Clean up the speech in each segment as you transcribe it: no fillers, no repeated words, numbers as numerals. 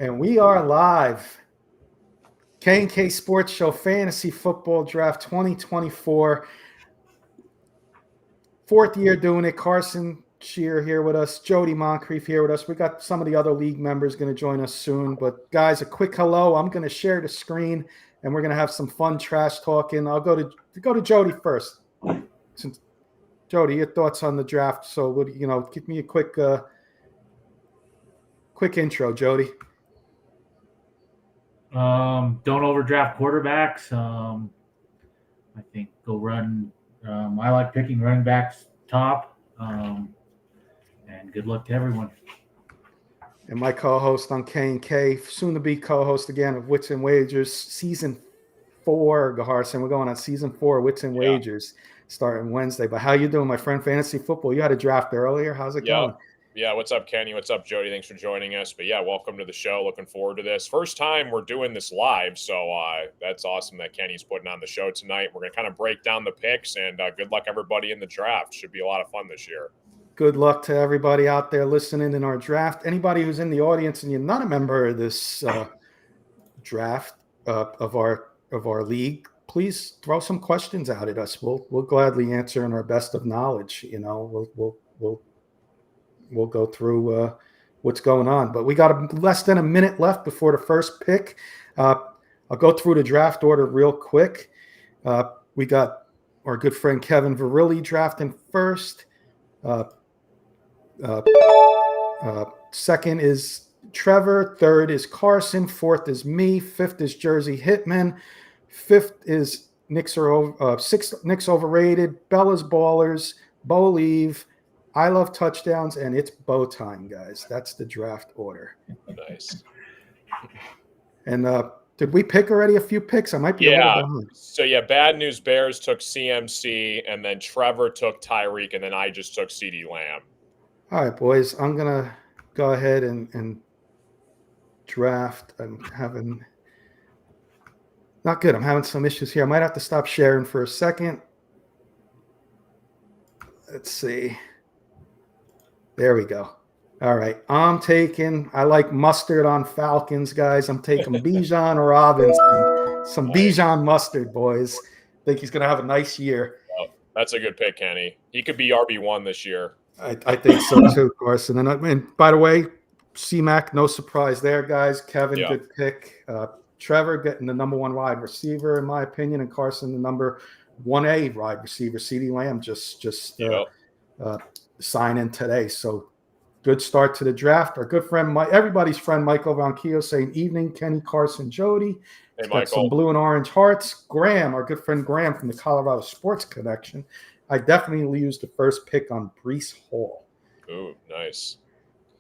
And we are live. K&K Sports Show Fantasy Football Draft 2024. Fourth year doing it. Carson Shear here with us. Jody Moncrief here with us. We got some of the other league members going to join us soon. But guys, a quick hello. I'm going to share the screen and we're going to have some fun trash talking. I'll go to Jody first. Since Jody, your thoughts on the draft. So, give me a quick intro, Jody. Don't overdraft quarterbacks. I think go run. I like picking running backs top. And good luck to everyone. And my co-host on K&K, soon to be co-host again of Wits and Wagers, season 4, Gaharson. We're going on season 4, Wits and Wagers, starting Wednesday. But how you doing, my friend? Fantasy football. You had a draft earlier. How's it going? Yeah, what's up, Kenny? What's up, Jody? Thanks for joining us. But yeah, welcome to the show. Looking forward to this. First time we're doing this live, so that's awesome that Kenny's putting on the show tonight. We're going to kind of break down the picks, and good luck, everybody, in the draft. Should be a lot of fun this year. Good luck to everybody out there listening in our draft. Anybody who's in the audience and you're not a member of this draft of our league, please throw some questions out at us. We'll gladly answer in our best of knowledge. We'll go through what's going on. But we got less than a minute left before the first pick. I'll go through the draft order real quick. We got our good friend Kevin Virilli drafting first. Second is Trevor. Third is Carson. Fourth is me. Fifth is Jersey Hitman. Fifth is sixth, Nick's Overrated. Bella's Ballers. Bo Leave. I Love Touchdowns, and it's bow time, guys. That's the draft order. Nice. And did we pick already a few picks? I might be a little behind. So, bad news Bears took CMC, and then Trevor took Tyreek, and then I just took CeeDee Lamb. All right, boys. I'm going to go ahead and draft. I'm having – not good. I'm having some issues here. I might have to stop sharing for a second. Let's see. There we go. All right. I like mustard on Falcons, guys. I'm taking Bijan Robinson. Some Bijan mustard, boys. Think he's going to have a nice year. Oh, that's a good pick, Kenny. He could be RB1 this year. I think so, too, Carson. And by the way, C-Mac, no surprise there, guys. Kevin, good pick. Trevor getting the number 1 wide receiver, in my opinion, and Carson the number 1A wide receiver. CeeDee Lamb just sign in today. So good start to the draft. Our good friend, everybody's friend, Michael Ronquillo saying evening, Kenny, Carson, Jody. Hey, got some blue and orange hearts. Graham, our good friend Graham from the Colorado Sports Connection. I definitely used the first pick on Breece Hall. Ooh, nice.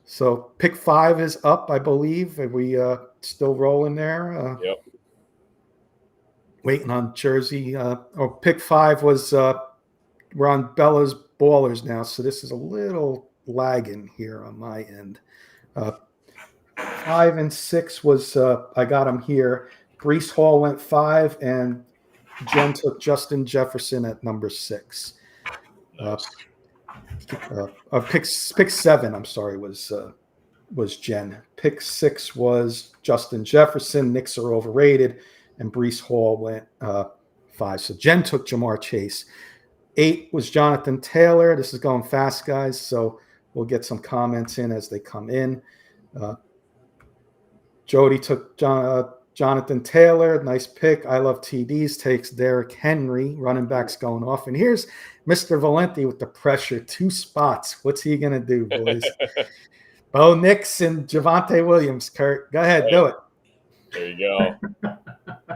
So pick 5 is up, I believe. Are we still rolling there? Yep. Waiting on Jersey. Pick 5 was we're on Bella's Ballers now, so this is a little lagging here on my end. 5 and 6 was I got them here. Breece Hall went 5, and Jen took Justin Jefferson at number 6. Nice. Pick 7, I'm sorry, was Jen. Pick 6 was Justin Jefferson. Knicks are overrated, and Breece Hall went 5. So Jen took Jamar Chase. 8 was Jonathan Taylor. This is going fast, guys, so we'll get some comments in as they come in. Jody took Jonathan Taylor. Nice pick. I Love TDs takes Derrick Henry. Running backs going off. And here's Mr. Valenti with the pressure. 2 spots. What's he going to do, boys? Bo Nix and Javonte Williams, Kurt. Go ahead. Do it. There you go.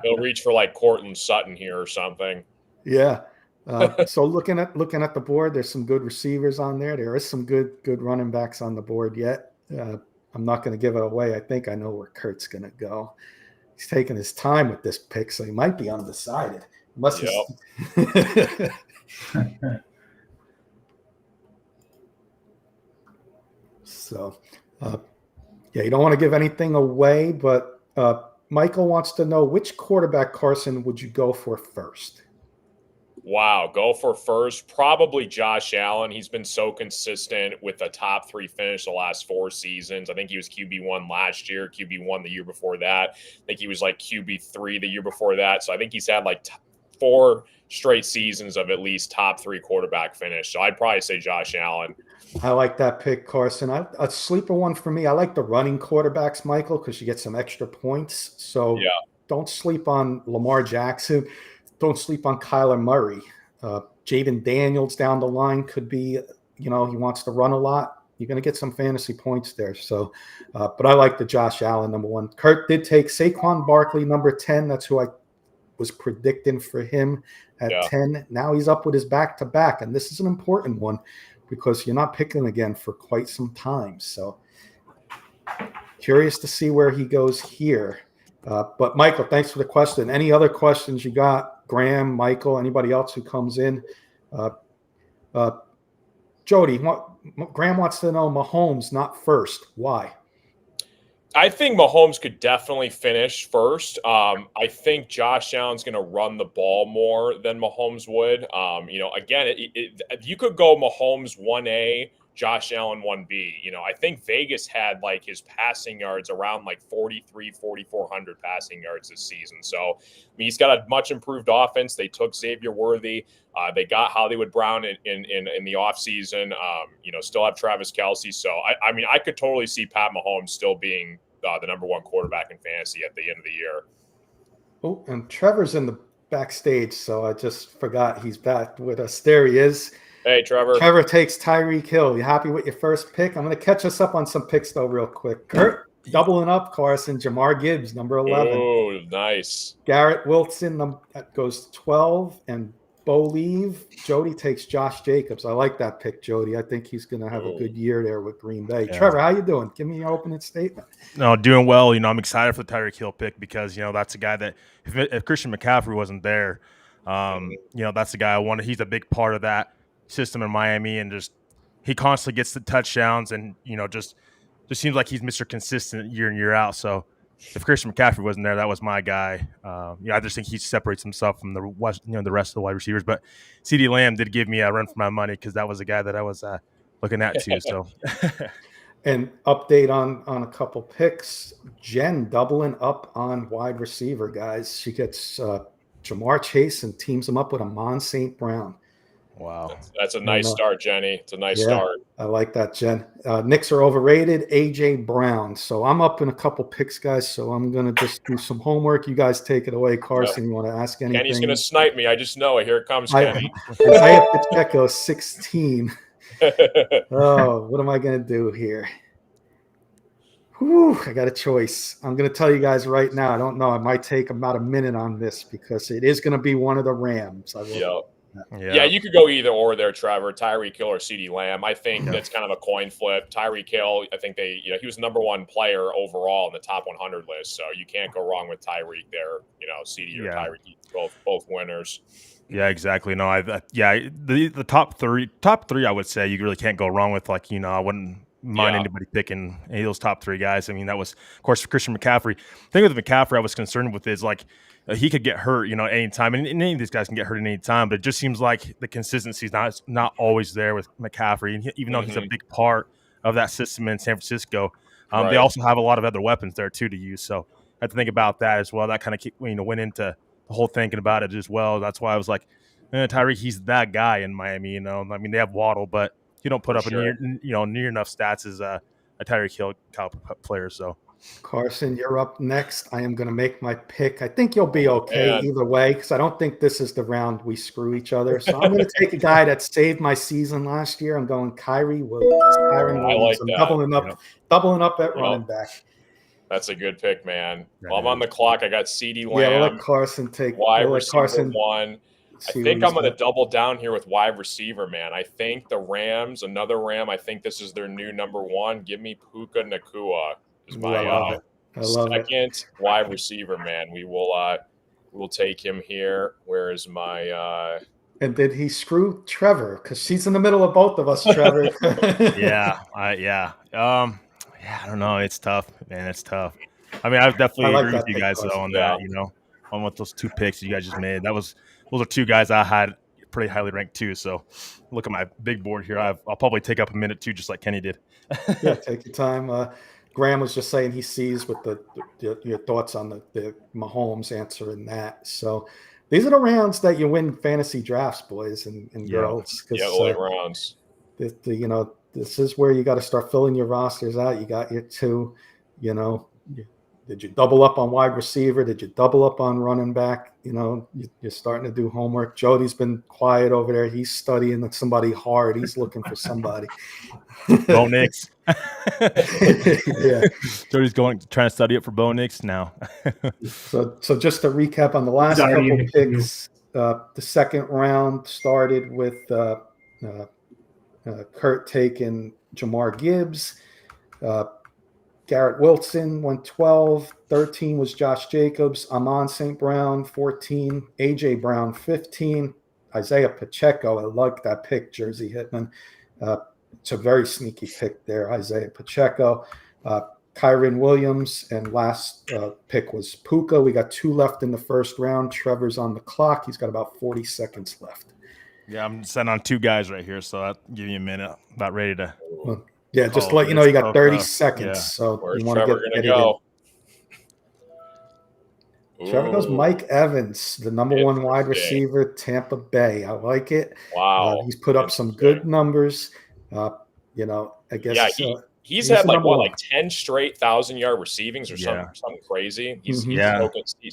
He'll reach for like Cortland Sutton here or something. Yeah. So looking at the board, there's some good receivers on there. There is some good running backs on the board yet. I'm not going to give it away. I think I know where Kurt's going to go. He's taking his time with this pick, so he might be undecided. So, you don't want to give anything away, but Michael wants to know which quarterback, Carson, would you go for first? Wow, go for first. Probably Josh Allen. He's been so consistent with a top 3 finish the last 4 seasons. I think he was QB1 last year, QB1 the year before that. I think he was like QB3 the year before that. So I think he's had like 4 straight seasons of at least top 3 quarterback finish. So I'd probably say Josh Allen. I like that pick, Carson. A sleeper one for me. I like the running quarterbacks, Michael, because you get some extra points. So Yeah. don't sleep on Lamar Jackson. Don't sleep on Kyler Murray. Jaden Daniels down the line could be, he wants to run a lot. You're going to get some fantasy points there. So, but I like the Josh Allen number 1. Kurt did take Saquon Barkley number 10. That's who I was predicting for him at 10. Now he's up with his back-to-back, and this is an important one because you're not picking again for quite some time. So curious to see where he goes here. But Michael, thanks for the question. Any other questions you got? Graham, Michael, anybody else who comes in? Jody, Graham wants to know Mahomes not first. Why? I think Mahomes could definitely finish first. I think Josh Allen's going to run the ball more than Mahomes would. Again, you could go Mahomes 1A, Josh Allen 1B. I think Vegas had like his passing yards around like 4,400 passing yards this season. So he's got a much improved offense. They took Xavier Worthy. They got Hollywood Brown in the offseason. Still have Travis Kelce. So I could totally see Pat Mahomes still being the number 1 quarterback in fantasy at the end of the year. Oh, and Trevor's in the backstage, so I just forgot he's back with us. There he is. Hey, Trevor. Trevor takes Tyreek Hill. You happy with your first pick? I'm going to catch us up on some picks, though, real quick. Kurt, doubling up, Carson. Jamar Gibbs, number 11. Oh, nice. Garrett Wilson that goes 12. And Bo Leave. Jody takes Josh Jacobs. I like that pick, Jody. I think he's going to have a good year there with Green Bay. Yeah. Trevor, how you doing? Give me your opening statement. No, doing well. I'm excited for the Tyreek Hill pick because, that's a guy that if Christian McCaffrey wasn't there, that's the guy I wanted. He's a big part of that system in Miami, and just he constantly gets the touchdowns, and just seems like he's Mr. Consistent year in, year out. So if Christian McCaffrey wasn't there, that was my guy. I just think he separates himself from the rest of the wide receivers. But CeeDee Lamb did give me a run for my money because that was a guy that I was looking at too. So and update on a couple picks. Jen doubling up on wide receiver, guys. She gets Jamar Chase and teams him up with Amon St. Brown. Wow. That's a nice start, Jenny. It's a nice start. I like that, Jen. Knicks are overrated. A.J. Brown. So I'm up in a couple picks, guys. So I'm going to just do some homework. You guys take it away. Carson, you want to ask anything? Kenny's going to snipe me. I just know it. Here it comes, Kenny. Isaiah Pacheco, 16. Oh, what am I going to do here? Whew, I got a choice. I'm going to tell you guys right now. I don't know. I might take about a minute on this because it is going to be one of the Rams. Yeah, you could go either or there, Trevor. Tyreek Hill or CeeDee Lamb. I think that's kind of a coin flip. Tyreek Hill, I think he was the number 1 player overall in the top 100 list, so you can't go wrong with Tyreek there. CeeDee or Tyreek, both winners. Yeah, exactly. No, the top three, I would say you really can't go wrong with. I wouldn't mind anybody picking any of those top 3 guys. I mean, that was, of course, for Christian McCaffrey. The thing with McCaffrey I was concerned with is he could get hurt, anytime. And any of these guys can get hurt at any time. But it just seems like the consistency is not always there with McCaffrey. And even though he's a big part of that system in San Francisco, they also have a lot of other weapons there, too, to use. So I have to think about that as well. That kind of went into the whole thinking about it as well. That's why I was like, Tyreek, he's that guy in Miami. I mean, they have Waddle, but he don't put up near enough stats as a Tyreek Hill player. So Carson, you're up next. I am going to make my pick. I think you'll be okay either way because I don't think this is the round we screw each other. So I'm going to take a guy that saved my season last year. I'm going Kyrie Williams. I like that. Doubling up at running back. That's a good pick, man. Well, I'm on the clock. I got CeeDee Lamb. Yeah, we'll let Carson take wide receiver 1. I think I'm going to double down here with wide receiver, man. I think the Rams, another Ram, I think this is their new number 1. Give me Puka Nacua. Is my second wide receiver, man. We'll take him here. Where is my And did he screw Trevor? Because she's in the middle of both of us, Trevor. I don't know. It's tough, man. It's tough. I mean, I definitely agree with you guys though on that. On what those 2 picks you guys just made. Those are 2 guys I had pretty highly ranked too. So look at my big board here. I'll probably take up a minute too, just like Kenny did. Yeah, take your time. Graham was just saying he sees with your thoughts on the Mahomes answering that. So these are the rounds that you win fantasy drafts, boys and girls. Yeah, late rounds. This is where you got to start filling your rosters out. You got your two, did you double up on wide receiver? Did you double up on running back? You're starting to do homework. Jody's been quiet over there. He's studying somebody hard. He's looking for somebody. Bo Nix. Yeah. Jody's trying to study it for Bo Nix now. So just to recap on the last couple picks, the second round started with Kurt taking Jamar Gibbs. Garrett Wilson went 12. 13 was Josh Jacobs. Amon St. Brown, 14. A.J. Brown, 15. Isaiah Pacheco, I like that pick, Jersey Hitman. It's a very sneaky pick there, Isaiah Pacheco. Kyron Williams, and last pick was Puka. We got 2 left in the first round. Trevor's on the clock. He's got about 40 seconds left. Yeah, I'm sitting on 2 guys right here, so I'll give you a minute. About ready to. Yeah, just to let you know, you got 30 seconds. Yeah. So where's you want Trevor to get gonna go? Trevor goes Mike Evans, the number 1 wide receiver, Tampa Bay. I like it. Wow. He's put up some good numbers. I guess. Yeah, he's had like 10 straight 1,000-yard receivings or something crazy. He's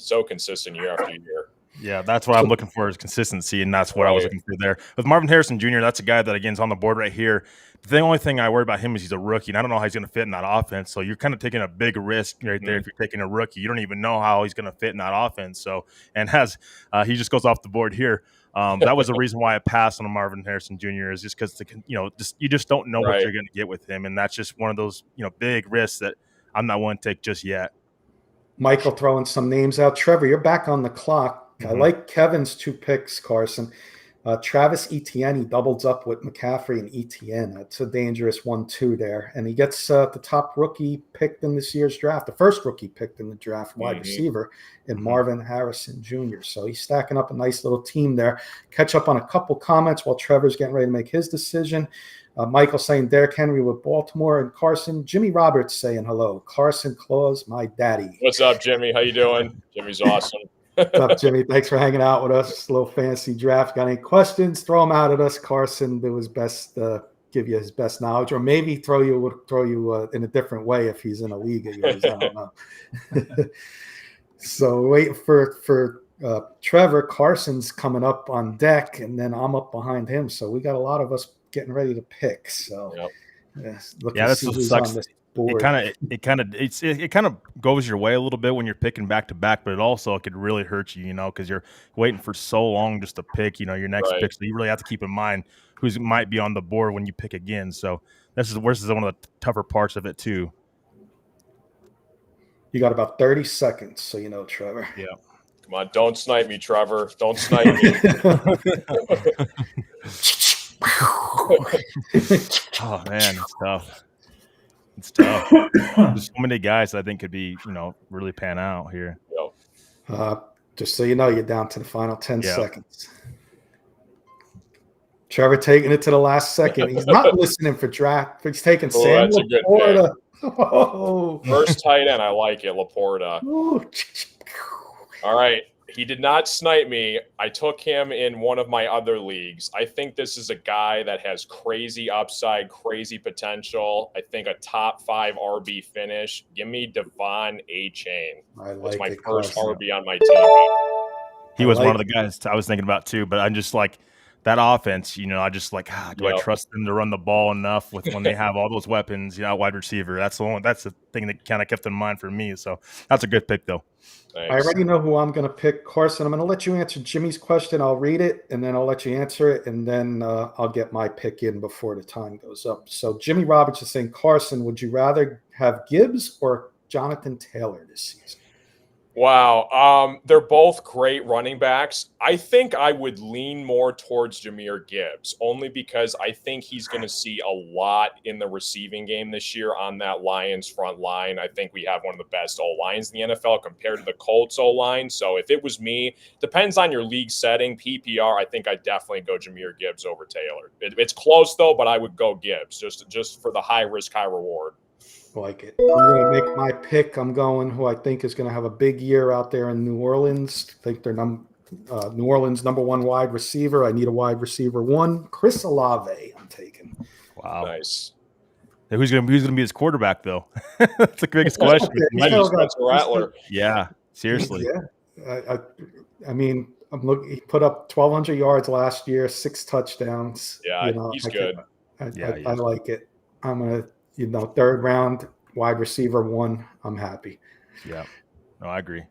so consistent year after year. Yeah, that's what I'm looking for is consistency, and that's what I was looking for there. With Marvin Harrison Jr., that's a guy that, again, is on the board right here. The only thing I worry about him is he's a rookie, and I don't know how he's going to fit in that offense. So you're kind of taking a big risk right there if you're taking a rookie. You don't even know how he's going to fit in that offense. So, and he just goes off the board here. That was the reason why I passed on Marvin Harrison Jr. is just because you just don't know what you're going to get with him, and that's just one of those big risks that I'm not willing to take just yet. Michael throwing some names out. Trevor, you're back on the clock. I like Kevin's 2 picks, Carson. Travis Etienne, he doubles up with McCaffrey and Etienne. That's a dangerous 1-2 there. And he gets the top rookie picked in this year's draft, the first rookie picked in the draft, wide receiver, in Marvin Harrison Jr. So he's stacking up a nice little team there. Catch up on a couple comments while Trevor's getting ready to make his decision. Michael saying Derrick Henry with Baltimore, and Carson, Jimmy Roberts saying hello. Carson Claus, my daddy. What's up, Jimmy? How you doing? Jimmy's awesome. What's up, Jimmy? Thanks for hanging out with us. A little fantasy draft. Got any questions? Throw them out at us. Carson do his best, give you his best knowledge, or maybe throw you in a different way if he's in a league of yours. I don't know. So wait for Trevor. Carson's coming up on deck, and then I'm up behind him. So we got a lot of us getting ready to pick. So that's what sucks. It kind of goes your way a little bit when you're picking back to back, but it could really hurt you, because you're waiting for so long just to pick, your next pick. So you really have to keep in mind who might be on the board when you pick again. So this is one of the tougher parts of it too. You got about 30 seconds, so Trevor. Yeah. Come on, don't snipe me, Trevor. Don't snipe me. Oh man, it's tough. It's tough. There's so many guys that I think could be, really pan out here. Just so you know, you're down to the final 10 seconds. Trevor taking it to the last second. He's not listening for draft. He's taking Sam Laporta. First tight end. I like it, Laporta. All right. He did not snipe me. I took him in one of my other leagues. I think this is a guy that has crazy upside, crazy potential. I think a top 5 RB finish. Give me Devon A-Chain. That's my first RB on my team. He was one of the guys I was thinking about too, but I'm just like that offense, I just like, do I trust them to run the ball enough when they have all those weapons, wide receiver? That's the thing that kind of kept in mind for me. So that's a good pick though. Thanks. I already know who I'm going to pick, Carson. I'm going to let you answer Jimmy's question. I'll read it, and then I'll let you answer it, and then I'll get my pick in before the time goes up. So Jimmy Roberts is saying, Carson, would you rather have Gibbs or Jonathan Taylor this season? Wow. They're both great running backs. I think I would lean more towards Jahmyr Gibbs, only because I think he's going to see a lot in the receiving game this year on that Lions front line. I think we have one of the best O-lines in the NFL compared to the Colts O-line. So if it was me, depends on your league setting. PPR, I think I'd definitely go Jahmyr Gibbs over Taylor. It's close, though, but I would go Gibbs just for the high risk, high reward. Like it. I'm going to make my pick. I'm going who I think is going to have a big year out there in New Orleans. I think they're New Orleans number one wide receiver. I need a wide receiver one. Chris Olave, I'm taking. Wow. Nice. Hey, who's gonna be his quarterback though? That's the biggest question. Spencer Rattler. Yeah, seriously. Yeah. I mean, I'm looking. He put up 1,200 yards last year, 6 touchdowns. Yeah, he's good. I like it. I'm gonna. Third round wide receiver one. I'm happy. Yeah, no, I agree.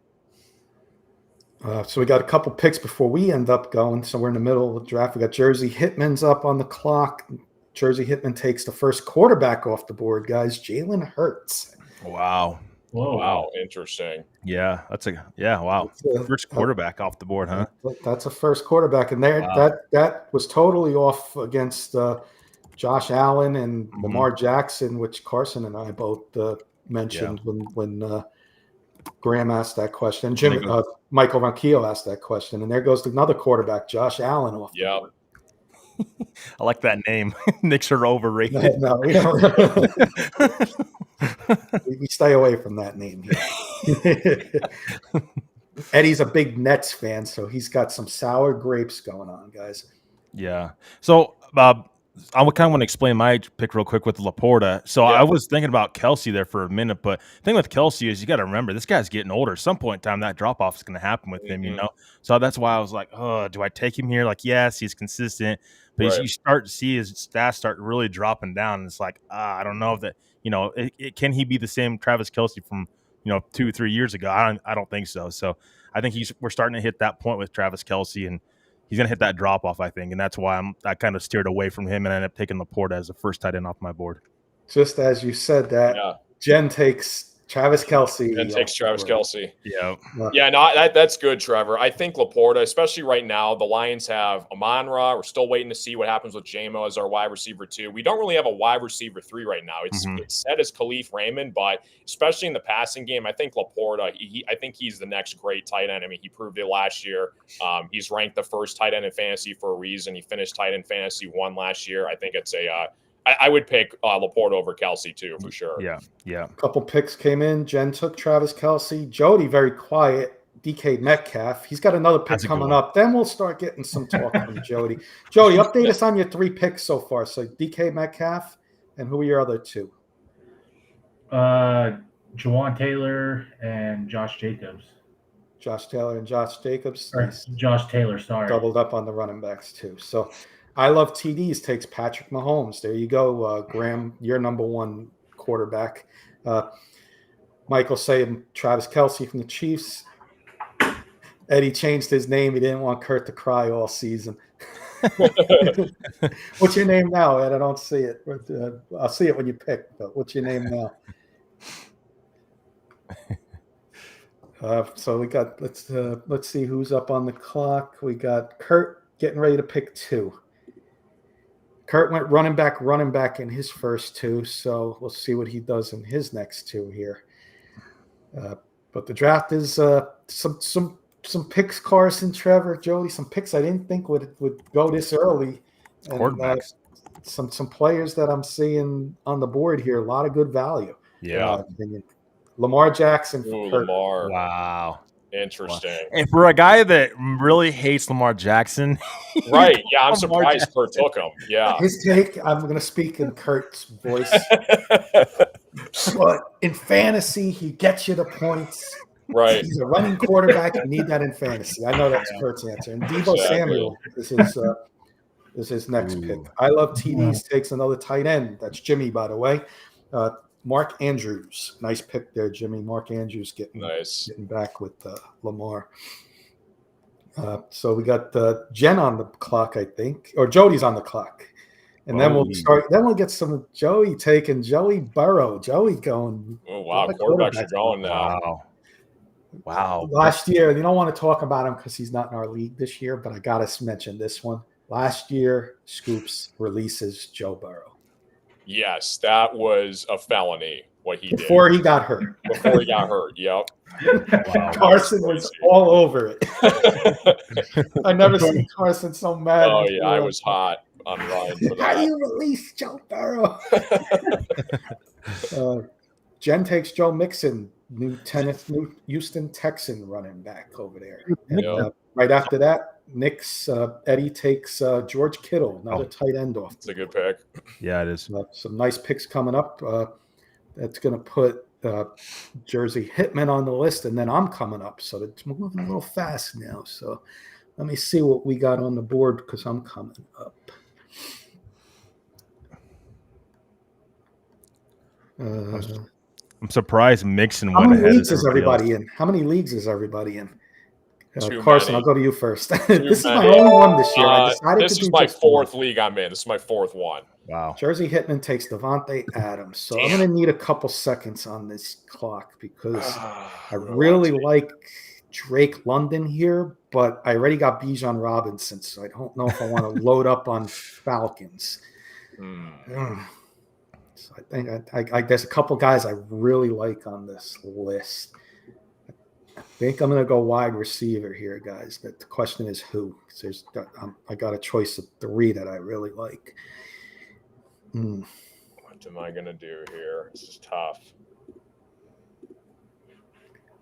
So we got a couple picks before we end up going. So we're in the middle of the draft. We got Jersey Hitman's up on the clock. Jersey Hitman takes the first quarterback off the board, guys. Jalen Hurts. Wow. Whoa. Wow, interesting. Yeah, wow. First quarterback off the board, huh? That's a first quarterback, and that was totally off against Josh Allen and Lamar Jackson, which Carson and I both mentioned when Graham asked that question. Michael Ronquillo asked that question, and there goes another quarterback, Josh Allen, off. Yeah. I like that name. Knicks are overrated. No, we don't. We stay away from that name here. Eddie's a big Nets fan, so he's got some sour grapes going on, guys. Yeah. So, I kind of want to explain my pick real quick with Laporta. So I was thinking about Kelsey there for a minute, but the thing with Kelsey is you got to remember this guy's getting older. At some point in time, that drop off is going to happen with him, So that's why I was like, oh, do I take him here? Like, yes, he's consistent, but you start to see his stats start really dropping down. And it's like, I don't know if that, can he be the same Travis Kelsey from 2-3 years ago? I don't think so. So I think we're starting to hit that point with Travis Kelsey, and he's going to hit that drop off, I think, and that's why I kind of steered away from him and ended up taking Laporta as the first tight end off my board. Just as you said that, Jen takes Travis Kelsey. Jen takes Travis Kelsey. Yeah. Yeah, no, that's good, Trevor. I think Laporta, especially right now, the Lions have Amon-Ra. We're still waiting to see what happens with J-Mo as our wide receiver 2. We don't really have a wide receiver 3 right now. It's set as Khalif Raymond, but especially in the passing game, I think Laporta, I think he's the next great tight end. I mean, he proved it last year. He's ranked the first tight end in fantasy for a reason. He finished tight end fantasy 1 last year. I think it's I would pick Laporta over Kelsey too, for sure. Yeah. A couple picks came in. Jen took Travis Kelsey. Jody, very quiet. DK Metcalf. He's got another pick coming up. Then we'll start getting some talk from Jody. Jody, update us on your 3 picks so far. So DK Metcalf, and who are your other 2? Jawan Taylor and Josh Jacobs. Josh Taylor and Josh Jacobs. Josh Taylor, sorry. Doubled up on the running backs too. So I love TDs takes Patrick Mahomes. There you go, Graham, your number 1 quarterback. Michael saying Travis Kelsey from the Chiefs. Eddie changed his name. He didn't want Kurt to cry all season. What's your name now, Ed? I don't see it. I'll see it when you pick, but what's your name now? So we got let's see who's up on the clock. We got Kurt getting ready to pick 2. Kurt went running back in his first 2, so we'll see what he does in his next 2 here. But the draft is some picks, Carson, Trevor, Jody, some picks I didn't think would go this early. Quarterbacks. Some players that I'm seeing on the board here, a lot of good value. Yeah. Lamar Jackson. Lamar. Wow. Interesting. And for a guy that really hates Lamar Jackson. Right. Yeah, I'm surprised Kurt took him. Yeah. His take, I'm going to speak in Kurt's voice. But in fantasy, he gets you the points. Right. He's a running quarterback. You need that in fantasy. I know that's Kurt's answer. And Deebo Samuel is his next pick. I love TDs. Takes another tight end. That's Jimmy, by the way. Mark Andrews. Nice pick there, Jimmy. Mark Andrews getting back with Lamar. So we got Jen on the clock, I think. Or Jody's on the clock. And then we'll start. Then we'll get some Joey taking Joey Burrow. Joey going. Oh, wow. Quarterbacks are going now. Wow. Wow. Last year, you don't want to talk about him because he's not in our league this year, but I got to mention this one. Last year, Scoops releases Joe Burrow. Yes, that was a felony, what he Before did. he got hurt. Before he got hurt, yep. Wow. Carson was all over it. I never seen Carson so mad. Oh, yeah, I was hot on Ryan for How do that. you release Joe Burrow? Jen takes Joe Mixon, new Houston Texan running back over there. And right after that, Eddie takes George Kittle, another tight end off. It's a good pick. Yeah, it is. Some nice picks coming up. That's going to put Jersey Hitman on the list, and then I'm coming up. So it's moving a little fast now. So let me see what we got on the board because I'm coming up. I'm surprised Mixon How went many ahead. leagues is everybody in? How many leagues is everybody in? Carson, I'll go to you first. This is my only one this year. I decided this to do is my just fourth league I'm in. This is my fourth one. Wow. Jersey Hitman takes Devontae Adams. So I'm going to need a couple seconds on this clock because I really like Drake London here, but I already got Bijan Robinson, so I don't know if I want to load up on Falcons. So I think there's a couple guys I really like on this list. I think I'm going to go wide receiver here, guys. But the question is who? I got a choice of three that I really like. What am I going to do here? This is tough.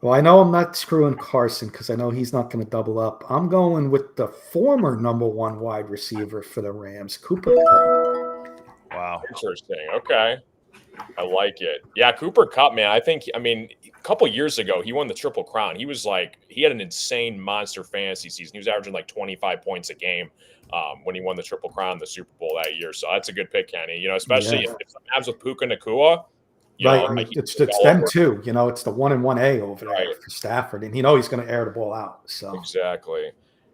Well, I know I'm not screwing Carson because I know he's not going to double up. I'm going with the former number one wide receiver for the Rams, Cooper Kupp. Wow. Interesting. Okay. I like it. Yeah, Cooper Kupp, man. I mean, a couple years ago, he won the Triple Crown. He had an insane monster fantasy season. He was averaging like 25 points a game when he won the Triple Crown, the Super Bowl that year. So that's a good pick, Kenny. Especially if the Mavs with Puka Nacua. Right. It's them too. It's the 1 and 1A over there for Stafford. And he's going to air the ball out. So exactly.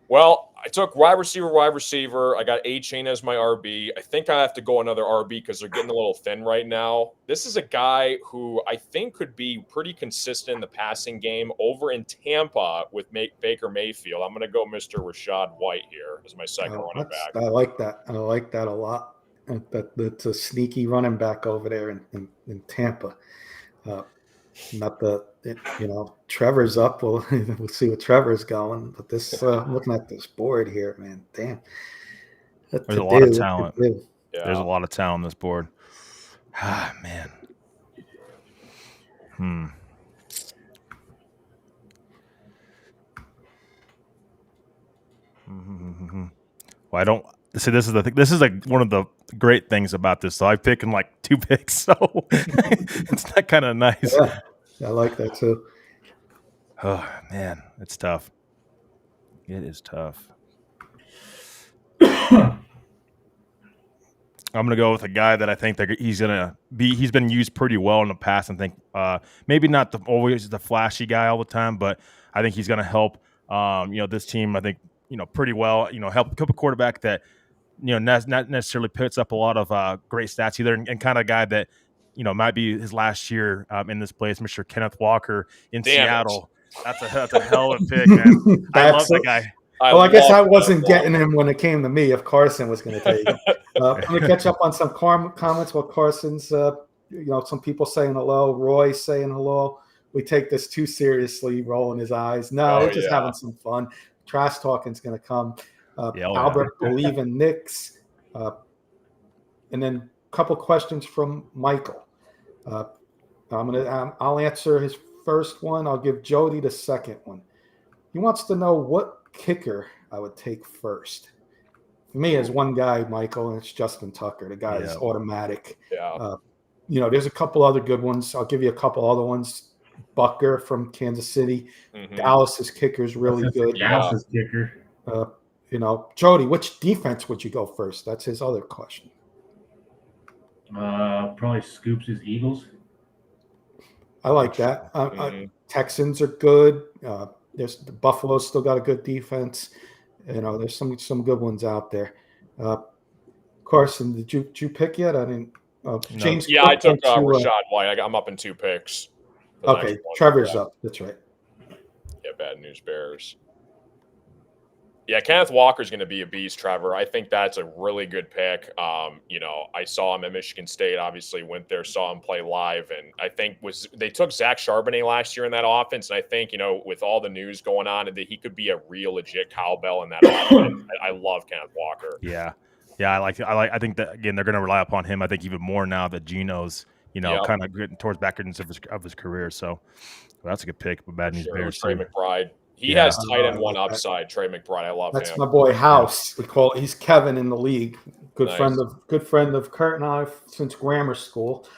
Well, I took wide receiver. I got A-Chain as my RB. I think I have to go another RB because they're getting a little thin right now. This is a guy who I think could be pretty consistent in the passing game over in Tampa with Baker Mayfield. I'm going to go Mr. Rashad White here as my second running back. I like that. I like that a lot. That's a sneaky running back over there in Tampa. Trevor's up. We'll see what Trevor's going. But this, looking at this board here, man, damn. There's a lot of talent. Yeah. There's a lot of talent on this board. Ah, man. Well, I don't see. This is the thing. This is like one of the great things about this. So I've picked in like 2 picks, so it's not kind of nice. Yeah, I like that too. Oh man, it's tough. It is tough. I'm gonna go with a guy that I think that he's been used pretty well in the past. I think maybe not always the flashy guy all the time, but I think he's gonna help. This team. I think pretty well. Help a quarterback that not necessarily puts up a lot of great stats either, and kind of a guy that might be his last year in this place. Mr. Kenneth Walker in Seattle. That's a hell of a pick, man. I love that guy. I guess I wasn't getting him when it came to me if Carson was going to take him. I'm going to catch up on some comments while Carson's, some people saying hello, Roy saying hello. We take this too seriously, rolling his eyes. No, we're just having some fun. Trash talking's going to come. Albert, believe in Knicks. And then a couple questions from Michael. I'll answer his first one. I'll give Jody the second one. He wants to know what kicker I would take first. For me, as one guy, Michael, and it's Justin Tucker. The guy is automatic. Yeah. There's a couple other good ones. I'll give you a couple other ones. Bucker from Kansas City. Mm-hmm. Dallas's kicker is really good. Dallas's kicker. Jody, which defense would you go first? That's his other question. Probably Scoops' Eagles. I like that. Texans are good. There's Buffalo's still got a good defense. There's some good ones out there. Carson, did you pick yet? I didn't. James. Yeah, I took Rashad White. I'm up in 2 picks. Okay, Trevor's up. That's right. Bad News Bears. Yeah, Kenneth Walker's going to be a beast, Trevor. I think that's a really good pick. I saw him at Michigan State, obviously went there, saw him play live, and I think they took Zach Charbonnet last year in that offense, and I think, with all the news going on, that he could be a real legit cowbell in that offense. I love Kenneth Walker. Yeah. Yeah, I think that, again, they're going to rely upon him, I think, even more now that Gino's, kind of getting towards back ends of his career. So that's a good pick. But Bad News Bears, Trey too. McBride. He has tight end one upside. Trey McBride, I love him. That's my boy House. He's Kevin in the league. Good Nice. friend of Kurt and I since grammar school.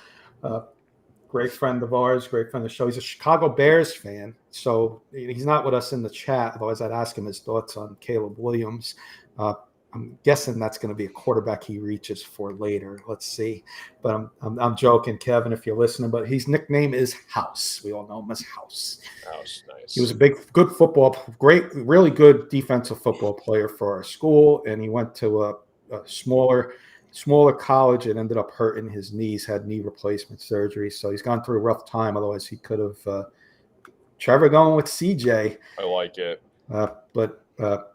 Great friend of ours. Great friend of the show. He's a Chicago Bears fan, so he's not with us in the chat. Otherwise, I'd ask him his thoughts on Caleb Williams. I'm guessing that's going to be a quarterback he reaches for later. Let's see. But I'm joking, Kevin, if you're listening. But his nickname is House. We all know him as House. House, nice. He was a really good defensive football player for our school, and he went to a smaller college and ended up hurting his knees, had knee replacement surgery. So he's gone through a rough time. Otherwise, he could have. Trevor going with CJ. I like it. But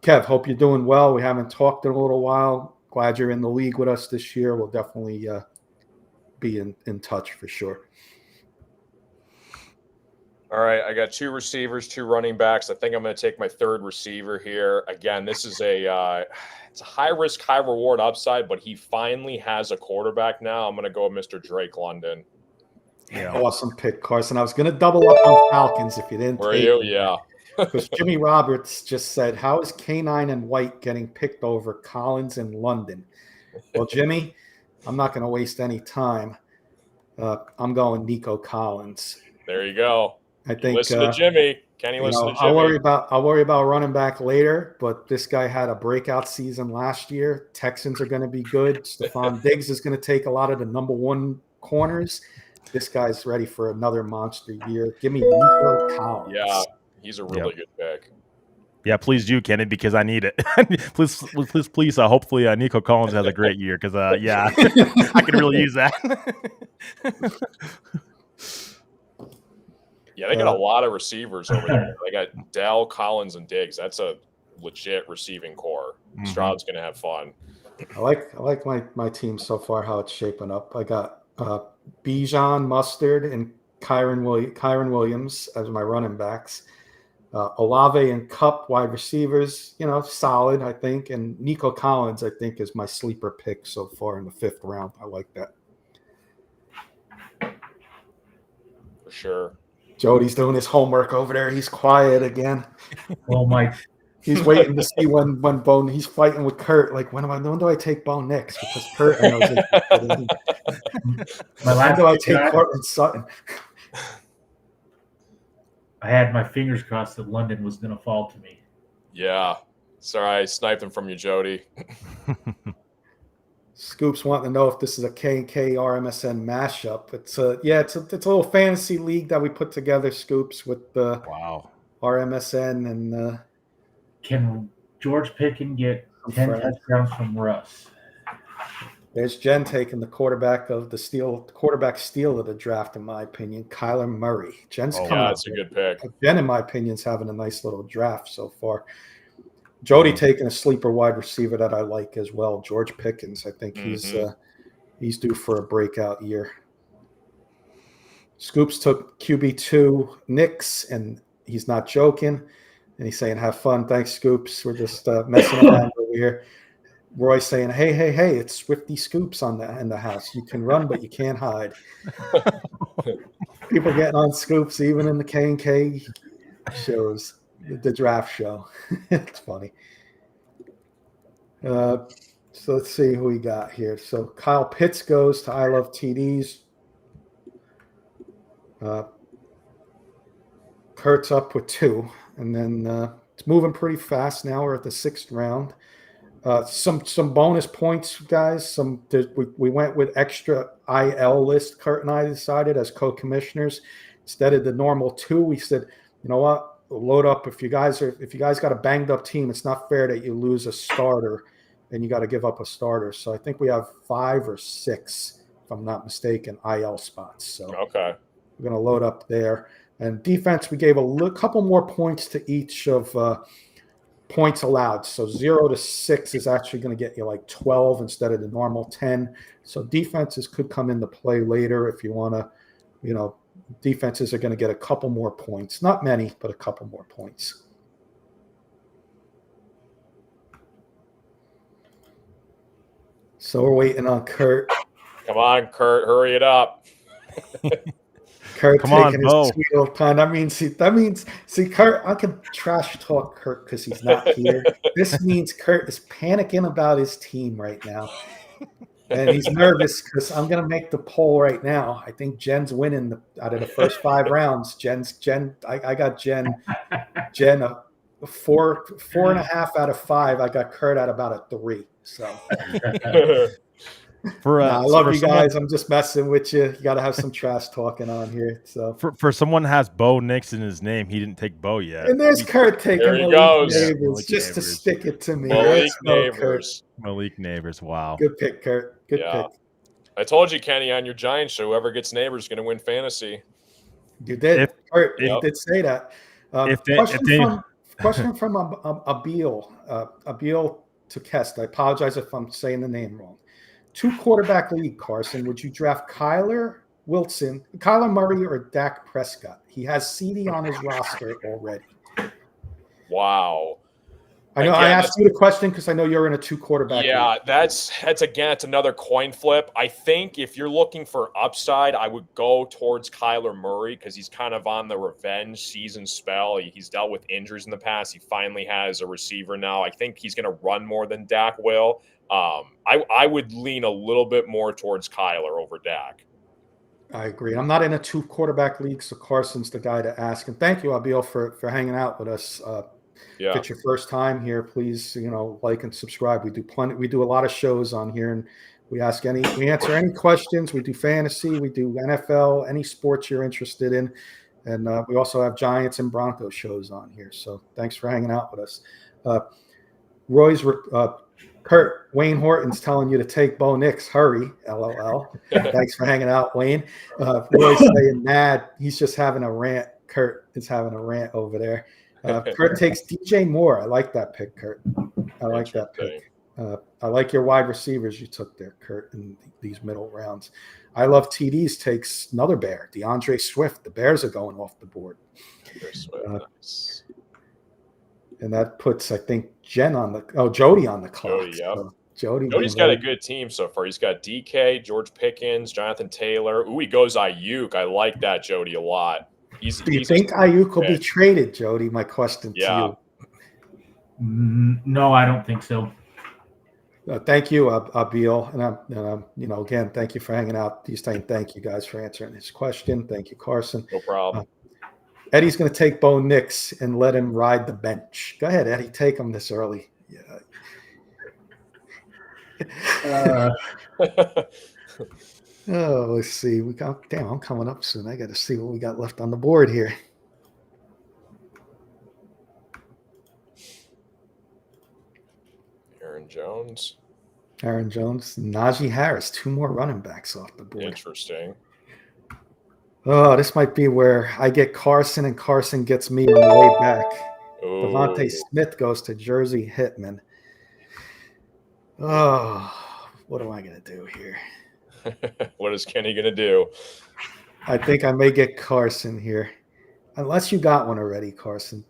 Kev, hope you're doing well. We haven't talked in a little while. Glad you're in the league with us this year. We'll definitely be in touch for sure. All right, I got 2 receivers, 2 running backs. I think I'm going to take my third receiver here. Again, this is it's a high risk, high reward upside, but he finally has a quarterback now. I'm going to go with Mr. Drake London. Yeah. Awesome pick, Carson. I was going to double up on Falcons if you didn't. Were you? Yeah. Because Jimmy Roberts just said, how is K9 and White getting picked over Collins and London? Well, Jimmy, I'm not going to waste any time. I'm going Nico Collins. There you go. I think listen to Jimmy. Can you listen to Jimmy? I'll worry about running back later, but this guy had a breakout season last year. Texans are going to be good. Stephon Diggs is going to take a lot of the number 1 corners. This guy's ready for another monster year. Give me Nico Collins. Yeah, he's a really good pick. Yeah, please do, Kenny, because I need it. please. Hopefully, Nico Collins has a great year because, I could really use that. Yeah, they got a lot of receivers over there. They got Dell, Collins, and Diggs. That's a legit receiving core. Mm-hmm. Stroud's going to have fun. I like my team so far, how it's shaping up. I got Bijan, Mustard, and Kyron Williams as my running backs. Olave and Cup wide receivers, solid, I think. And Nico Collins, I think, is my sleeper pick so far in the 5th round. I like that. For sure. Jody's doing his homework over there. He's quiet again. Well, Mike. He's waiting to see when Bo. He's fighting with Kurt. Like when do I take Bo next? Because Kurt knows it. When do I take Cortland Sutton? I had my fingers crossed that London was going to fall to me. Yeah, sorry, I sniped him from you, Jody. Scoops wanting to know if this is a K&K RMSN mashup. It's a little fantasy league that we put together, Scoops, with the RMSN and. Can George Pickens get 10 touchdowns from Russ? There's Jen taking the quarterback steal of the draft, in my opinion, Kyler Murray. Jen's coming. Yeah, that's a good pick. Jen, in my opinion, is having a nice little draft so far. Jody taking a sleeper wide receiver that I like as well, George Pickens. I think he's due for a breakout year. Scoops took QB2 Knicks, and he's not joking. And he's saying, have fun. Thanks, Scoops. We're just messing around over here. Roy's saying, hey, it's Swifty Scoops in the house. You can run, but you can't hide. People getting on Scoops, even in the K&K shows, the draft show. It's funny. So let's see who we got here. So Kyle Pitts goes to I Love TDs. Kurt's up with 2. And then it's moving pretty fast now. We're at the 6th round. Some bonus points, guys. We went with extra IL list. Kurt and I decided as co-commissioners, instead of the normal 2, we said, you know what, load up. If you guys got a banged up team, it's not fair that you lose a starter and you got to give up a starter. So I think we have 5 or 6, if I'm not mistaken, IL spots. So okay, we're gonna load up there. And defense, we gave a couple more points to each of points allowed. So 0 to 6 is actually going to get you like 12 instead of the normal 10. So defenses could come into play later if you want to, defenses are going to get a couple more points. Not many, but a couple more points. So we're waiting on Kurt. Come on, Kurt, hurry it up. Kurt Come on, taking his Bo. sweet old time. That means, Kurt, I can trash talk Kurt because he's not here. This means Kurt is panicking about his team right now. And he's nervous because I'm going to make the poll right now. I think Jen's winning out of the first 5 rounds. I got Jen a 4.5 out of 5. I got Kurt at about a 3. So I love you guys. I'm just messing with you. You got to have some trash talking on here. So for someone that has Bo Nix in his name, he didn't take Bo yet. And there's Kurt taking There he Malik goes. Neighbors just to stick it to me. Malik Neighbors. Malik Neighbors. Wow. Good pick, Kurt. Good pick. I told you, Kenny, on your Giants show, whoever gets Neighbors is going to win fantasy. You did. Kurt, you did say that. Question from Abil. Abil to Kest. I apologize if I'm saying the name wrong. 2 quarterback league, Carson. Would you draft Kyler Murray, or Dak Prescott? He has CD on his roster already. Wow. I know. I asked you the question because I know you're in a 2 quarterback. Yeah, league. that's another coin flip. I think if you're looking for upside, I would go towards Kyler Murray because he's kind of on the revenge season spell. He's dealt with injuries in the past. He finally has a receiver now. I think he's going to run more than Dak will. I would lean a little bit more towards Kyler over Dak. I agree. I'm not in a 2 quarterback league, so Carson's the guy to ask. And thank you, Abil, for hanging out with us. If it's your first time here, please, like and subscribe. We do a lot of shows on here, and we answer any questions. We do fantasy, we do NFL, any sports you're interested in. And we also have Giants and Broncos shows on here. So thanks for hanging out with us. Kurt, Wayne Horton's telling you to take Bo Nix. Hurry, LOL. Thanks for hanging out, Wayne. Roy's saying mad. He's just having a rant. Kurt is having a rant over there. Kurt takes DJ Moore. I like that pick, Kurt. I like that pick. I like your wide receivers you took there, Kurt, in these middle rounds. I love TD's takes another Bear, DeAndre Swift. The Bears are going off the board. Nice. And that puts, I think, Jody on the clock. Jody, yep. So Jody's got a good team so far. He's got DK, George Pickens, Jonathan Taylor. Ooh, he goes Ayuk. I like that, Jody, a lot. Do you think Ayuk will be traded, Jody? My question to you. No, I don't think so. Thank you, Abil. And again, thank you for hanging out. He's saying thank you guys for answering his question. Thank you, Carson. No problem. Eddie's going to take Bo Nix and let him ride the bench. Go ahead, Eddie. Take him this early. Let's see. I'm coming up soon. I got to see what we got left on the board here. Aaron Jones, Najee Harris. 2 more running backs off the board. Interesting. Oh, this might be where I get Carson and Carson gets me on the way back. Ooh. Devontae Smith goes to Jersey Hitman. Oh, what am I going to do here? What is Kenny going to do? I think I may get Carson here. Unless you got one already, Carson.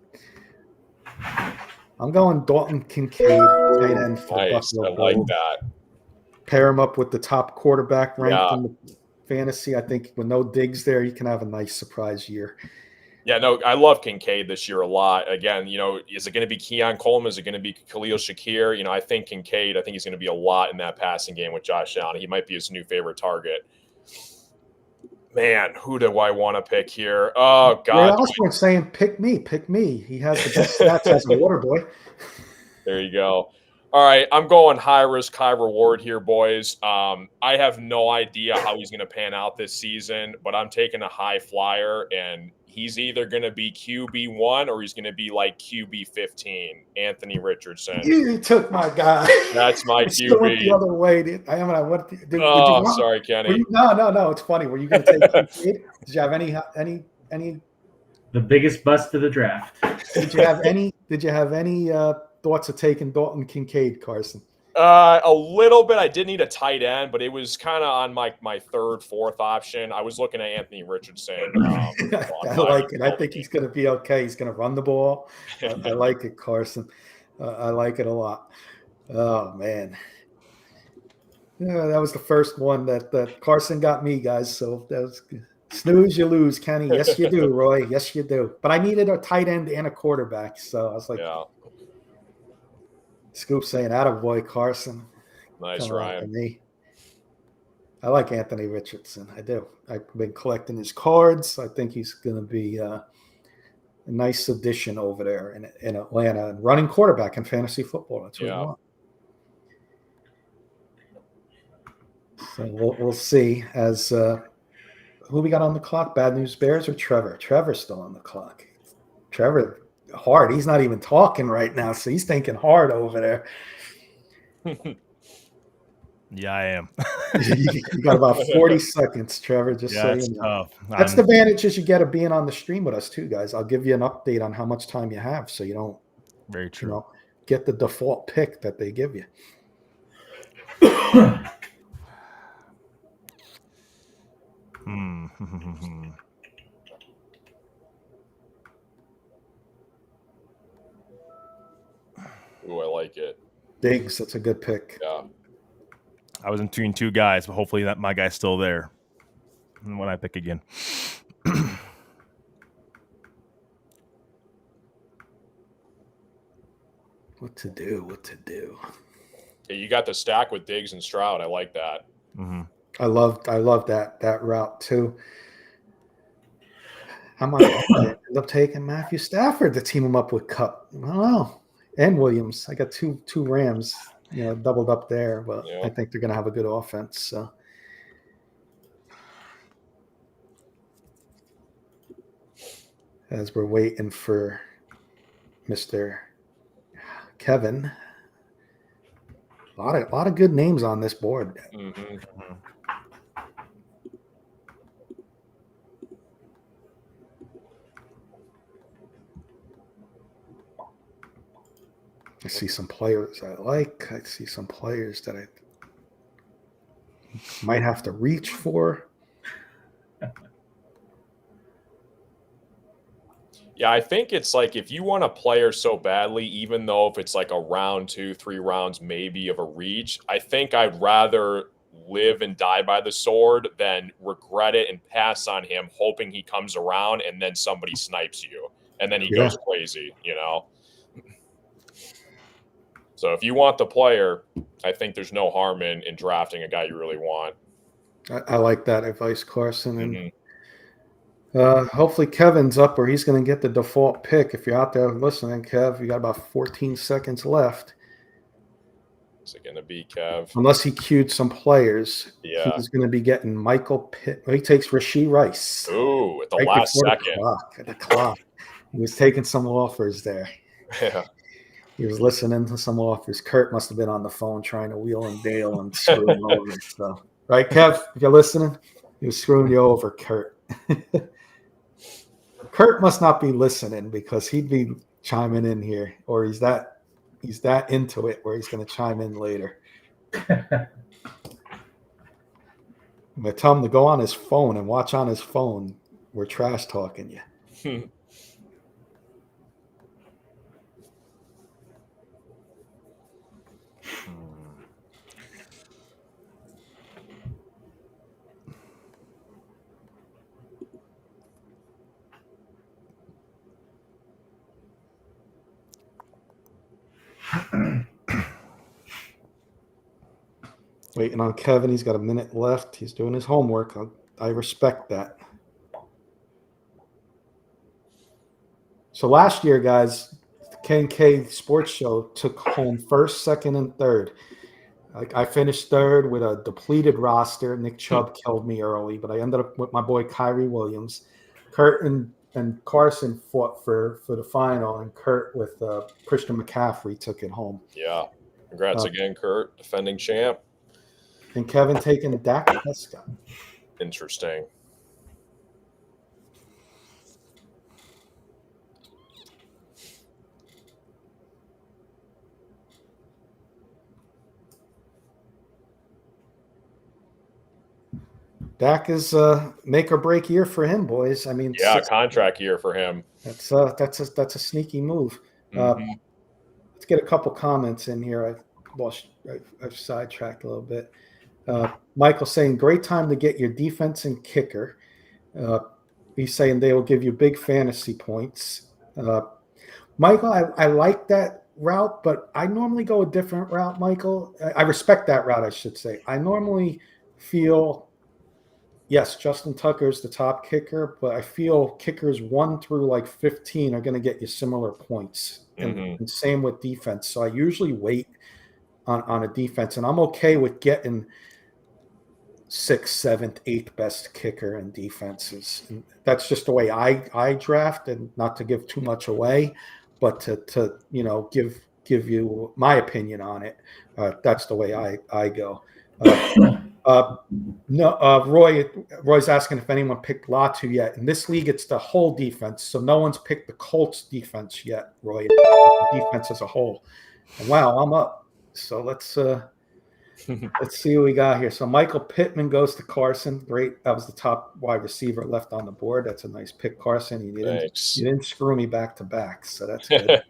I'm going Dalton Kincaid, tight end for Buffalo. I like that. Pair him up with the top quarterback ranked in the fantasy. I think with no Diggs there, you can have a nice surprise year. Yeah, no, I love Kincaid this year a lot. Again, is it going to be Keon Coleman? Is it going to be Khalil Shakir? I think Kincaid, he's going to be a lot in that passing game with Josh Allen. He might be his new favorite target. Man, who do I want to pick here? Oh, God. Ray Osborne saying, pick me. He has the best stats as a water boy. There you go. All right, I'm going high risk, high reward here, boys. I have no idea how he's going to pan out this season, but I'm taking a high flyer, and he's either going to be QB1 or he's going to be like QB15, Anthony Richardson. You took my guy. That's my QB. Went the other way, dude. Sorry, Kenny. No. It's funny. Were you going to take Kincaid? Did you have any The biggest bust of the draft. Did you have any thoughts of taking Dalton Kincaid, Carson? A little bit. I did need a tight end, but it was kind of on my third, fourth option. I was looking at Anthony Richardson. I like it. I think he's going to be okay. He's going to run the ball. I like it, Carson. I like it a lot. Oh, man. Yeah, that was the first one that Carson got me, guys. So that was good. Snooze, you lose, Kenny. Yes, you do, Roy. Yes, you do. But I needed a tight end and a quarterback. So I was like, yeah. Scoop saying, attaboy, Carson. Nice, Come on, Ryan. me. I like Anthony Richardson. I do. I've been collecting his cards. I think he's going to be a nice addition over there in Atlanta and running quarterback in fantasy football. That's what we want. So we'll see as who we got on the clock. Bad News Bears or Trevor? Trevor's still on the clock. Trevor hard. He's not even talking right now, so he's thinking hard over there. Yeah, I am. You got about 40 seconds, Trevor, just so you know. Tough. That's the advantages you get of being on the stream with us too, guys. I'll give you an update on how much time you have so you don't very true. Get the default pick that they give you. Ooh, I like it. Diggs, that's a good pick. Yeah. I was in between two guys, but hopefully that my guy's still there when I pick again. What to do? Yeah, you got the stack with Diggs and Stroud. I like that. Mm-hmm. I love that route too. I might end up taking Matthew Stafford to team him up with Cup. I don't know. And Williams. I got two Rams, doubled up there, but I think they're going to have a good offense. So. As we're waiting for Mr. Kevin, a lot of good names on this board. Mm-hmm. I see some players I like. I see some players that I might have to reach for. Yeah, I think it's like if you want a player so badly, even though if it's like a round 2, 3 rounds maybe of a reach, I think I'd rather live and die by the sword than regret it and pass on him, hoping he comes around and then somebody snipes you and then he goes crazy, So if you want the player, I think there's no harm in drafting a guy you really want. I like that advice, Carson. And hopefully Kevin's up or he's going to get the default pick. If you're out there listening, Kev, you got about 14 seconds left. Is it going to be Kev? Unless he queued some players. Yeah. He's going to be getting Michael Pitt. He takes Rashee Rice. Ooh, at the last second. At the clock. He was taking some offers there. Yeah. He was listening to some offers. Kurt must have been on the phone trying to wheel and deal and screw him over. So, right, Kev? If you're listening, he was screwing you over, Kurt. Kurt must not be listening because he'd be chiming in here, or he's that into it where he's going to chime in later. I'm going to tell him to go on his phone and watch on his phone. We're trash talking you. Waiting on Kevin. He's got a minute left. He's doing his homework. I respect that. So last year, guys, the K&K Sports Show took home first, second, and third. I finished third with a depleted roster. Nick Chubb killed me early, but I ended up with my boy Kyrie Williams. Kurt and Carson fought for the final, and Kurt with Christian McCaffrey took it home. Yeah. Congrats again, Kurt, defending champ. And Kevin taking Dak Prescott. Interesting. Dak is make or break year for him, boys. I mean, Yeah, contract year for him. That's a sneaky move. Mhm. Let's get a couple comments in here. I've sidetracked a little bit. Michael saying, great time to get your defense and kicker. He's saying they will give you big fantasy points. Michael, I like that route, but I normally go a different route, Michael. I respect that route, I should say. I normally feel, yes, Justin Tucker's the top kicker, but I feel kickers 1 through like 15 are going to get you similar points. And same with defense. So I usually wait on a defense, and I'm okay with getting 6th, 7th, 8th best kicker in defenses. And that's just the way I draft, and not to give too much away, but to give you my opinion on it. That's the way I go. Roy's asking if anyone picked Latu yet. In this league, it's the whole defense, so no one's picked the Colts defense yet, Roy. Defense as a whole. And wow, I'm up. So let's see what we got here. So Michael Pittman goes to Carson. Great. That was the top wide receiver left on the board. That's a nice pick, Carson. You didn't screw me back to back, so that's good.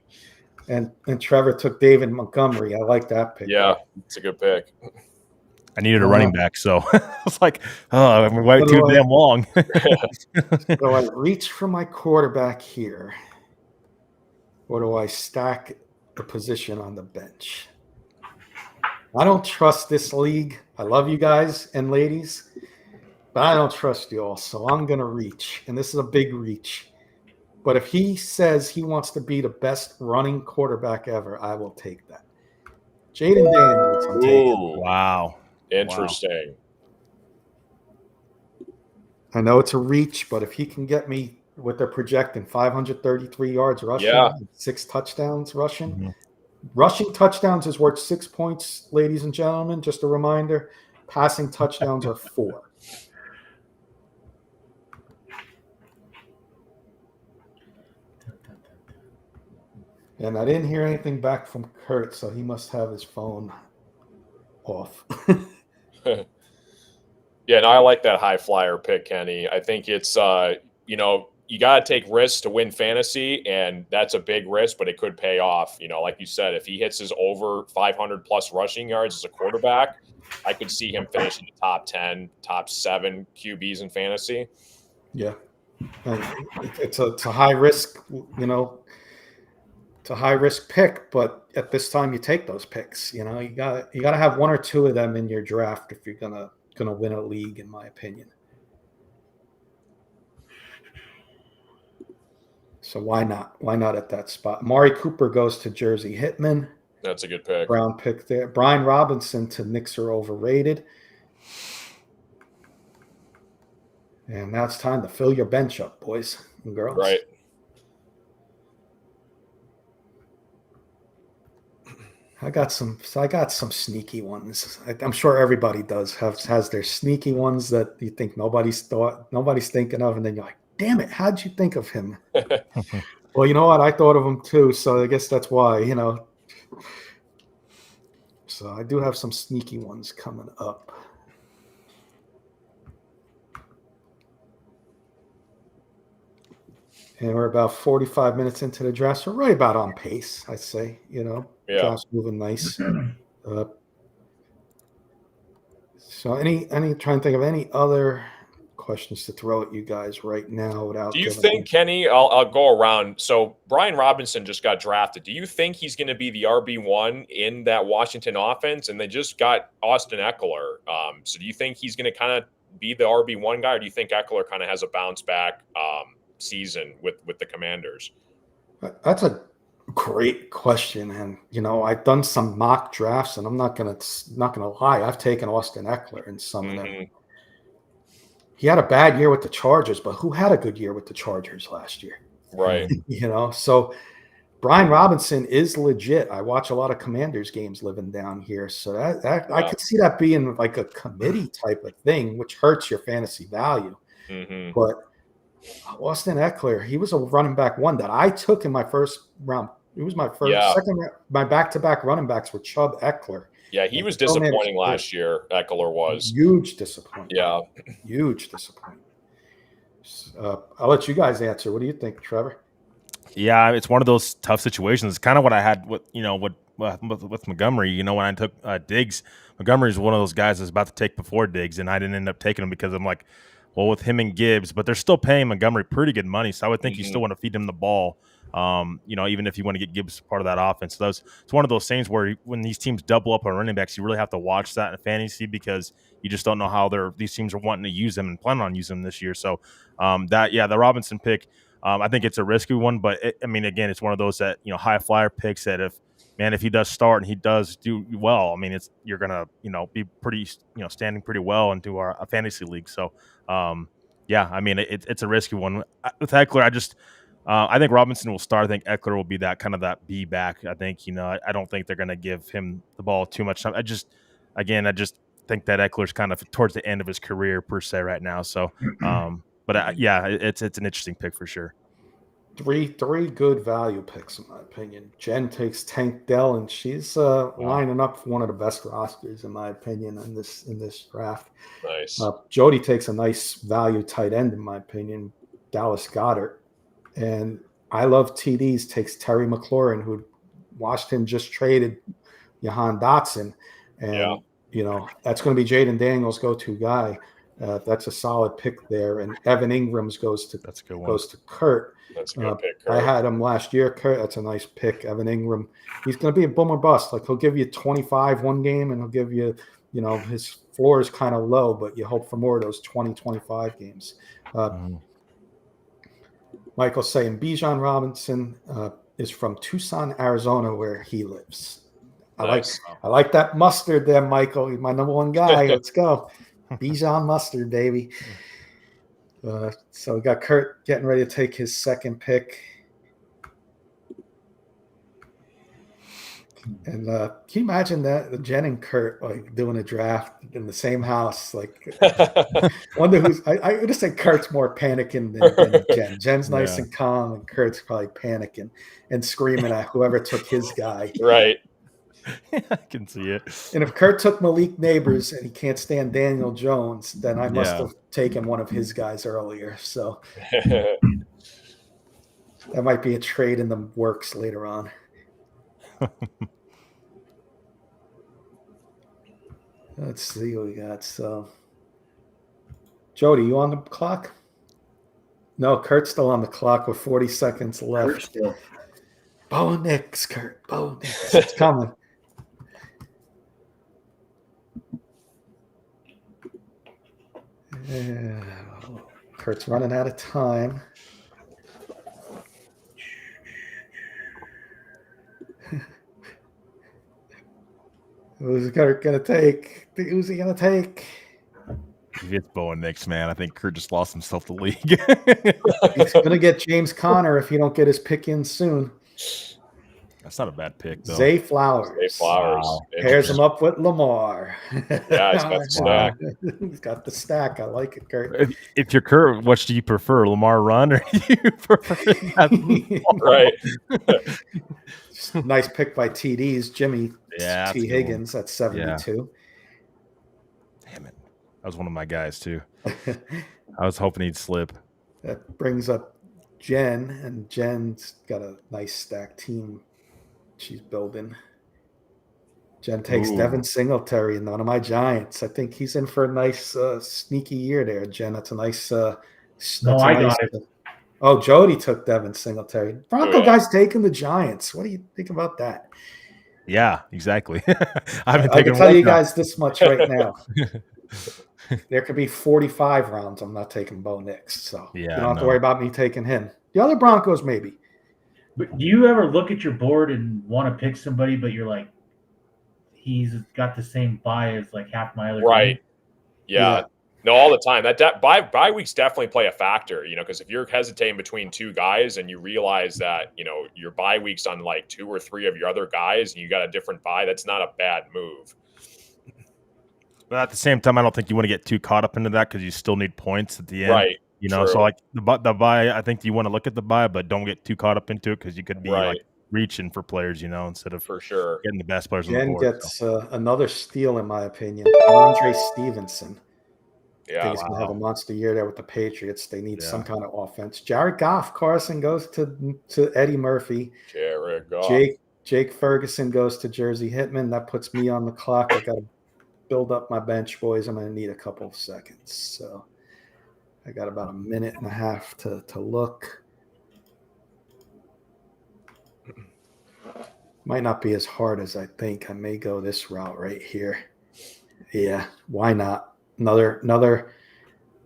and Trevor took David Montgomery. I like that pick. Yeah, it's a good pick. I needed a running back, so I was like, oh, I'm waiting too damn long. So I reach for my quarterback here. Or do I stack the position on the bench? I don't trust this league. I love you guys and ladies, but I don't trust you all. So I'm going to reach, and this is a big reach. But if he says he wants to be the best running quarterback ever, I will take that. Jaden Daniels, I'm taking. Wow. Interesting. I know it's a reach, but if he can get me what they're projecting, 533 yards rushing, 6 touchdowns rushing. Mm-hmm. Rushing touchdowns is worth 6 points, ladies and gentlemen. Just a reminder. Passing touchdowns are 4. And I didn't hear anything back from Kurt, so he must have his phone off. Yeah, no, I like that high flyer pick, Kenny. I think it's, you got to take risks to win fantasy, and that's a big risk, but it could pay off. Like you said, if he hits his over 500 plus rushing yards as a quarterback, I could see him finishing the top 10, top 7 QBs in fantasy. Yeah. It's a high risk, it's a high risk pick, but at this time you take those picks. You gotta have 1 or 2 of them in your draft if you're gonna win a league, in my opinion. So why not? Why not at that spot? Mari Cooper goes to Jersey Hitman. That's a good pick. Brown pick there. Brian Robinson to Knicks are overrated. And now it's time to fill your bench up, boys and girls. Right. I got some sneaky ones. I'm sure everybody has their sneaky ones that you think nobody's thinking of, and then you're like, damn it, how'd you think of him? Well, you know what? I thought of him too, so I guess that's why, So I do have some sneaky ones coming up. And we're about 45 minutes into the draft, so right about on pace, I'd say. Draft's moving nice. So trying to think of any other questions to throw at you guys right now without. Do you think, Kenny? I'll go around. So Brian Robinson just got drafted. Do you think he's going to be the RB1 in that Washington offense? And they just got Austin Eckler. So do you think he's going to kind of be the RB1 guy, or do you think Eckler kind of has a bounce back season with the Commanders? That's a great question, and I've done some mock drafts, and I'm not gonna lie, I've taken Austin Eckler in some of them. He had a bad year with the Chargers, but who had a good year with the Chargers last year? Right. So Brian Robinson is legit. I watch a lot of Commanders games living down here, so that I could see that being like a committee type of thing, which hurts your fantasy value. But Austin Eckler, he was a running back 1 that I took in my first round. It was my second. My back-to-back running backs were Chubb, Eckler, Yeah, he was Still managed disappointing to do it. last year. Eckler was. Huge disappointment. Yeah. Huge disappointment. I'll let you guys answer. What do you think, Trevor? Yeah, it's one of those tough situations. It's kind of what I had with Montgomery. When I took Diggs, Montgomery is one of those guys that's about to take before Diggs, and I didn't end up taking him because I'm like, well, with him and Gibbs, but they're still paying Montgomery pretty good money, so I would think you still want to feed him the ball. Even if you want to get Gibbs part of that offense. So it's one of those things where when these teams double up on running backs, you really have to watch that in fantasy because you just don't know how these teams are wanting to use them and planning on using them this year. So the Robinson pick. I think it's a risky one, but again, it's one of those that high flyer picks that if he does start and he does do well, you're gonna be pretty standing pretty well into a fantasy league. So it's a risky one with Eckler. I think Robinson will start. I think Eckler will be that kind of that B back. I think I don't think they're gonna give him the ball too much time. I just think that Eckler's kind of towards the end of his career per se right now. So. It's an interesting pick for sure. Three good value picks in my opinion. Jen takes Tank Dell, and she's lining up for one of the best rosters in my opinion in this draft. Nice. Jody takes a nice value tight end in my opinion, Dallas Goedert, and I love TDs takes Terry McLaurin, who Washington just traded Jahan Dotson, and that's going to be Jaden Daniels' go-to guy. That's a solid pick there, and Evan Ingram's goes to Kurt. That's a good pick, Kurt. I had him last year. Kurt, that's a nice pick. Evan Ingram, he's going to be a boom or bust. Like he'll give you 25 one game, and he'll give you, his floor is kind of low, but you hope for more of those 20, 25 games. Michael's saying Bijan Robinson is from Tucson, Arizona, where he lives. Nice. I like that mustard there, Michael. He's my number one guy. Let's go. Bijan mustard, baby. So we got Kurt getting ready to take his second pick. And can you imagine that Jen and Kurt like doing a draft in the same house? Like, wonder who's. I would just say Kurt's more panicking than Jen. Jen's nice and calm, and Kurt's probably panicking and screaming at whoever took his guy. Right. I can see it. And if Kurt took Malik Neighbors and he can't stand Daniel Jones, then I must have taken one of his guys earlier. So that might be a trade in the works later on. Let's see what we got. So, Jody, you on the clock? No, Kurt's still on the clock with 40 seconds left. Bo Nix, Kurt. Bo Nix. It's coming. Yeah. Kurt's running out of time. Who's Kurt going to take? Who's he going to take? He gets Bo and Nix, man. I think Kurt just lost himself the league. He's going to get James Conner if you don't get his pick in soon. That's not a bad pick, though. Zay Flowers. Wow. Pairs him up with Lamar. Yeah, he's got the stack. He's got the stack. I like it, Kurt. If you're Kurt, what do you prefer, Lamar run or do you prefer Right. Nice pick by TDs. Jimmy T. Higgins at 72. Yeah. Damn it. That was one of my guys, too. I was hoping he'd slip. That brings up Jen, and Jen's got a nice stack team she's building. Jen takes Devin Singletary and one of my Giants. I think he's in for a nice sneaky year there, Jen. That's a nice I got it. Oh, Jody took Devin Singletary. Bronco guy's taking the Giants. What do you think about that? Yeah, exactly. I can tell you guys this much right now. There could be 45 rounds. I'm not taking Bo Nix. So you don't have to worry about me taking him. The other Broncos, maybe. But do you ever look at your board and want to pick somebody, but you're like, he's got the same buy as like half my other right. team? Yeah. No, all the time. That bye weeks definitely play a factor, because if you're hesitating between two guys and you realize that, your bye weeks on like two or three of your other guys and you got a different bye, that's not a bad move. But at the same time, I don't think you want to get too caught up into that because you still need points at the end. Right. So like the buy, I think you want to look at the buy, but don't get too caught up into it because you could be like reaching for players, instead of For sure. getting the best players on the Jen board. gets another steal, in my opinion. Andre Stevenson. I Yeah. think he's going to have a monster year there with the Patriots. They need some Yeah. kind of offense. Jared Goff, Carson goes to Eddie Murphy. Jared Goff. Jake Ferguson goes to Jersey Hitman. That puts me on the clock. I got to build up my bench, boys. I'm going to need a couple of seconds. So I got about a minute and a half to look. Might not be as hard as I think. I may go this route right here. Yeah, why not? Another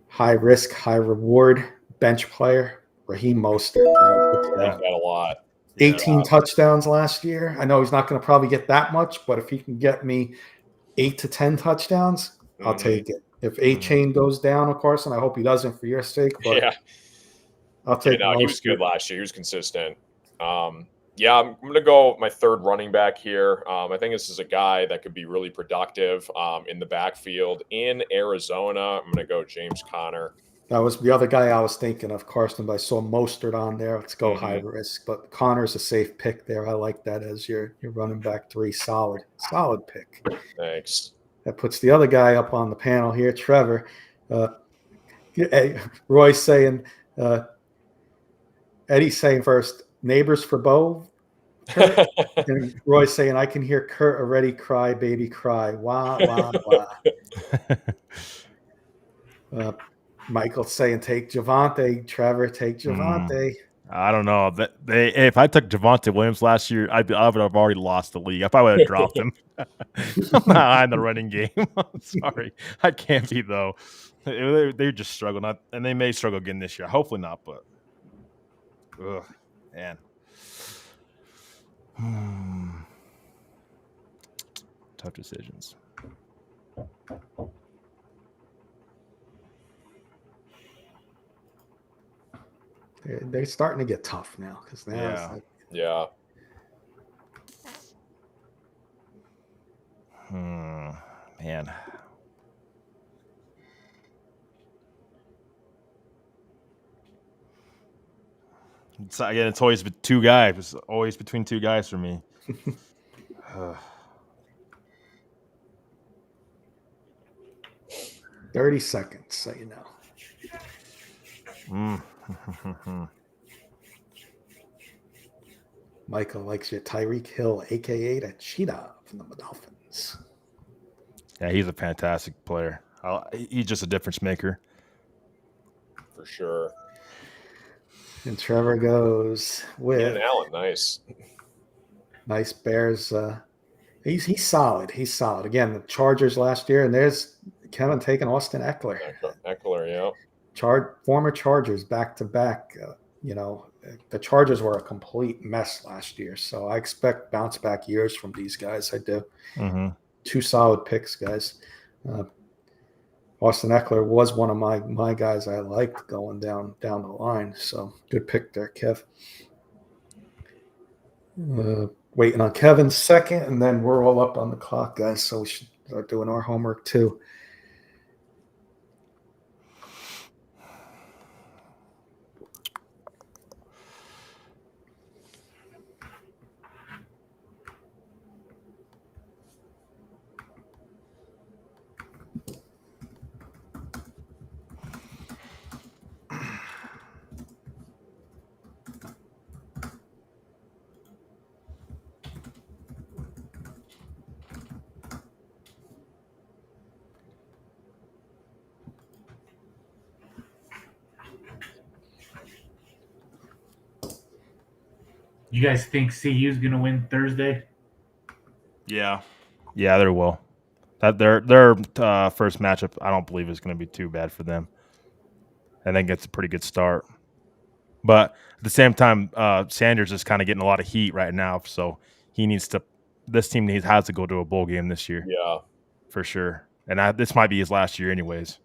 high risk, high reward bench player, Raheem Mostert. I like that a lot. 18 touchdowns last year. I know he's not going to probably get that much, but if he can get me 8 to 10 touchdowns, I'll take it. If A-Chain goes down, of course, and I hope he doesn't for your sake, but I'll take he was good last year. He was consistent. I'm going to go my third running back here. I think this is a guy that could be really productive in the backfield in Arizona. I'm going to go James Conner. That was the other guy I was thinking of, Carson, but I saw Mostert on there. Let's go high risk. But Connor's a safe pick there. I like that as your running back 3. Solid pick. Thanks. That puts the other guy up on the panel here, Trevor. Roy's saying, Eddie's saying first, neighbors for Bo. And Roy's saying, I can hear Kurt already cry, baby cry. Wah, wah, wah. Michael's saying, take Javonte. Trevor, take Javonte. I don't know. If I took Javonte Williams last year, I would have already lost the league. If I would have dropped him. I'm not high in the running game. I'm sorry. I can't be, though. They're just struggling. And they may struggle again this year. Hopefully not, but man. Tough decisions. They're starting to get tough now because now man. It's always two guys. It's always between two guys for me. 30 seconds, so you know. Michael likes your Tyreek Hill, a.k.a. the Cheetah from the Dolphins. Yeah, he's a fantastic player. He's just a difference maker. For sure. And Trevor goes with Keenan Allen. Nice Bears. He's solid. He's solid. Again, the Chargers last year, and there's Kevin taking Austin Eckler. Yeah. Former Chargers back to back. The Chargers were a complete mess last year, so I expect bounce back years from these guys. I do. Two solid picks, guys. Austin Eckler was one of my guys I liked going down the line, so good pick there, Kev. Waiting on Kevin's second, and then we're all up on the clock, guys, so we should start doing our homework too. You guys think CU's going to win Thursday? Yeah, they will. That their first matchup, I don't believe is going to be too bad for them. I think it's a pretty good start. But at the same time, Sanders is kind of getting a lot of heat right now, so this team has to go to a bowl game this year. Yeah, for sure. And this might be his last year, anyways.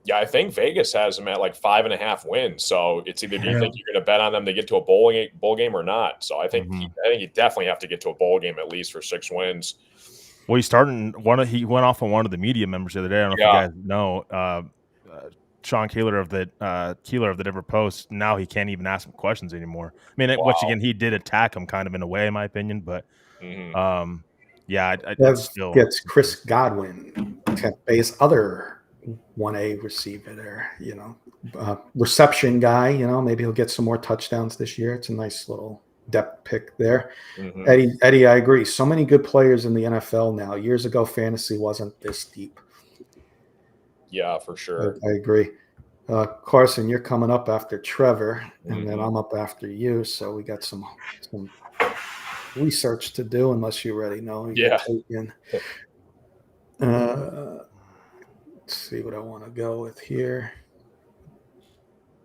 Yeah, I think Vegas has them at like 5.5 wins. So it's either do you think you're going to bet on them to get to a bowl game or not. So I think you definitely have to get to a bowl game at least for 6 wins. Well, he went off on one of the media members the other day. I don't know if you guys know. Sean Keeler of the Denver Post, now he can't even ask him questions anymore. I mean, Wow. once again, he did attack him kind of in a way, in my opinion, but yeah, it's Dev still gets Chris Godwin, Tampa Bay's other 1A receiver there, reception guy, maybe he'll get some more touchdowns this year. It's a nice little depth pick there. Eddie, I agree. So many good players in the NFL now. Years ago, fantasy wasn't this deep. Yeah, for sure. I agree. Carson, you're coming up after Trevor, and then I'm up after you. So we got some research to do, unless you already know. Yeah. Let's see what I want to go with here.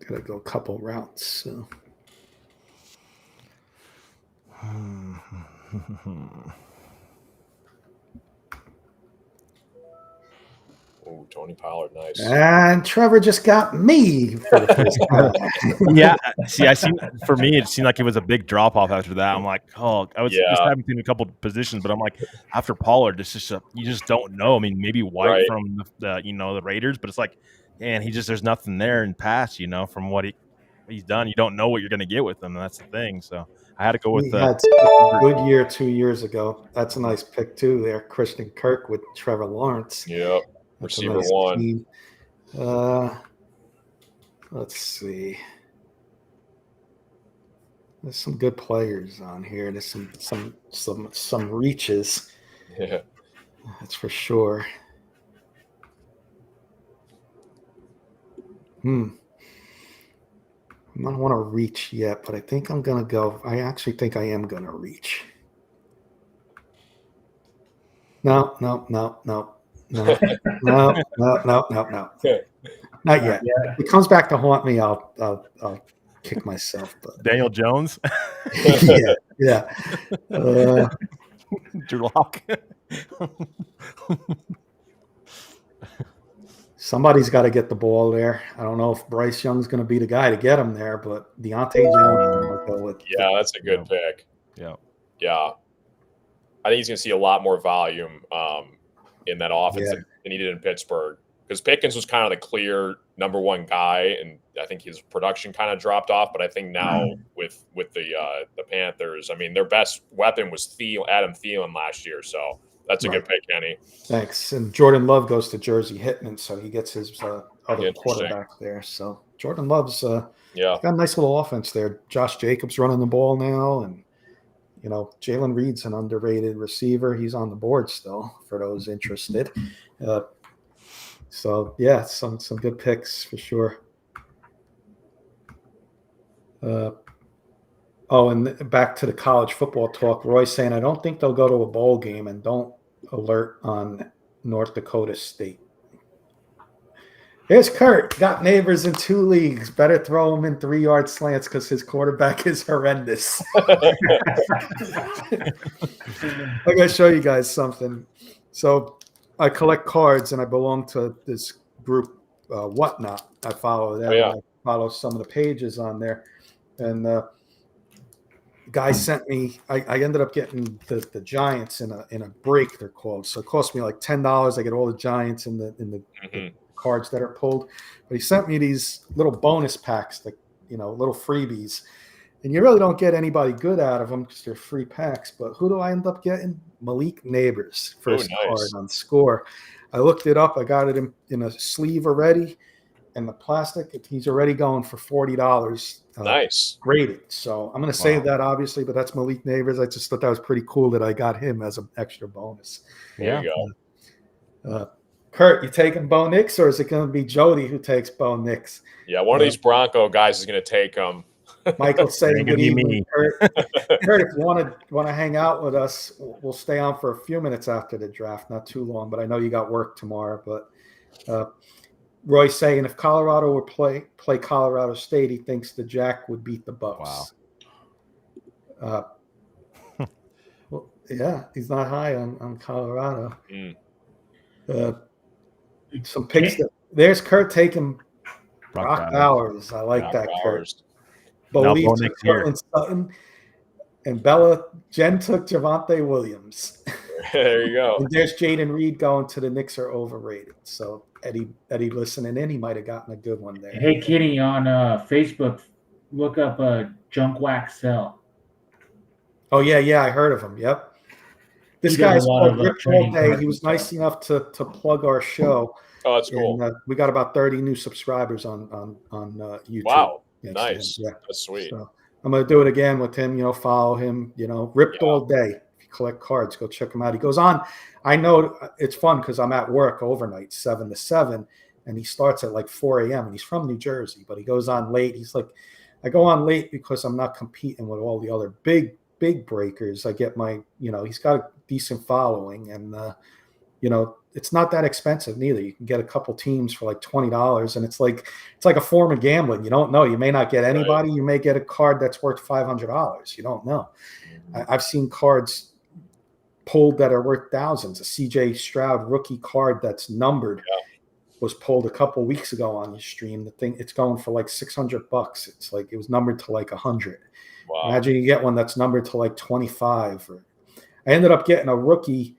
Got to go a couple routes. So. Oh, Tony Pollard, nice. And Trevor just got me for the first time. Yeah. See, for me, it seemed like it was a big drop off after that. I'm like, I was just having seen a couple of positions, but I'm like, after Pollard, it's just you just don't know. I mean, maybe White from the Raiders, but it's like, man, there's nothing there in pass, from what he's done. You don't know what you're going to get with him. And that's the thing. So I had to go with he had a good year 2 years ago. That's a nice pick too there. Christian Kirk with Trevor Lawrence. Yep. Receiver one. Let's see. There's some good players on here. There's some reaches. Yeah. That's for sure. I don't want to reach yet, but I think I'm going to go. I actually think I am going to reach. No. Not yet. If it comes back to haunt me, I'll kick myself. But Daniel Jones. yeah. Drew Lock. Somebody's got to get the ball there. I don't know if Bryce Young's going to be the guy to get him there, but Deontay Jones will go with. Yeah, that's a good pick. Yeah. I think he's going to see a lot more volume in that offense than he did in Pittsburgh, because Pickens was kind of the clear number one guy, and I think his production kind of dropped off. But I think now with the Panthers, I mean, their best weapon was Adam Thielen last year, so that's a good pick, Kenny. Thanks. And Jordan Love goes to Jersey Hitman, so he gets his other quarterback there. So Jordan Love's got a nice little offense there. Josh Jacobs running the ball now, and Jalen Reed's an underrated receiver. He's on the board still for those interested. So yeah, some good picks for sure. And back to the college football talk. Roy's saying, I don't think they'll go to a bowl game, and don't alert on North Dakota State. Here's Kurt. Got neighbors in 2 leagues. Better throw him in 3-yard slants because his quarterback is horrendous. I got to show you guys something. So I collect cards, and I belong to this group, Whatnot. I follow them. I follow some of the pages on there. And guy sent me. I ended up getting the Giants in a break, they're called. So it cost me like $10. I get all the Giants in the cards that are pulled. But he sent me these little bonus packs, like little freebies. And you really don't get anybody good out of them because they're free packs. But who do I end up getting? Malik Neighbors, first card on Score. I looked it up. I got it in a sleeve already. And the plastic, he's already going for $40. Nice. Graded. So I'm going to save that, obviously, but that's Malik Neighbors. I just thought that was pretty cool that I got him as an extra bonus. There you go. Kurt, you taking Bo Nix, or is it going to be Jody who takes Bo Nix? Yeah, one of these Bronco guys is going to take him. Michael's saying good evening, Kurt. Kurt, if you want to hang out with us, we'll stay on for a few minutes after the draft, not too long, but I know you got work tomorrow. But Roy's saying if Colorado would play Colorado State, he thinks the Jack would beat the Bucks. Wow. Well, yeah, he's not high on Colorado. Some picks. There's Kurt taking Brock Bowers. I like that, Kurt. Believe Sutton and Jen took Javonte Williams. There you go. And there's Jaden Reed going to the Knicks are overrated. So Eddie listening in, he might have gotten a good one there. Hey, Kenny, on Facebook, look up Junk Wax Cell. Oh yeah, I heard of him. Yep. This He does guy's a lot called of, Ripped All trading Day. cards He and was stuff. nice enough to plug our show. Oh, that's cool. And we got about 30 new subscribers on YouTube. Wow, thanks to him. nice. Yeah, That's sweet. so I'm gonna do it again with him. Follow him. Ripped Yeah. All Day. If you collect cards, go check him out. He goes on. I know it's fun because I'm at work overnight, 7 to 7, and he starts at like 4 a.m. and he's from New Jersey, but he goes on late. He's like, I go on late because I'm not competing with all the other big breakers. I get my, he's got a decent following, and it's not that expensive neither. You can get a couple teams for like $20, and it's like a form of gambling. You don't know. You may not get anybody. Right. You may get a card that's worth $500. You don't know. I've seen cards pulled that are worth thousands. A CJ Stroud rookie card that's numbered was pulled a couple weeks ago on the stream. The thing, it's going for like $600. It's like it was numbered to like 100. Wow. Imagine you get one that's numbered to like 25. I ended up getting a rookie.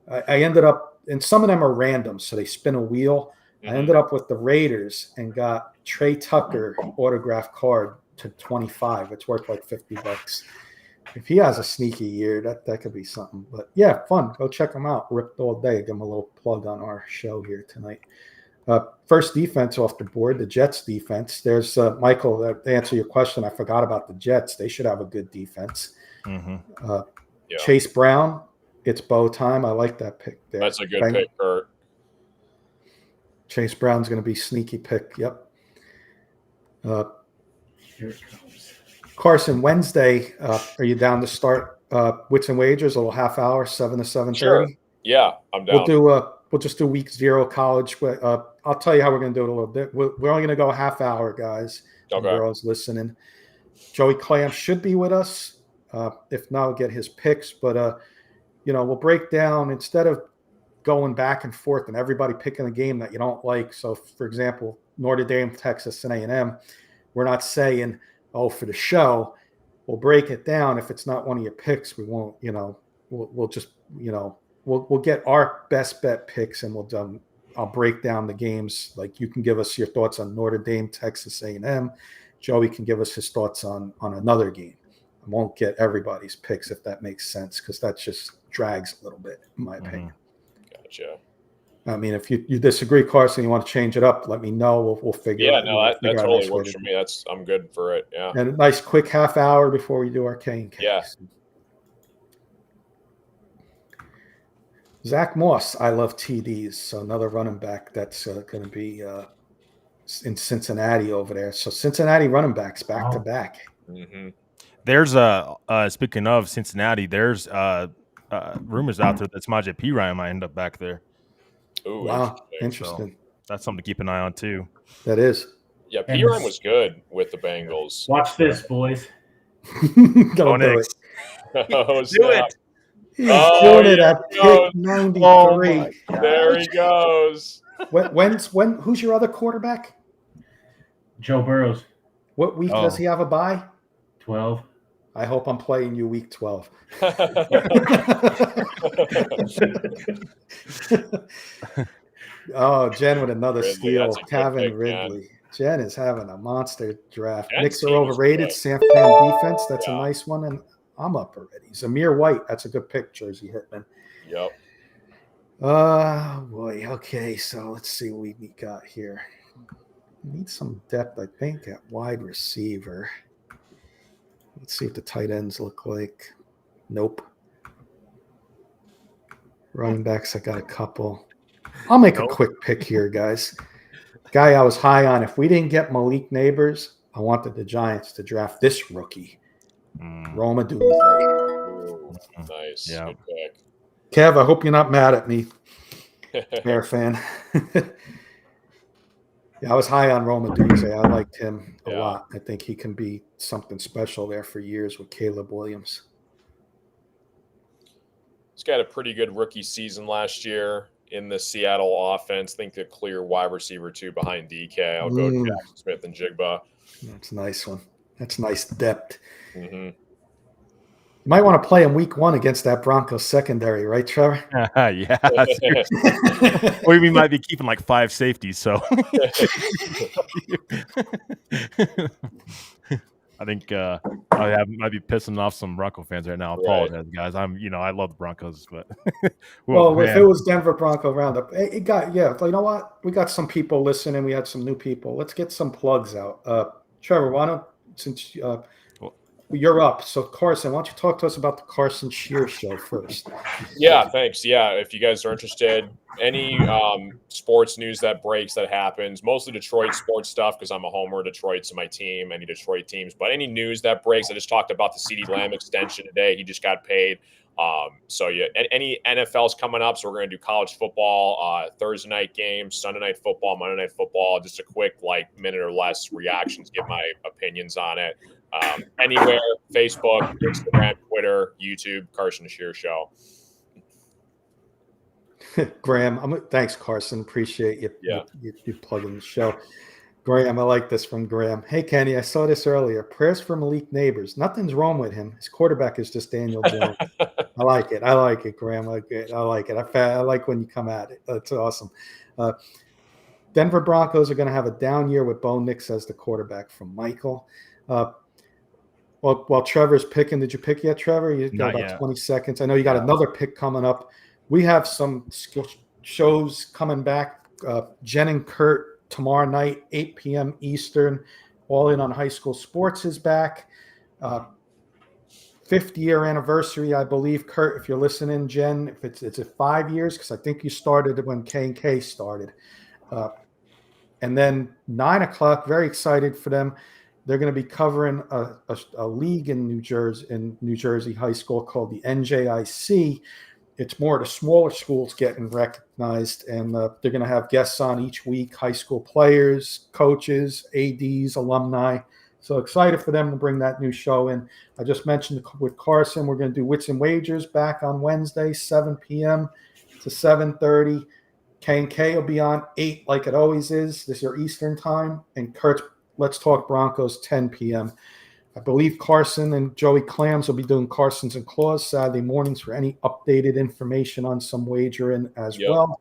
I ended up, and some of them are random, so they spin a wheel. Mm-hmm. I ended up with the Raiders and got Trey Tucker autographed card to 25. It's worth like $50. If he has a sneaky year, that could be something. But yeah, fun. Go check him out. Ripped All Day. Give him a little plug on our show here tonight. First defense off the board, the Jets defense. There's Michael. To answer your question, I forgot about the Jets. They should have a good defense. Mm-hmm. Chase Brown. It's bow time. I like that pick there. That's a good pick, Kurt. Chase Brown's going to be sneaky pick. Yep. Here it comes. Carson, Wednesday, are you down to start Wits and Wagers, a little half hour, 7 to 7:30? Sure. Yeah, I'm down. We'll just do week 0 college. I'll tell you how we're going to do it a little bit. We're only going to go a half hour, guys. Okay. Girls listening. Joey Clam should be with us. If not, we'll get his picks. But, we'll break down instead of going back and forth and everybody picking a game that you don't like. So, for example, Notre Dame, Texas, and A&M, we're not saying, for the show, we'll break it down. If it's not one of your picks, we won't, we'll just, we'll get our best bet picks, and I'll break down the games. Like, you can give us your thoughts on Notre Dame, Texas A&M. Joey can give us his thoughts on another game. I won't get everybody's picks, if that makes sense, because that just drags a little bit, in my opinion. Gotcha. I mean, if you disagree, Carson, you want to change it up, let me know. We'll figure it out. Yeah, no, that totally works for me. I'm good for it. Yeah. And a nice quick half hour before we do our Kane case. Yeah. Zach Moss, I love TDs. So another running back that's going to be in Cincinnati over there. So Cincinnati running backs back to back. Mm-hmm. There's speaking of Cincinnati, there's rumors out there that Samaje Perine might end up back there. Ooh, wow, interesting. So that's something to keep an eye on too. That is. Yeah, Perine was good with the Bengals. Watch this, boys. Don't do it. Do it. He's doing it at pick 93. Oh, there he goes. Who's your other quarterback? Joe Burrows. What week does he have a bye? 12. I hope I'm playing you week 12. Oh, Jen with another steal. Kevin Ridley. Man. Jen is having a monster draft. Knicks are overrated. San Fran defense. That's a nice one. And I'm up already. Zamir White. That's a good pick, Jersey Hitman. Yep. Boy. Okay, so let's see what we got here. We need some depth, I think, at wide receiver. Let's see what the tight ends look like. Nope. Running backs, I got a couple. I'll make a quick pick here, guys. Guy I was high on. If we didn't get Malik Neighbors, I wanted the Giants to draft this rookie. Roma Doomsday. Nice. Yeah. Good pick. Kev, I hope you're not mad at me. Bear fan. Yeah, I was high on Roma Doomsday. I liked him a lot. I think he can be something special there for years with Caleb Williams. He's got a pretty good rookie season last year in the Seattle offense. I think a clear wide receiver, too, behind DK. I'll go Jackson Smith and Jigba. That's a nice one. That's nice depth. Mm-hmm. You might want to play in week 1 against that Broncos secondary, right, Trevor? Yeah. We might be keeping like 5 safeties, so I think I might be pissing off some Bronco fans right now. I apologize, guys. I love the Broncos, but Well, if it man. was Denver Bronco Roundup, it got you know what? We got some people listening. We had some new people. Let's get some plugs out. Trevor, why don't since you're up, so Carson, why don't you talk to us about the Carson Shear Show first? Yeah, thanks. Yeah, if you guys are interested, any sports news that breaks, that happens, mostly Detroit sports stuff because I'm a homer. Detroit's my team, any Detroit teams. But any news that breaks, I just talked about the CeeDee Lamb extension today. He just got paid. So yeah, any NFL's coming up. So we're going to do college football, Thursday night games, Sunday night football, Monday night football. Just a quick minute or less reactions, give my opinions on it. Anywhere, Facebook, Instagram, Twitter, YouTube, Carson Shear Show. Graham, thanks, Carson. Appreciate you. Yeah. You plugging the show. Graham, I like this from Graham. Hey, Kenny, I saw this earlier. Prayers for Malik Neighbors. Nothing's wrong with him. His quarterback is just Daniel Jones. I like it. Graham. I like it. I like when you come at it. That's awesome. Denver Broncos are going to have a down year with Bo Nix as the quarterback from Michael. While Trevor's picking, did you pick yet, Trevor? You got about 20 seconds. I know you got another pick coming up. We have some shows coming back. Jen and Kurt tomorrow night, 8 p.m. Eastern. All In on High School Sports is back. 5th year anniversary, I believe. Kurt, if you're listening, Jen, if it's at 5 years, because I think you started when K&K started. And then 9 o'clock, very excited for them. They're going to be covering a league in New Jersey high school called the NJIC. It's more the smaller schools getting recognized, and they're going to have guests on each week, high school players, coaches, ADs, alumni. So excited for them to bring that new show in. I just mentioned with Carson, we're going to do Wits and Wagers back on Wednesday, 7 p.m. to 7:30. K&K will be on 8 like it always is. This is your Eastern time. And Kurt's Let's Talk Broncos, 10 p.m. I believe Carson and Joey Clams will be doing Carsons and Claws Saturday mornings for any updated information on some wagering as well.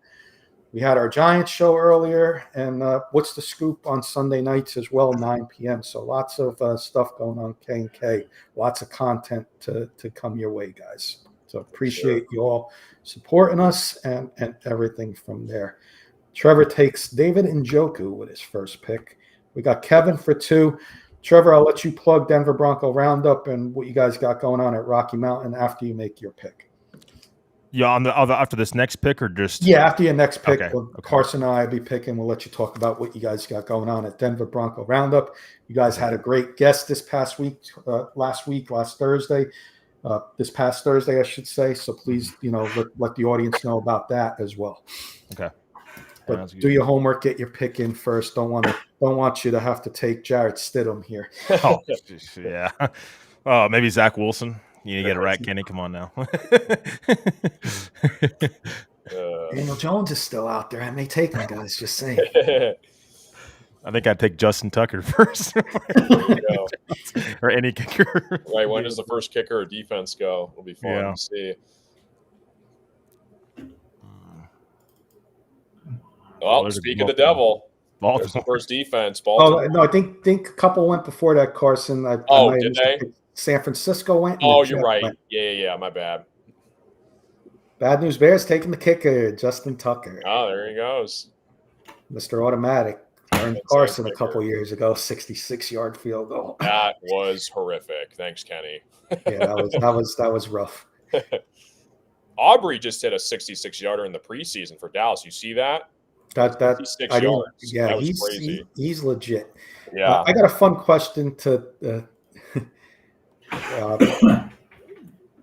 We had our Giants show earlier, and What's the Scoop on Sunday nights as well, 9 p.m. So lots of stuff going on K&K. Lots of content to come your way, guys. So appreciate you all supporting us and everything from there. Trevor takes David Njoku with his first pick. We got Kevin for 2. Trevor, I'll let you plug Denver Bronco Roundup and what you guys got going on at Rocky Mountain after you make your pick. Yeah, after this next pick or just after your next pick. Okay. Carson and I will be picking. We'll let you talk about what you guys got going on at Denver Bronco Roundup. You guys had a great guest this past week, last Thursday. This past Thursday, I should say. So please, let the audience know about that as well. Okay. But do your homework, get your pick in first. Don't want you to have to take Jarrett Stidham here. Oh, yeah. Oh, maybe Zach Wilson. You need to get it right, Kenny. Come on now. Daniel Jones is still out there. I may take him, guys. Just saying. I think I'd take Justin Tucker first. Or any kicker. Right. When does the first kicker or defense go? It'll be fun to see. Oh, speak of the devil. There's the first defense. Baltimore. Oh, no, I think a couple went before that, Carson. Did they? San Francisco went. Oh, you're right. Yeah, my bad. Bad News Bears taking the kicker, Justin Tucker. Oh, there he goes. Mr. Automatic. Earned Carson a couple years ago, 66-yard field goal. That was horrific. Thanks, Kenny. Yeah, that was rough. Aubrey just hit a 66-yarder in the preseason for Dallas. You see that? That 66 yards. Yeah, that was crazy. He's legit. Yeah. I got a fun question to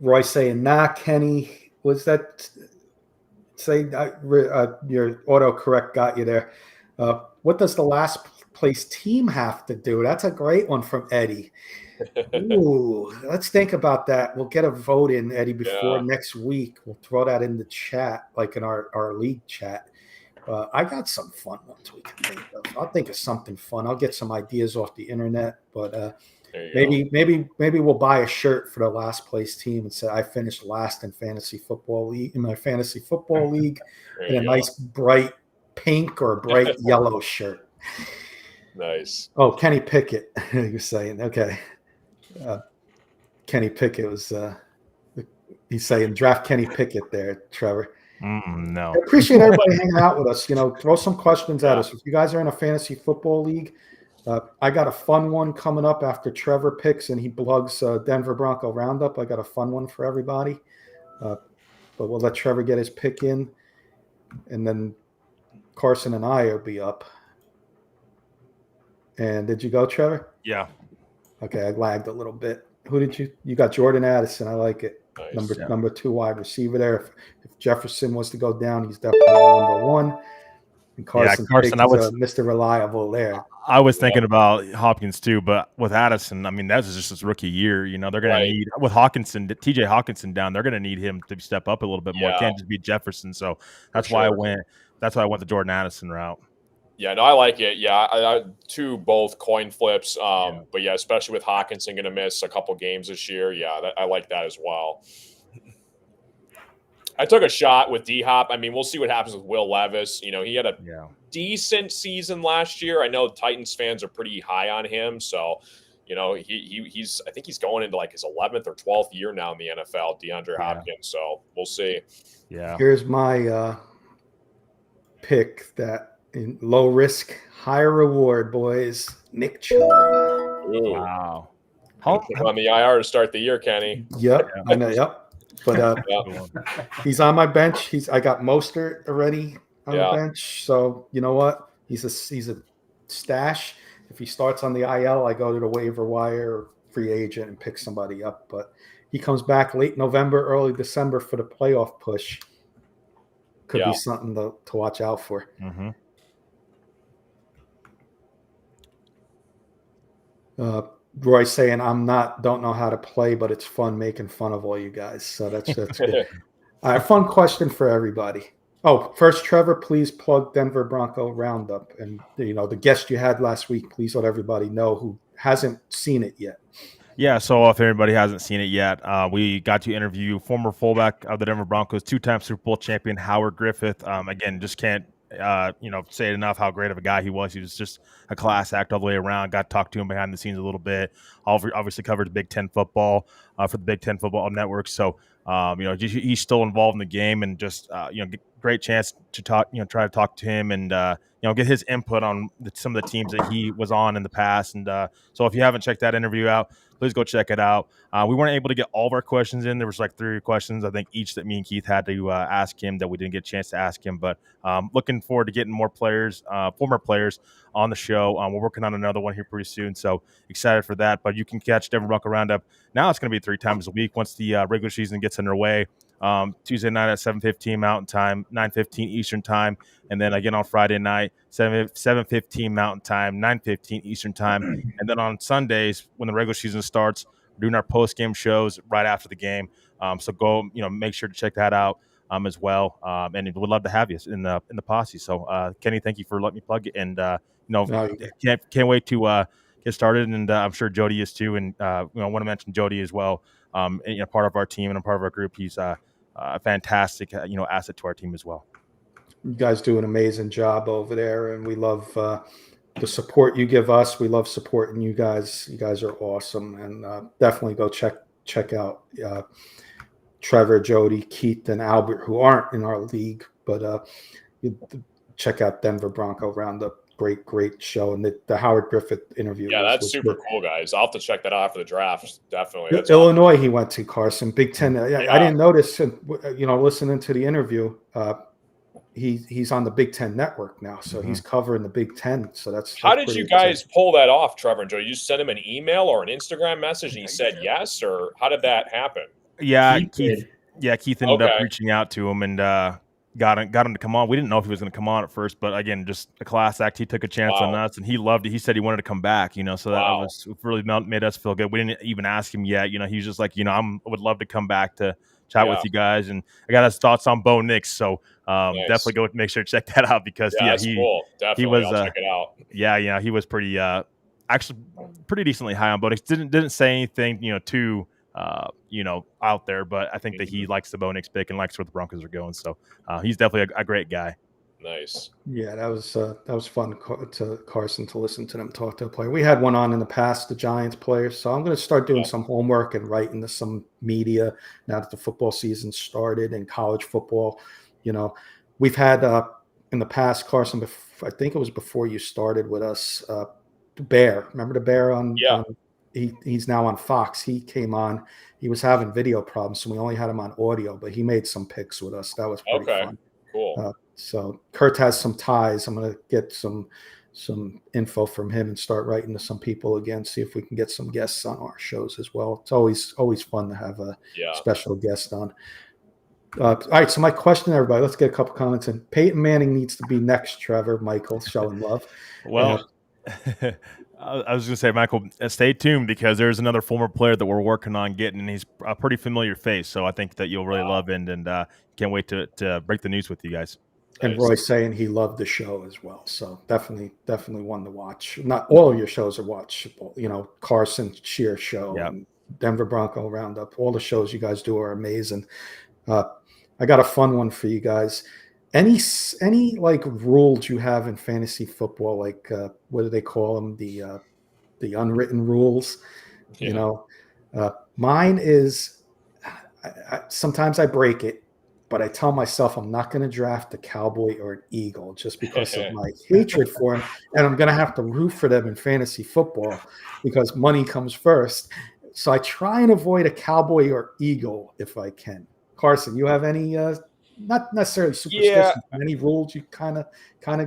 Roy saying, "Nah, Kenny, was that say your autocorrect got you there? What does the last place team have to do?" That's a great one from Eddie. Ooh, let's think about that. We'll get a vote in, Eddie, before next week. We'll throw that in the chat, like in our league chat. I got some fun ones we can think of. I'll think of something fun. I'll get some ideas off the internet, but maybe we'll buy a shirt for the last place team and say I finished last in fantasy football league in my fantasy football league in a nice bright pink or bright yellow shirt. Nice. Oh, Kenny Pickett, you're saying okay. Kenny Pickett was. He's saying draft Kenny Pickett there, Trevor. No. I appreciate everybody hanging out with us. Throw some questions at us. If you guys are in a fantasy football league, I got a fun one coming up after Trevor picks and he plugs Denver Bronco Roundup. I got a fun one for everybody. But we'll let Trevor get his pick in. And then Carson and I will be up. And did you go, Trevor? Yeah. Okay, I lagged a little bit. Who did you got? Jordan Addison. I like it. Nice. Number 2 wide receiver there. If Jefferson was to go down, he's definitely number 1. And Carson Mr. Reliable there. I was thinking about Hopkins too, but with Addison, I mean, that's just his rookie year. They're going to need with TJ Hawkinson down. They're going to need him to step up a little bit more. It can't just be Jefferson. So that's why I went. That's why I went the Jordan Addison route. Yeah, no, I like it. Yeah, I both coin flips. But yeah, especially with Hawkinson going to miss a couple games this year. Yeah, I like that as well. I took a shot with D-Hop. I mean, we'll see what happens with Will Levis. He had a decent season last year. I know Titans fans are pretty high on him. So, he's I think he's going into like his 11th or 12th year now in the NFL, DeAndre Hopkins. So we'll see. Yeah. Here's my pick that in low risk, high reward, boys. Nick Chubb. Wow. On the IR to start the year, Kenny. Yep, I know. Yep. But he's on my bench. I got Mostert already on the bench. So you know what? He's a stash. If he starts on the IL, I go to the waiver wire or free agent and pick somebody up. But he comes back late November, early December for the playoff push. Could be something to watch out for. Mm-hmm. Roy saying don't know how to play, but it's fun making fun of all you guys. So that's good. All right, fun question for everybody. Oh, first, Trevor, please plug Denver Bronco Roundup. And, the guest you had last week, please let everybody know who hasn't seen it yet. Yeah, so if everybody hasn't seen it yet, we got to interview former fullback of the Denver Broncos, 2-time Super Bowl champion Howard Griffith. Again, just can't say it enough how great of a guy he was. He was just a class act all the way around. Got to talk to him behind the scenes a little bit. Obviously covered Big Ten football for the Big Ten Football Network. So, he's still involved in the game and just, great chance to talk, try to talk to him and, get his input on some of the teams that he was on in the past. And so if you haven't checked that interview out, please go check it out. We weren't able to get all of our questions in. There was like 3 questions, I think, each that me and Keith had to ask him that we didn't get a chance to ask him. But looking forward to getting more players, former players on the show. We're working on another one here pretty soon. So excited for that. But you can catch Denver Bronco Roundup. Now it's going to be 3 times a week once the regular season gets underway. Tuesday night at 7:15 Mountain Time, 9:15 Eastern Time, and then again on Friday night, 7:15 Mountain Time, 9:15 Eastern Time, and then on Sundays when the regular season starts, we're doing our post-game shows right after the game. So go, make sure to check that out as well, and we'd love to have you in the posse. So Kenny, thank you for letting me plug it, and can't wait to get started, and I'm sure Jody is too, and I want to mention Jody as well. Part of our team and a part of our group. He's a fantastic, asset to our team as well. You guys do an amazing job over there, and we love the support you give us. We love supporting you guys. You guys are awesome, and definitely go check out Trevor, Jody, Keith, and Albert, who aren't in our league, but check out Denver Bronco Roundup. Great show, and the Howard Griffith interview. Yeah, that's super cool, guys. I'll have to check that out after the draft. Definitely. That's Illinois, he went to Carson, Big Ten. I didn't notice, listening to the interview. He's on the Big Ten network now, so he's covering the Big Ten. So that's how did you guys pull that off, Trevor and Joe? You just sent him an email or an Instagram message, and he said yes, or how did that happen? Yeah, Keith ended up reaching out to him, and got him to come on. We didn't know if he was going to come on at first, but again, just a class act. He took a chance on us, and he loved it. He said he wanted to come back, so that was really made us feel good. We didn't even ask him yet. He was just like, I would love to come back to chat with you guys, and I got his thoughts on Bo Nix. So Nice. definitely go make sure to check that out because that's cool. Definitely, he was, I'll check it out. Yeah, he was pretty actually pretty decently high on Bo Nix. Didn't say anything, too out there, but I think that he likes the Bo Nix pick and likes where the Broncos are going. So he's definitely a great guy. Nice. Yeah, that was fun to Carson to listen to them talk to a player. We had one on in the past, the Giants player. So I'm going to start doing some homework and writing to some media now that the football season started and college football. We've had in the past, Carson. I think it was before you started with us. The Bear, remember the Bear on? Yeah. He's now on Fox. He came on. He was having video problems, so we only had him on audio. But he made some picks with us. That was pretty fun. Cool. So Kurt has some ties. I'm going to get some info from him and start writing to some people again. See if we can get some guests on our shows as well. It's always fun to have a special guest on. All right. So my question, everybody. Let's get a couple comments in. Peyton Manning needs to be next. Trevor, Michael, showing love. Well. I was going to say, Michael, stay tuned because there's another former player that we're working on getting, and he's a pretty familiar face. So I think that you'll really love it, and can't wait to break the news with you guys. And Roy saying he loved the show as well. So definitely one to watch. Not all of your shows are watchable. Carson Shear show, and Denver Bronco Roundup. All the shows you guys do are amazing. I got a fun one for you guys. Any like rules you have in fantasy football, like what do they call them? The unwritten rules. Mine is sometimes I break it, but I tell myself I'm not going to draft a Cowboy or an Eagle just because of my hatred for them, and I'm going to have to root for them in fantasy football because money comes first. So I try and avoid a Cowboy or Eagle if I can. Carson, you have any? Not necessarily superstition. Any rules you kind of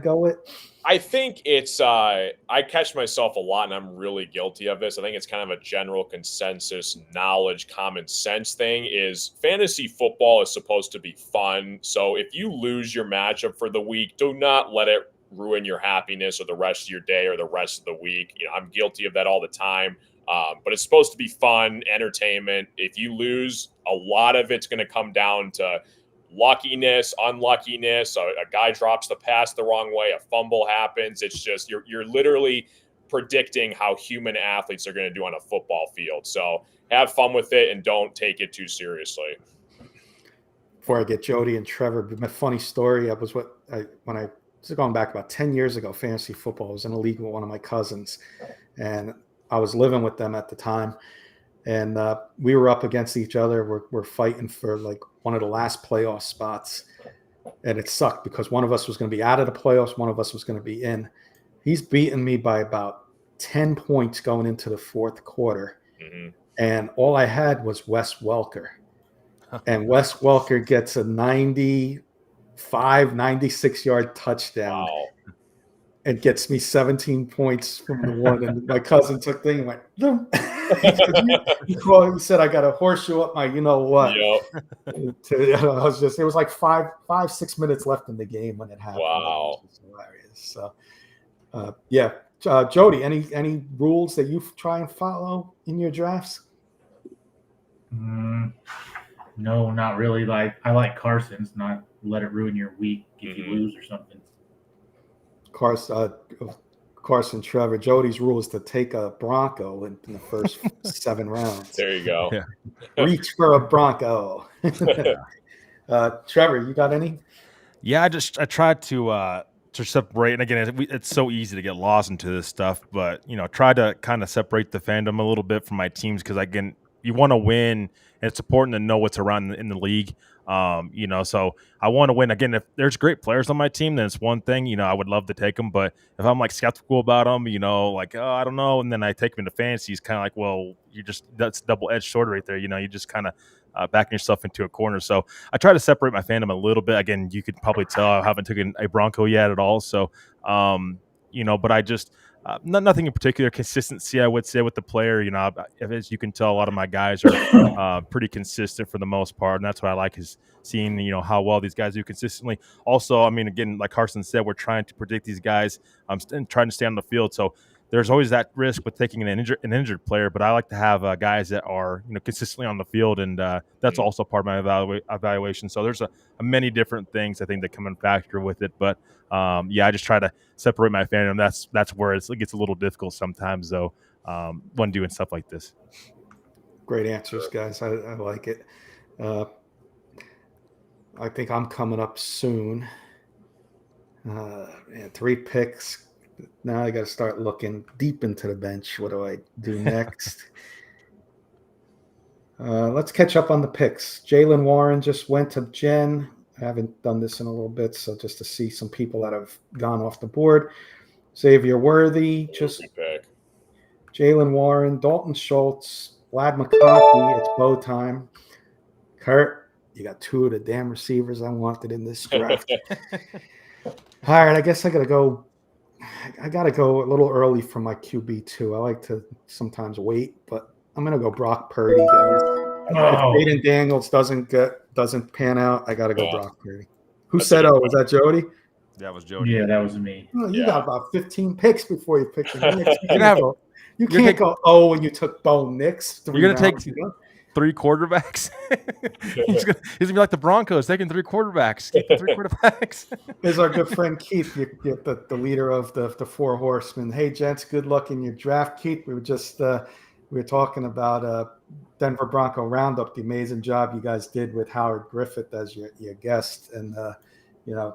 go with? I think it's I catch myself a lot, and I'm really guilty of this. I think it's kind of a general consensus, knowledge, common sense thing. Is fantasy football is supposed to be fun. So if you lose your matchup for the week, do not let it ruin your happiness or the rest of your day or the rest of the week. I'm guilty of that all the time. But it's supposed to be fun, entertainment. If you lose, a lot of it's going to come down to luckiness, unluckiness. A guy drops the pass the wrong way, a fumble happens. It's just you're literally predicting how human athletes are going to do on a football field. So have fun with it and don't take it too seriously. Before I get Jody and Trevor, my funny story. When I was going back about 10 years ago, fantasy football. I was in a league with one of my cousins, and I was living with them at the time. And we were up against each other. We're fighting for like one of the last playoff spots. And it sucked because one of us was going to be out of the playoffs. One of us was going to be in. He's beaten me by about 10 points going into the fourth quarter. Mm-hmm. And all I had was Wes Welker. And Wes Welker gets a 96-yard touchdown. Wow. And gets me 17 points from the one. And my cousin took the thing and went, no. He said, I got a horseshoe up my, you know what? Yep. It was like 5-6 minutes left in the game when it happened. Wow. It was hilarious. So, Jody, any rules that you try and follow in your drafts? No, not really. I like Carson's, not let it ruin your week if you lose or something. Carson, Trevor, Jody's rule is to take a Bronco in the first 7 rounds. There you go. Yeah. Reach for a Bronco. Trevor, you got any? Yeah, I tried to separate, and again, it's so easy to get lost into this stuff, but try to kind of separate the fandom a little bit from my teams because again, you want to win, and it's important to know what's around in the league. So I want to win. Again, if there's great players on my team, then it's one thing, I would love to take them. But if I'm like skeptical about them, I don't know. And then I take them into fantasy, it's kind of like, well, that's double-edged sword right there. You just kind of backing yourself into a corner. So I try to separate my fandom a little bit. Again, you could probably tell I haven't taken a Bronco yet at all. So, but I just, nothing in particular. Consistency, I would say, with the player. As you can tell, a lot of my guys are pretty consistent for the most part, and that's what I like is seeing how well these guys do consistently. Also, I mean, again, like Carson said, we're trying to predict these guys and trying to stay on the field. So there's always that risk with taking an injured player, but I like to have guys that are consistently on the field, and that's also part of my evaluation. So there's a many different things I think that come in factor with it, but I just try to separate my fandom. That's where it gets a little difficult sometimes, though, when doing stuff like this. Great answers, guys. I like it. I think I'm coming up soon. 3 picks. Now I got to start looking deep into the bench. What do I do next? Let's catch up on the picks. Jaylen Warren just went to Jen. I haven't done this in a little bit, so just to see some people that have gone off the board. Xavier Worthy, just Jaylen Warren, Dalton Schultz, Vlad McConkey. It's bow time. Kurt, you got 2 of the damn receivers I wanted in this draft. All right, I guess I got to go a little early for my QB too. I like to sometimes wait, but I'm gonna go Brock Purdy, guys. If Aiden Daniels doesn't pan out, I gotta go Brock Purdy. Who said, "Oh, was that Jody"? That was Jody. Yeah, that was me. Oh, you got about 15 picks before you picked the Knicks. You can't go when you took Bo Nix. You're gonna take 3 quarterbacks. He's gonna be like the Broncos, taking 3 quarterbacks. Keeping 3 quarterbacks. There's our good friend Keith, the leader of the 4 horsemen. Hey, gents, good luck in your draft, Keith. We were talking about Denver Bronco Roundup, the amazing job you guys did with Howard Griffith as your guest, and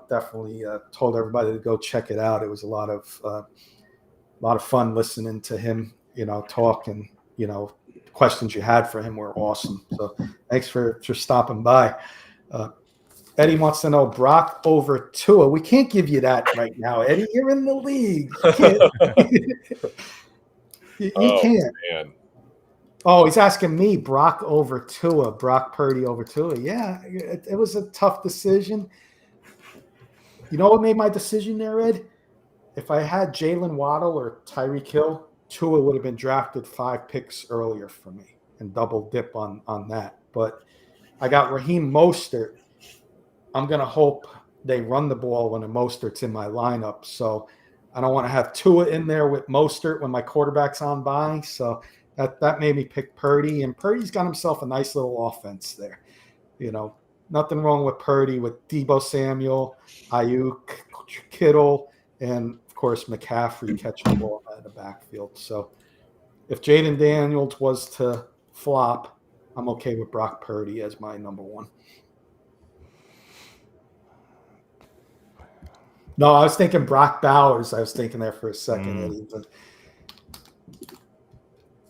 definitely told everybody to go check it out. It was a lot of fun listening to him, talk, and questions you had for him were awesome. So thanks for stopping by. Eddie wants to know Brock over Tua. We can't give you that right now, Eddie. You're in the league. You can't. Man. Oh, he's asking me Brock over Tua, Brock Purdy over Tua. Yeah, it was a tough decision. You know what made my decision there, Ed? If I had Jalen Waddle or Tyreek Hill, Tua would have been drafted 5 picks earlier for me and double dip on that. But I got Raheem Mostert. I'm going to hope they run the ball when a Mostert's in my lineup. So I don't want to have Tua in there with Mostert when my quarterback's on bye. So that made me pick Purdy. And Purdy's got himself a nice little offense there. Nothing wrong with Purdy with Deebo Samuel, Ayuk, Kittle, and of course McCaffrey catching the ball out of the backfield. So if Jaden Daniels was to flop, I'm okay with Brock Purdy as my number 1. No, I was thinking Brock Bowers. I was thinking there for a second, Eddie.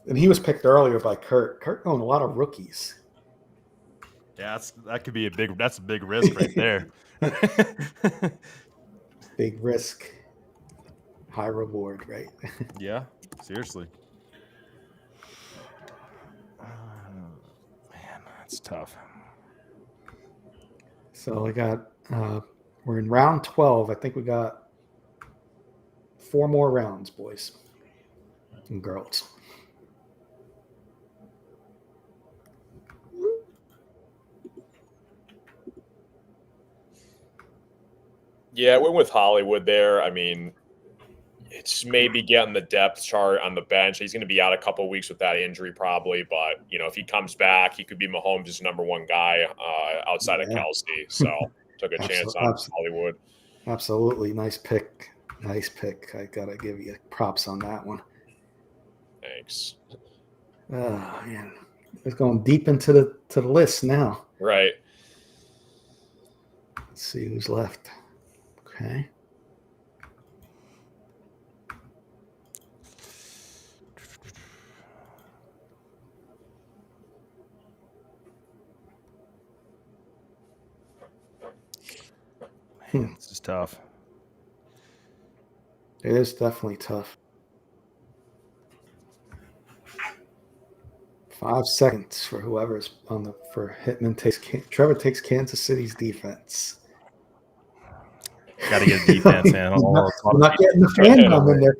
And he was picked earlier by Kurt. Kurt owned a lot of rookies. Yeah, that could be that's a big risk right there. Big risk, high reward, right? Yeah, seriously. Man, that's tough. So I got we're in round 12. I think we got 4 more rounds, boys and girls. Yeah, I went with Hollywood there. I mean, it's maybe getting the depth chart on the bench. He's going to be out a couple of weeks with that injury probably, but if he comes back, he could be Mahomes' number 1 guy outside of Kelsey. So took a chance on Hollywood. Absolutely. Nice pick. I got to give you props on that one. Thanks. Oh, man. It's going deep into the list now. Right. Let's see who's left. Okay. This is tough. It is definitely tough. 5 seconds for whoever's for Hitman Trevor takes Kansas City's defense. Got to get defense, man. I'm not getting the fan in there.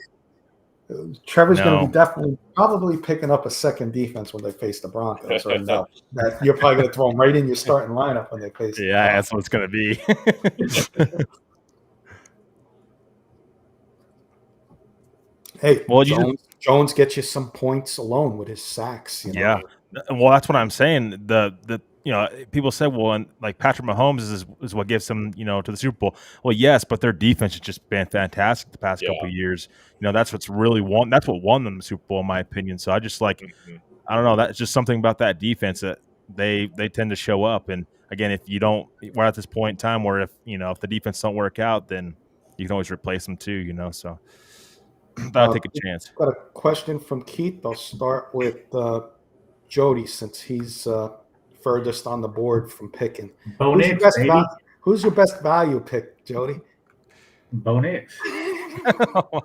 Trevor's going to be definitely probably picking up a second defense when they face the Broncos, or no? That you're probably going to throw them right in your starting lineup when they face. Yeah, that's what it's going to be. Hey, well, Jones gets you some points alone with his sacks. You know? Yeah, well, that's what I'm saying. The people say, well, and like Patrick Mahomes is what gives them to the Super Bowl. Well, yes, but their defense has just been fantastic the past couple of years. That's what's really won. That's what won them the Super Bowl, in my opinion. So I just I don't know. That's just something about that defense that they tend to show up. And again, if you don't, we're at this point in time where if the defense don't work out, then you can always replace them too. So I'll take a chance. Got a question from Keith. I'll start with Jody since he's furthest on the board from picking. Who's your best value pick, Jody? Bo Nix. Oh,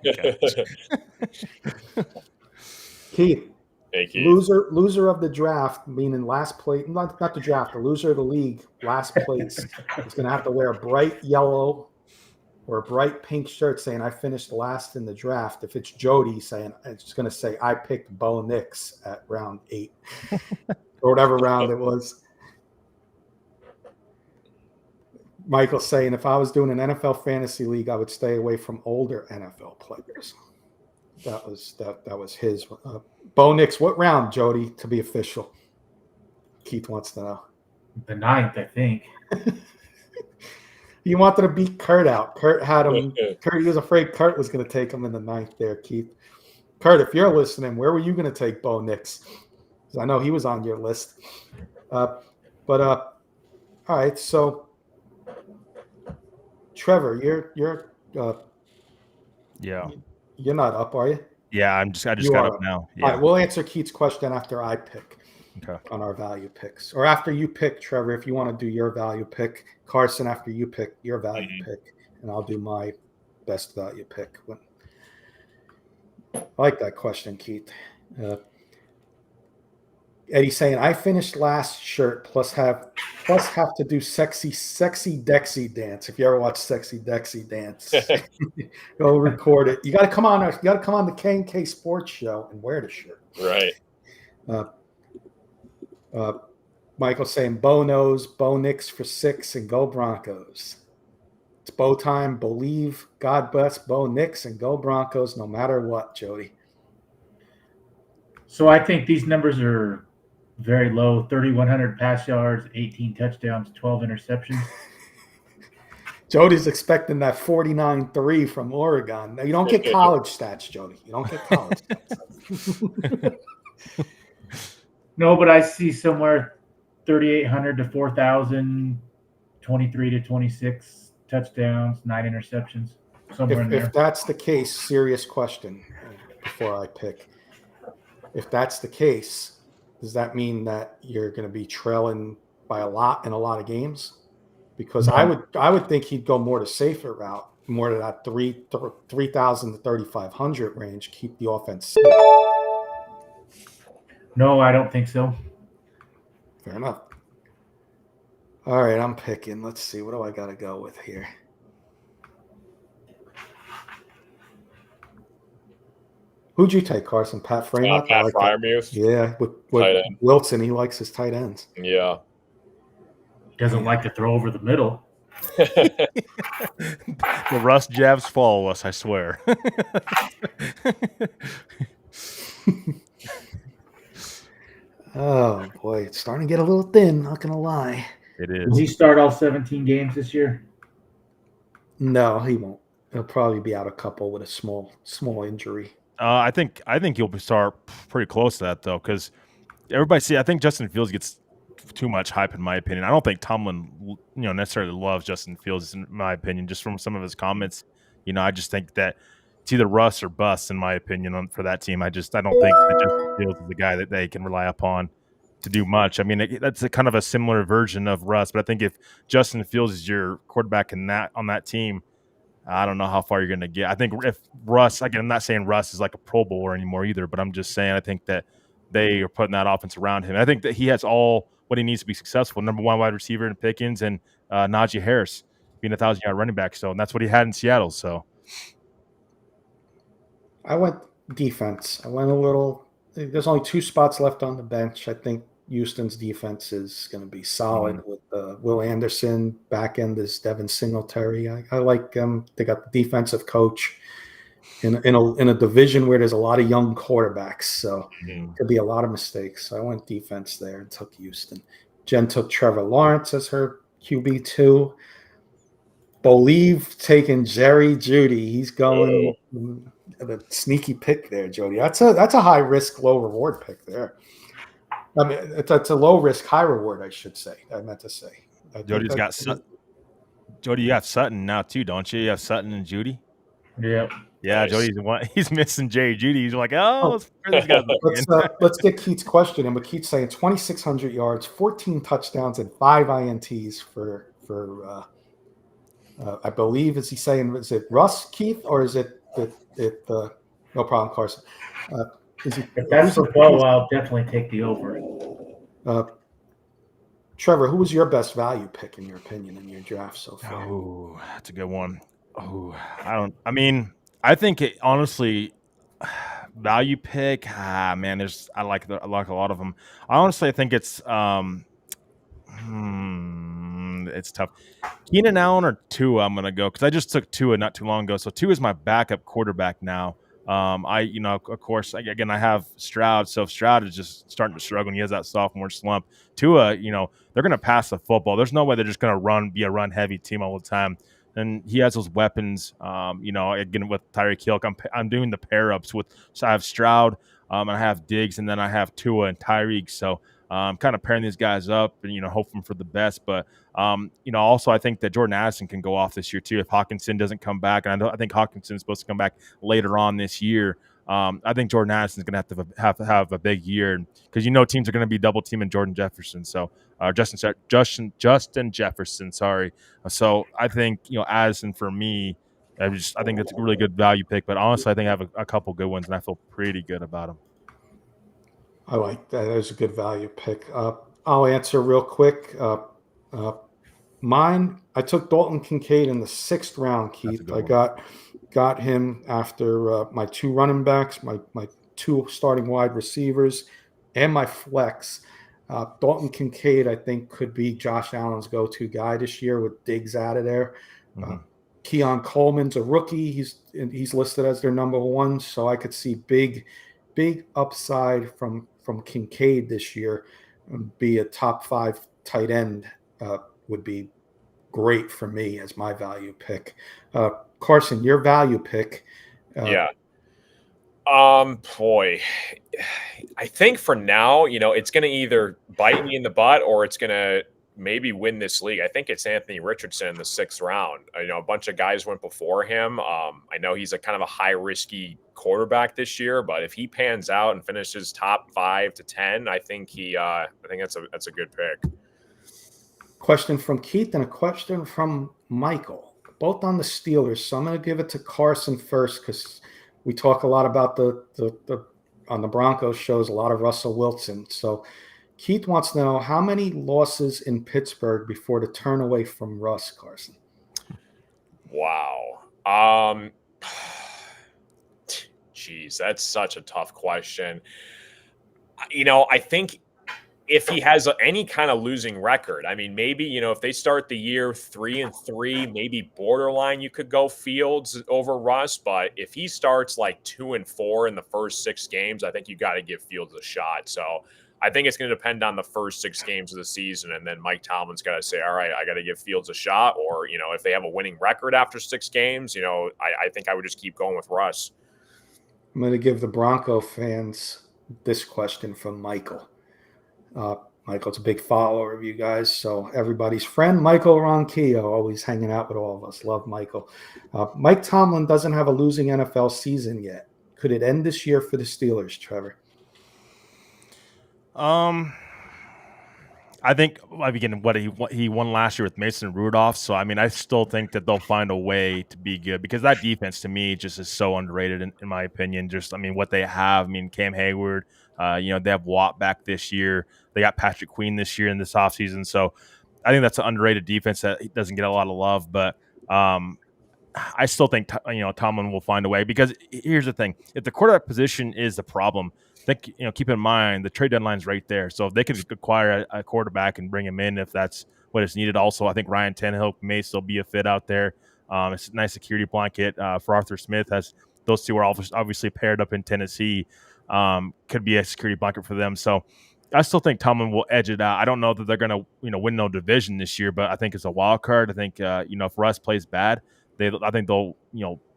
Keith. Hey, Keith. Loser of the draft, meaning last place, not the draft, the loser of the league, last place, is going to have to wear a bright yellow or a bright pink shirt saying I finished last in the draft. If it's Jody saying, it's going to say I picked Bo Nix at round 8 or whatever round it was. Michael saying if I was doing an NFL fantasy league, I would stay away from older NFL players. That was his. Bo Nix, what round, Jody, to be official? Keith wants to know. The 9th, I think. He wanted to beat Kurt out. Kurt had him. Kurt, he was afraid Kurt was going to take him in the 9th there, Keith. Kurt, if you're listening, where were you going to take Bo Nix? Because I know he was on your list. All right. So, Trevor, you're you're not up, are you? Yeah, I just got up now. Yeah. All right, we'll answer Keith's question after I pick. Okay. On our value picks, or after you pick, Trevor, if you want to do your value pick. Carson, after you pick your value pick, and I'll do my best value pick. I like that question, Keith. Eddie's saying I finished last shirt plus have to do sexy Dexy dance. If you ever watch Sexy Dexy dance, go record it. You got to come on. You got to come on the K&K Sports Show and wear the shirt. Right. Michael saying Bo knows, Bo Nix for 6 and go Broncos. It's Bo time. Believe, God bless Bo Nix and go Broncos no matter what, Jody. So I think these numbers are very low. 3,100 pass yards, 18 touchdowns, 12 interceptions. Jody's expecting that 49-3 from Oregon. Now, you don't get college stats, Jody. You don't get college stats. No, but I see somewhere 3,800 to 4,000, 23 to 26 touchdowns, 9 interceptions, somewhere in there. If that's the case, serious question before I pick. If that's the case, does that mean that you're going to be trailing by a lot in a lot of games? Because I would think he'd go more to safer route, more to that 3,000 to 3,500 range, keep the offense safe. No, I don't think so. Fair enough. All right, I'm picking. Let's see. What do I got to go with here? Who'd you take, Carson? Pat Freiermuth? Pat Freiermuth. Yeah, with Wilson, he likes his tight ends. Yeah. Doesn't like to throw over the middle. The Russ jabs follow us, I swear. Oh, boy. It's starting to get a little thin, not going to lie. It is. Will he start all 17 games this year? No, he won't. He'll probably be out a couple with a small injury. I think he'll start pretty close to that, though, because I think Justin Fields gets too much hype, in my opinion. I don't think Tomlin, necessarily loves Justin Fields, in my opinion, just from some of his comments. I just think that it's either Russ or bust, in my opinion, for that team. I don't think that Justin Fields is the guy that they can rely upon to do much. I mean, that's a kind of a similar version of Russ, but I think if Justin Fields is your quarterback on that team, I don't know how far you're going to get. I think if Russ, again, I'm not saying Russ is like a Pro Bowler anymore either, but I'm just saying I think that they are putting that offense around him. I think that he has all what he needs to be successful. Number 1 wide receiver in Pickens and Najee Harris being a 1,000-yard running back. So, and that's what he had in Seattle. So, I went defense. I went a little. There's only 2 spots left on the bench. I think Houston's defense is going to be solid with Will Anderson. Back end is Devin Singletary. I like them. They got the defensive coach in a division where there's a lot of young quarterbacks, so could be a lot of mistakes. So I went defense there and took Houston. Jen took Trevor Lawrence as her QB2. Believe taking Jerry Judy. He's going the sneaky pick there, Jody. That's a high risk, low reward pick there. I mean, it's a low risk, high reward, I should say. I meant to say. Jody's got Jody, you have Sutton now too, don't you? You have Sutton and Judy. Yep. Yeah, Nice. Jody's one. He's missing Jerry Judy. He's like, let's these guys let's get Keith's question in. But Keith's saying 2,600 yards, 14 touchdowns, and 5 INTs for I believe, is it Russ, Keith, or is it no problem, Carson? If that's for Bo, I'll definitely take the over. Trevor, who was your best value pick in your opinion in your draft so far? Oh, that's a good one. Oh, I think it honestly value pick. Man, I like a lot of them. I honestly think it's it's tough. Keenan Allen or Tua, I'm gonna go because I just took Tua not too long ago. So Tua is my backup quarterback now. Of course, again, I have Stroud. So if Stroud is just starting to struggle and he has that sophomore slump, Tua, they're going to pass the football. There's no way they're just going to be a run heavy team all the time. And he has those weapons, again, with Tyreek Hill. I'm doing the pair ups so I have Stroud, and I have Diggs, and then I have Tua and Tyreek. So I'm kind of pairing these guys up and, hoping for the best. But, also I think that Jordan Addison can go off this year too if Hawkinson doesn't come back. And I think Hawkinson is supposed to come back later on this year. I think Jordan Addison is going to have to have a big year because teams are going to be double teaming Jordan Jefferson. So Justin Jefferson, sorry. So I think Addison for me, I think it's a really good value pick. But honestly, I think I have a couple good ones, and I feel pretty good about them. I like that. That is a good value pick. I'll answer real quick. Mine, I took Dalton Kincaid in the 6th round, Keith. I got him after my 2 running backs, my 2 starting wide receivers, and my flex. Dalton Kincaid, I think, could be Josh Allen's go-to guy this year with Diggs out of there. Keon Coleman's a rookie. He's listed as their number 1, so I could see big upside from Kincaid this year. Be a top 5 tight end would be great for me as my value pick. Carson, your value pick. Yeah. Boy, I think for now, it's going to either bite me in the butt or it's going to maybe win this league. I think it's Anthony Richardson in the 6th round. A bunch of guys went before him. I know he's a kind of a high risky quarterback this year, but if he pans out and finishes top 5 to 10, I think that's a good pick. Question from Keith and a question from Michael, both on the Steelers. So I'm going to give it to Carson first because we talk a lot about the on the Broncos shows, a lot of Russell Wilson. So Keith wants to know how many losses in Pittsburgh before the turn away from Russ, Carson. Wow. Geez, that's such a tough question. I think if he has any kind of losing record, I mean, maybe, if they start the year 3-3, maybe borderline, you could go Fields over Russ. But if he starts like 2-4 in the first 6 games, I think you got to give Fields a shot. So I think it's going to depend on the first 6 games of the season. And then Mike Tomlin's got to say, all right, I got to give Fields a shot. Or, if they have a winning record after 6 games, I think I would just keep going with Russ. I'm going to give the Bronco fans this question from Michael. Michael's a big follower of you guys, so everybody's friend. Michael Ronquillo, always hanging out with all of us. Love Michael. Mike Tomlin doesn't have a losing NFL season yet. Could it end this year for the Steelers, Trevor? I think again what he won last year with Mason Rudolph. So I still think that they'll find a way to be good because that defense to me just is so underrated in my opinion. Just what they have. Cam Hayward. They have Watt back this year. They got Patrick Queen this year in this offseason. So I think that's an underrated defense that doesn't get a lot of love. But I still think Tomlin will find a way, because here's the thing: if the quarterback position is the problem, think keep in mind the trade deadline's right there. So if they could acquire a quarterback and bring him in, if that's what is needed. Also, I think Ryan Tannehill may still be a fit out there. It's a nice security blanket for Arthur Smith, as those two are obviously paired up in Tennessee. Could be a security blanket for them. So I still think Tomlin will edge it out. I don't know that they're going to win no division this year, but I think it's a wild card. I think if Russ plays bad, I think they'll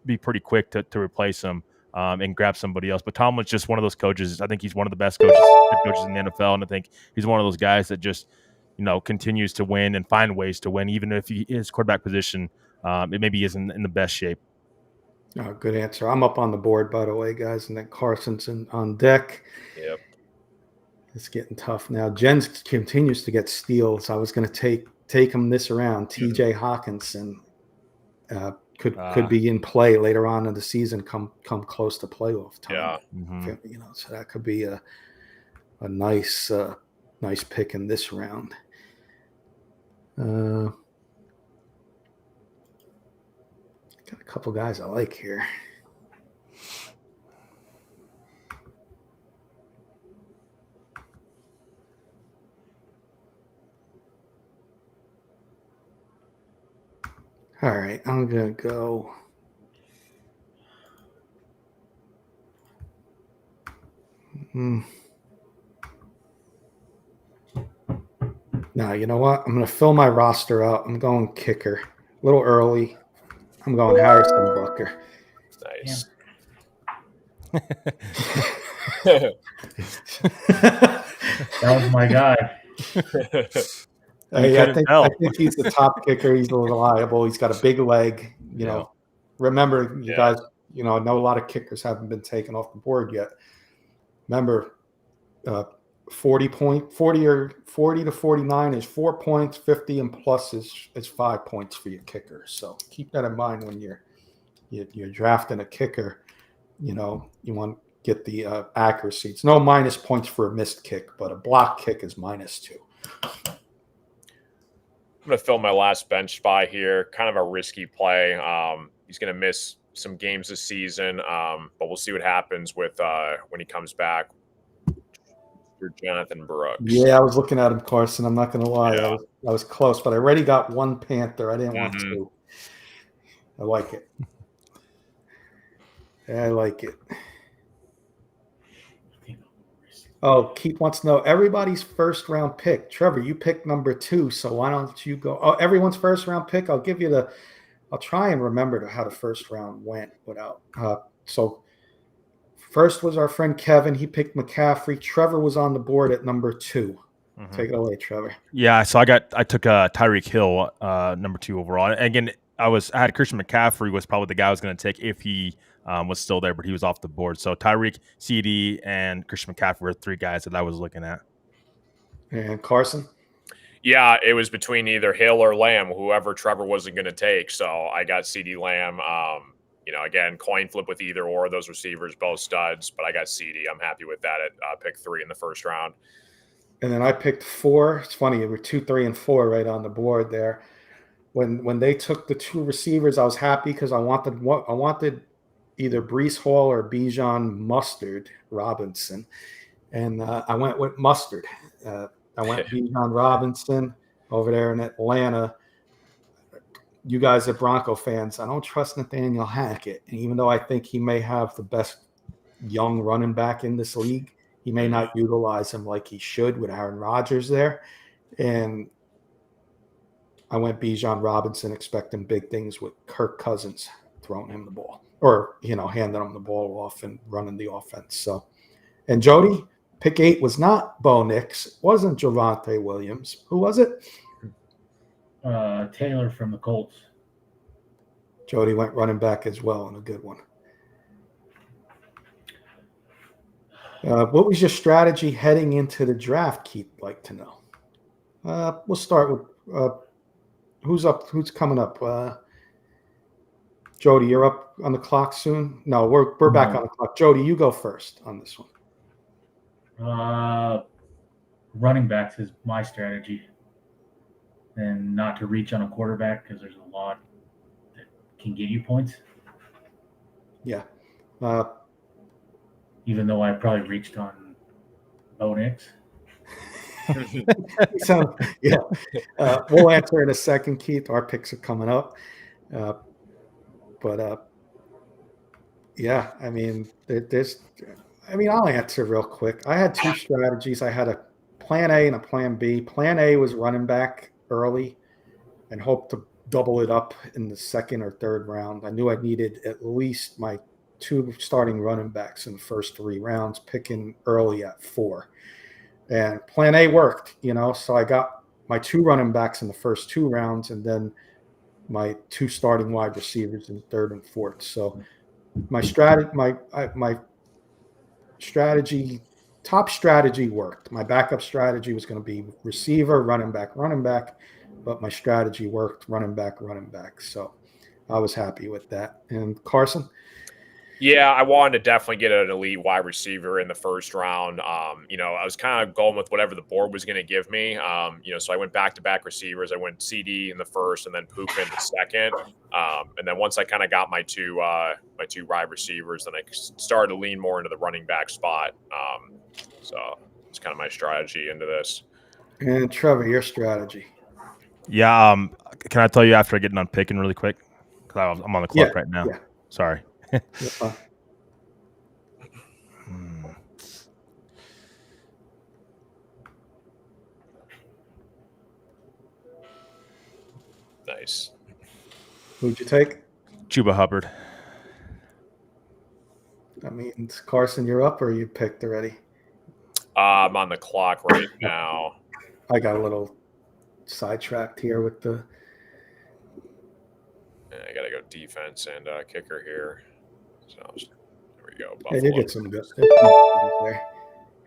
be pretty quick to replace him and grab somebody else. But Tomlin's just one of those coaches. I think he's one of the best head coaches in the NFL, and I think he's one of those guys that just continues to win and find ways to win, even if his quarterback position it maybe isn't in the best shape. Oh, good answer. I'm up on the board, by the way, guys, and then Carson's on deck. Yep. It's getting tough now. Jens continues to get steals. I was going to take him this round. TJ Hawkinson could be in play later on in the season. Come close to playoff time. Yeah. Mm-hmm. So that could be a nice pick in this round. Got a couple guys I like here. All right, I'm going to go. Now, you know what? I'm going to fill my roster out. I'm going kicker. A little early. I'm going Harrison Butker. Nice. That was my guy. I think he's the top kicker. He's reliable. He's got a big leg. You know, remember, you guys, I know a lot of kickers haven't been taken off the board yet. Remember, 40 to 49 is 4 points. 50 and plus is 5 points for your kicker. So keep that in mind when you're drafting a kicker. You want to get the accuracy. It's no minus points for a missed kick, but a block kick is -2. I'm going to fill my last bench spot here. Kind of a risky play. He's going to miss some games this season, but we'll see what happens with when he comes back. For Jonathan Brooks. Yeah, I was looking at him, Carson. I'm not going to lie. I was close, but I already got one Panther. I didn't want two. I like it. I like it. Oh, Keith wants to know everybody's first round pick. Trevor, you picked number 2, so why don't you go? Oh, everyone's first round pick. I'll give you I'll try and remember how the first round went without. So first was our friend Kevin. He picked McCaffrey. Trevor was on the board at number 2. Mm-hmm. Take it away, Trevor. Yeah, so I took Tyreek Hill, number 2 overall. And again, I had Christian McCaffrey was probably the guy I was going to take if he was still there, but he was off the board. So Tyreek, CD, and Christian McCaffrey were 3 guys that I was looking at. And Carson? Yeah, it was between either Hill or Lamb, whoever Trevor wasn't going to take. So I got CD Lamb. Again, coin flip with either or those receivers, both studs, but I got CD. I'm happy with that at pick 3 in the first round. And then I picked 4. It's funny, we're 2, 3, and 4 right on the board there. When they took the 2 receivers, I was happy because I wanted either Breece Hall or Bijan Mustard Robinson, and I went with Mustard. I went Bijan Robinson over there in Atlanta. You guys are Bronco fans. I don't trust Nathaniel Hackett. And even though I think he may have the best young running back in this league, he may not utilize him like he should with Aaron Rodgers there. And I went Bijan Robinson, expecting big things with Kirk Cousins throwing him the ball or, handing him the ball off and running the offense. So, and Jody, pick 8 was not Bo Nix, wasn't Javonte Williams. Who was it? Taylor from the Colts. Jody went running back as well, and a good one. What was your strategy heading into the draft, Keith? Like to know. We'll start with who's up. Who's coming up? Jody, you're up on the clock soon. No, we're back on the clock. Jody, you go first on this one. Running backs is my strategy. And not to reach on a quarterback because there's a lot that can get you points. Yeah. Even though I probably reached on Bo Nix. So, yeah. We'll answer in a second, Keith. Our picks are coming up. Yeah, I mean, I'll answer real quick. I had two strategies. I had a plan A and a plan B. Plan A was running back early and hope to double it up in the second or third round. I knew I needed at least my 2 starting running backs in the first 3 rounds, picking early at 4. And plan A worked, so I got my 2 running backs in the first 2 rounds and then my 2 starting wide receivers in third and fourth. So my top strategy worked. My backup strategy was going to be receiver, running back, but my strategy worked, running back. So I was happy with that. And Carson? Yeah, I wanted to definitely get an elite wide receiver in the first round. I was kind of going with whatever the board was going to give me. So I went back-to-back receivers. I went CD in the first and then Puka in the second. And then once I kind of got my two wide receivers, then I started to lean more into the running back spot. So it's kind of my strategy into this. And Trevor, your strategy? Yeah. Can I tell you after I get done picking really quick? Because I'm on the clock right now. Yeah. Sorry. Nice. Who'd you take? Chuba Hubbard. I mean, Carson, you're up or you picked already? I'm on the clock right now. I got a little sidetracked here with the. I got to go defense and kicker here. So there we go. Buffalo. Yeah, you get some good. There.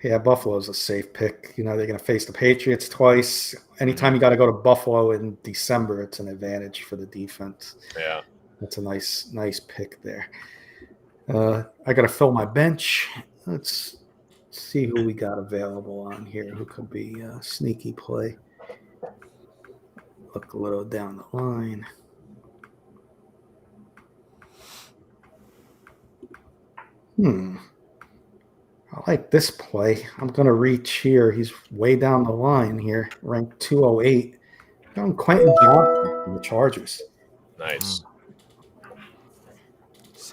Yeah, Buffalo's a safe pick. They're going to face the Patriots twice. Anytime you got to go to Buffalo in December, it's an advantage for the defense. Yeah. That's a nice pick there. I got to fill my bench. Let's see who we got available on here who could be a sneaky play. Look a little down the line. I like this play. I'm going to reach here. He's way down the line here, ranked 208. Got Quentin Johnson from the Chargers. Nice.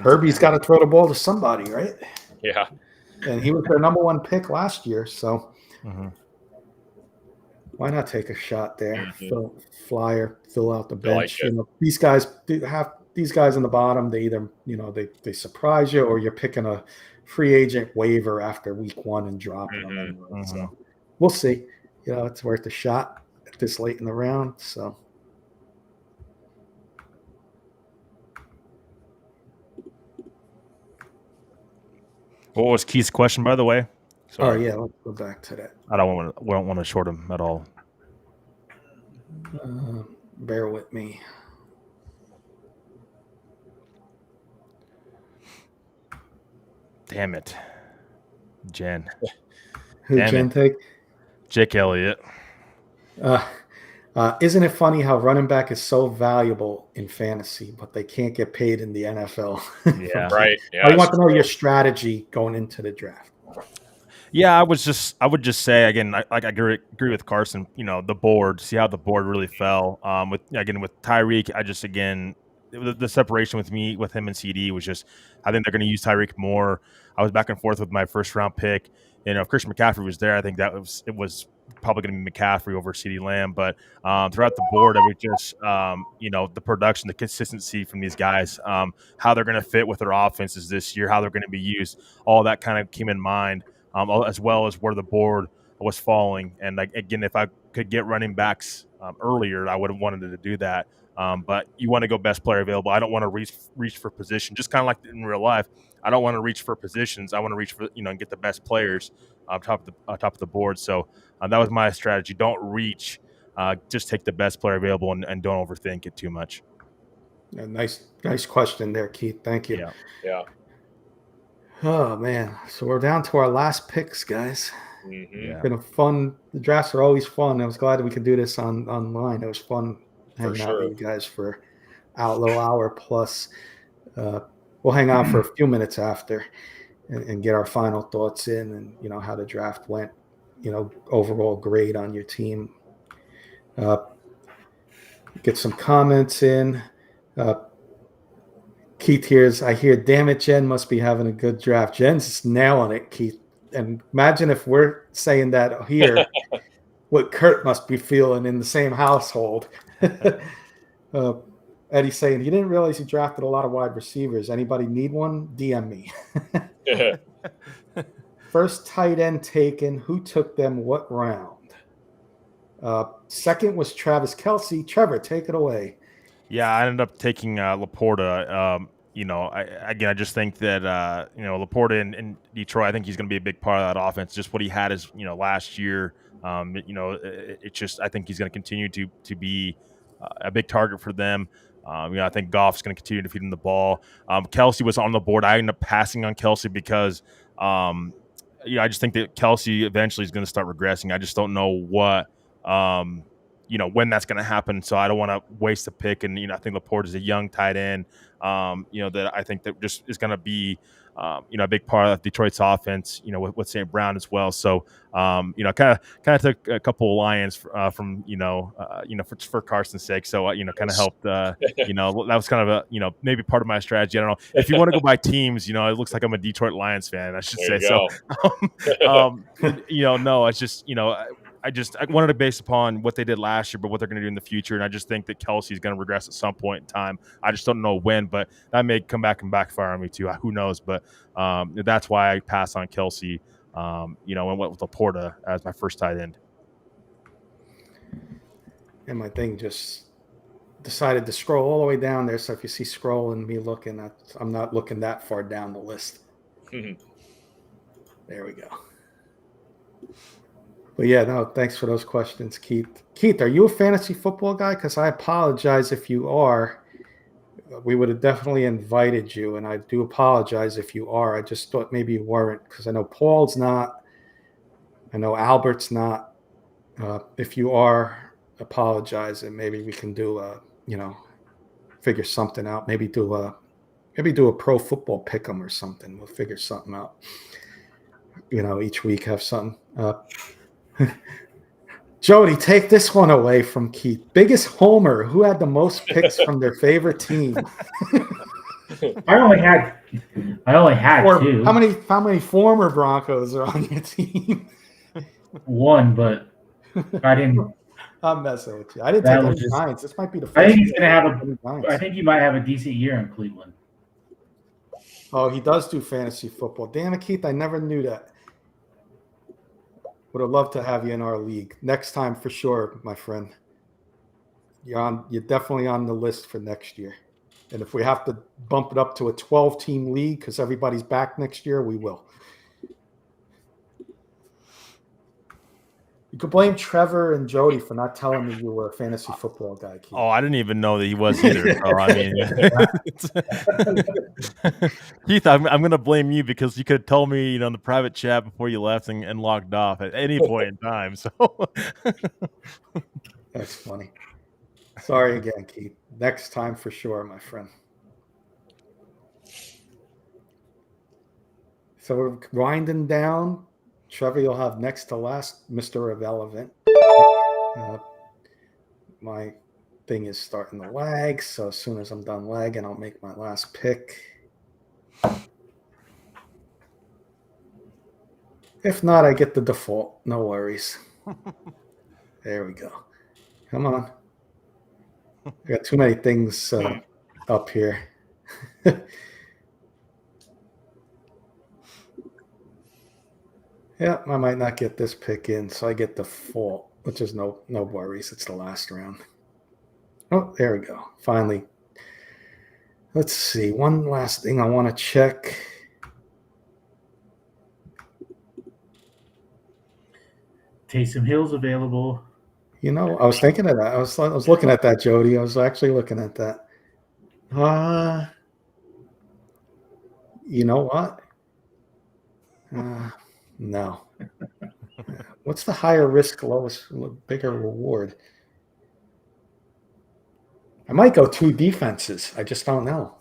Herbie's got to throw the ball to somebody, right? Yeah. And he was their number 1 pick last year, so why not take a shot there? Mm-hmm. Fill out the bench. Like these guys in the bottom. They either they surprise you, or you're picking a free agent waiver after week 1 and dropping them anyway. So we'll see. It's worth a shot at this late in the round. So. What was Keith's question, by the way? Sorry. Oh yeah, let's go back to that. We don't want to short him at all. Bear with me. Damn it, Jen. Who Jen take? Jake Elliott. Isn't it funny how running back is so valuable in fantasy, but they can't get paid in the NFL? Yeah, right. Yeah, I want to know your strategy going into the draft. Yeah, I would just say again, I agree with Carson. The board. See how the board really fell. With Tyreek, the separation with him and CD was just. I think they're going to use Tyreek more. I was back and forth with my first round pick. If Christian McCaffrey was there, I think it was probably going to be McCaffrey over CeeDee Lamb. But throughout the board, I would just the production, the consistency from these guys, how they're going to fit with their offenses this year, how they're going to be used, all that kind of came in mind. As well as where the board was falling. And again, if I could get running backs earlier, I would have wanted to do that. But you want to go best player available. I don't want to reach for position, just kind of like in real life. I don't want to reach for positions. I want to reach for and get the best players on top of the board. So that was my strategy. Don't reach. Just take the best player available and don't overthink it too much. Yeah, nice question there, Keith. Thank you. Yeah. Oh man, so we're down to our last picks, guys. Mm-hmm. It's been the drafts are always fun. I was glad that we could do this online. It was fun hanging out with you guys for little hour plus. We'll hang on for a few minutes after and get our final thoughts in, and how the draft went. Overall grade on your team. Get some comments in. Keith hears, I hear, damn it, Jen must be having a good draft. Jen's nailing it, Keith. And imagine if we're saying that here, what Kurt must be feeling in the same household. Eddie's saying he didn't realize he drafted a lot of wide receivers. Anybody need one? DM me. First tight end taken. Who took them? What round? Second was Travis Kelce. Trevor, take it away. Yeah, I ended up taking Laporta. I just think that Laporta in Detroit, I think he's going to be a big part of that offense. Just what he had is last year. It's just I think he's going to continue to be a big target for them. I think Goff's going to continue to feed him the ball. Kelce was on the board. I ended up passing on Kelce because I just think that Kelce eventually is going to start regressing. I just don't know what. When that's going to happen. So I don't want to waste a pick. And, I think Laporte is a young tight end, that I think that just is going to be, a big part of Detroit's offense, with St. Brown as well. So, kind of took a couple of Lions from, for Carson's sake. So, kind of helped, that was kind of a, maybe part of my strategy. I don't know if you want to go by teams, it looks like I'm a Detroit Lions fan, I should say. So, no, it's just, I wanted to base upon what they did last year, but what they're going to do in the future. And I just think that Kelce is going to regress at some point in time. I just don't know when, but that may come back and backfire on me too. Who knows? But that's why I passed on Kelce, and went with Laporta as my first tight end. And my thing just decided to scroll all the way down there. So if you see scrolling, me looking, I'm not looking that far down the list. There we go. But yeah, no, thanks for those questions, Keith. Keith, are you a fantasy football guy? Because I apologize if you are. We would have definitely invited you, and I do apologize if you are. I just thought maybe you weren't, because I know Paul's not. I know Albert's not. If you are, apologize, and maybe we can do figure something out. Maybe do a pro football pick'em or something. We'll figure something out. Each week have something. Jody, take this one away from Keith. Biggest homer. Who had the most picks from their favorite team? I only had two. How many former Broncos are on your team? One, but I didn't. I'm messing with you. I didn't take any Giants. This might be the first. I think he's gonna have I think he might have a decent year in Cleveland. Oh, he does do fantasy football. Damn it, Keith! I never knew that. Would have loved to have you in our league next time for sure, my friend. You're definitely on the list for next year. And if we have to bump it up to a 12-team league because everybody's back next year, we will. You could blame Trevor and Jody for not telling me you were a fantasy football guy, Keith. Oh, I didn't even know that he was either. So, I mean, Keith, I'm going to blame you because you could have told me, in the private chat before you left and logged off at any point in time. So that's funny. Sorry again, Keith. Next time for sure, my friend. So we're winding down. Trevor, you'll have next to last, Mr. Irrelevant. My thing is starting to lag, so as soon as I'm done lagging, I'll make my last pick. If not, I get the default. No worries. There we go. Come on. I got too many things up here. Yeah, I might not get this pick in, so I get default, which is no worries. It's the last round. Oh, there we go. Finally. Let's see. One last thing I want to check. Taysom Hill's available. I was thinking of that. I was looking at that, Jody. I was actually looking at that. You know what? No. What's the higher risk, bigger reward? I might go 2 defenses. I just don't know.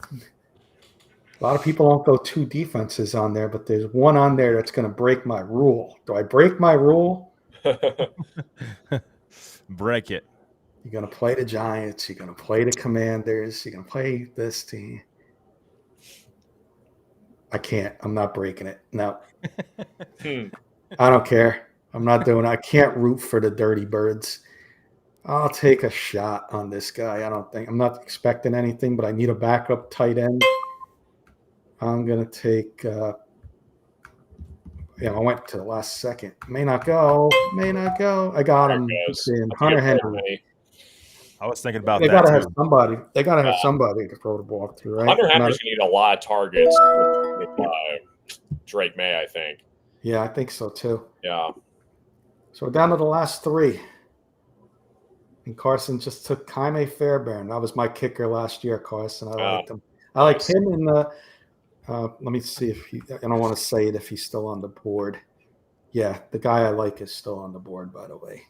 A lot of people don't go 2 defenses on there, but there's one on there that's going to break my rule. Do I break my rule? Break it. You're going to play the Giants. You're going to play the Commanders. You're going to play this team. I can't. I'm not breaking it. No. I don't care. I'm not doing it. I can't root for the Dirty Birds. I'll take a shot on this guy. I'm not expecting anything, but I need a backup tight end. I'm going to take I went to the last second. May not go. I got him. Hunter Henry. I was thinking about they that gotta too. have somebody. They got to have somebody to throw the ball to, right? Hunter Henry's going to need a lot of targets with Drake May, I think. Yeah, I think so too. Yeah. So we're down to the last 3. And Carson just took Jaime Fairbairn. That was my kicker last year, Carson. I liked him. I like him in the let me see if I don't want to say it if he's still on the board. Yeah, the guy I like is still on the board, by the way.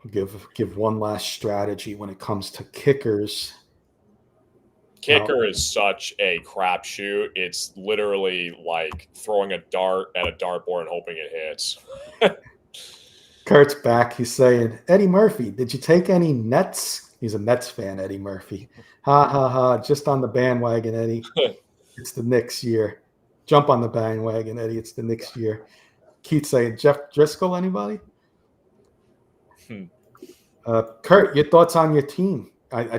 I'll give one last strategy when it comes to kickers. Kicker is such a crapshoot. It's literally like throwing a dart at a dartboard and hoping it hits. Kurt's back. He's saying, Eddie Murphy, did you take any Nets? He's a Nets fan, Eddie Murphy. Ha, ha, ha. Just on the bandwagon, Eddie. It's the Knicks year. Jump on the bandwagon, Eddie. It's the Knicks year. Keith saying, Jeff Driscoll, anybody? Kurt, your thoughts on your team?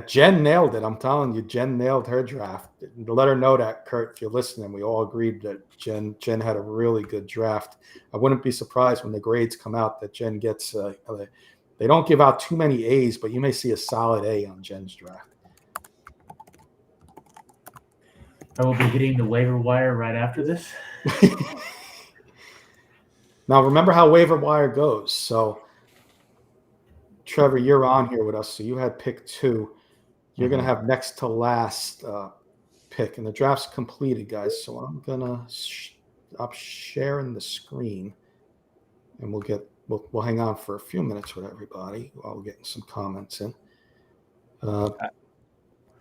Jen nailed it. I'm telling you, Jen nailed her draft. Let her know that, Kurt, if you're listening. We all agreed that Jen had a really good draft. I wouldn't be surprised when the grades come out that Jen gets they don't give out too many A's, but you may see a solid A on Jen's draft. I will be hitting the waiver wire right after this. Now, remember how waiver wire goes. So, Trevor, you're on here with us. So you had pick 2. You're going to have next to last pick. And the draft's completed, guys. So I'm going to stop sharing the screen. And we'll hang on for a few minutes with everybody while we're getting some comments in.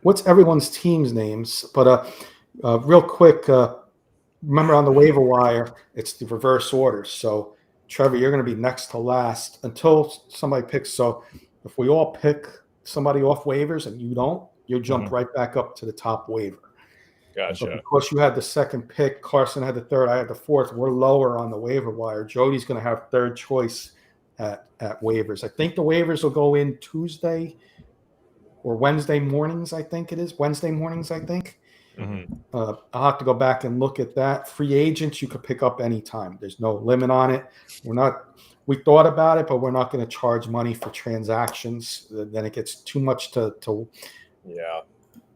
What's everyone's team's names? But real quick, remember on the waiver wire, it's the reverse order. So, Trevor, you're going to be next to last until somebody picks. So if we all pick somebody off waivers and you don't, you'll jump right back up to the top waiver. Gotcha. But because you had the second pick, Carson had the third, I had the fourth, we're lower on the waiver wire. Jody's going to have third choice at waivers. I think the waivers will go in Tuesday or Wednesday mornings, I think it is. Wednesday mornings, I think. I'll have to go back and look at that. Free agents you could pick up anytime. There's no limit on it. We thought about it, but we're not going to charge money for transactions. Then it gets too much to yeah.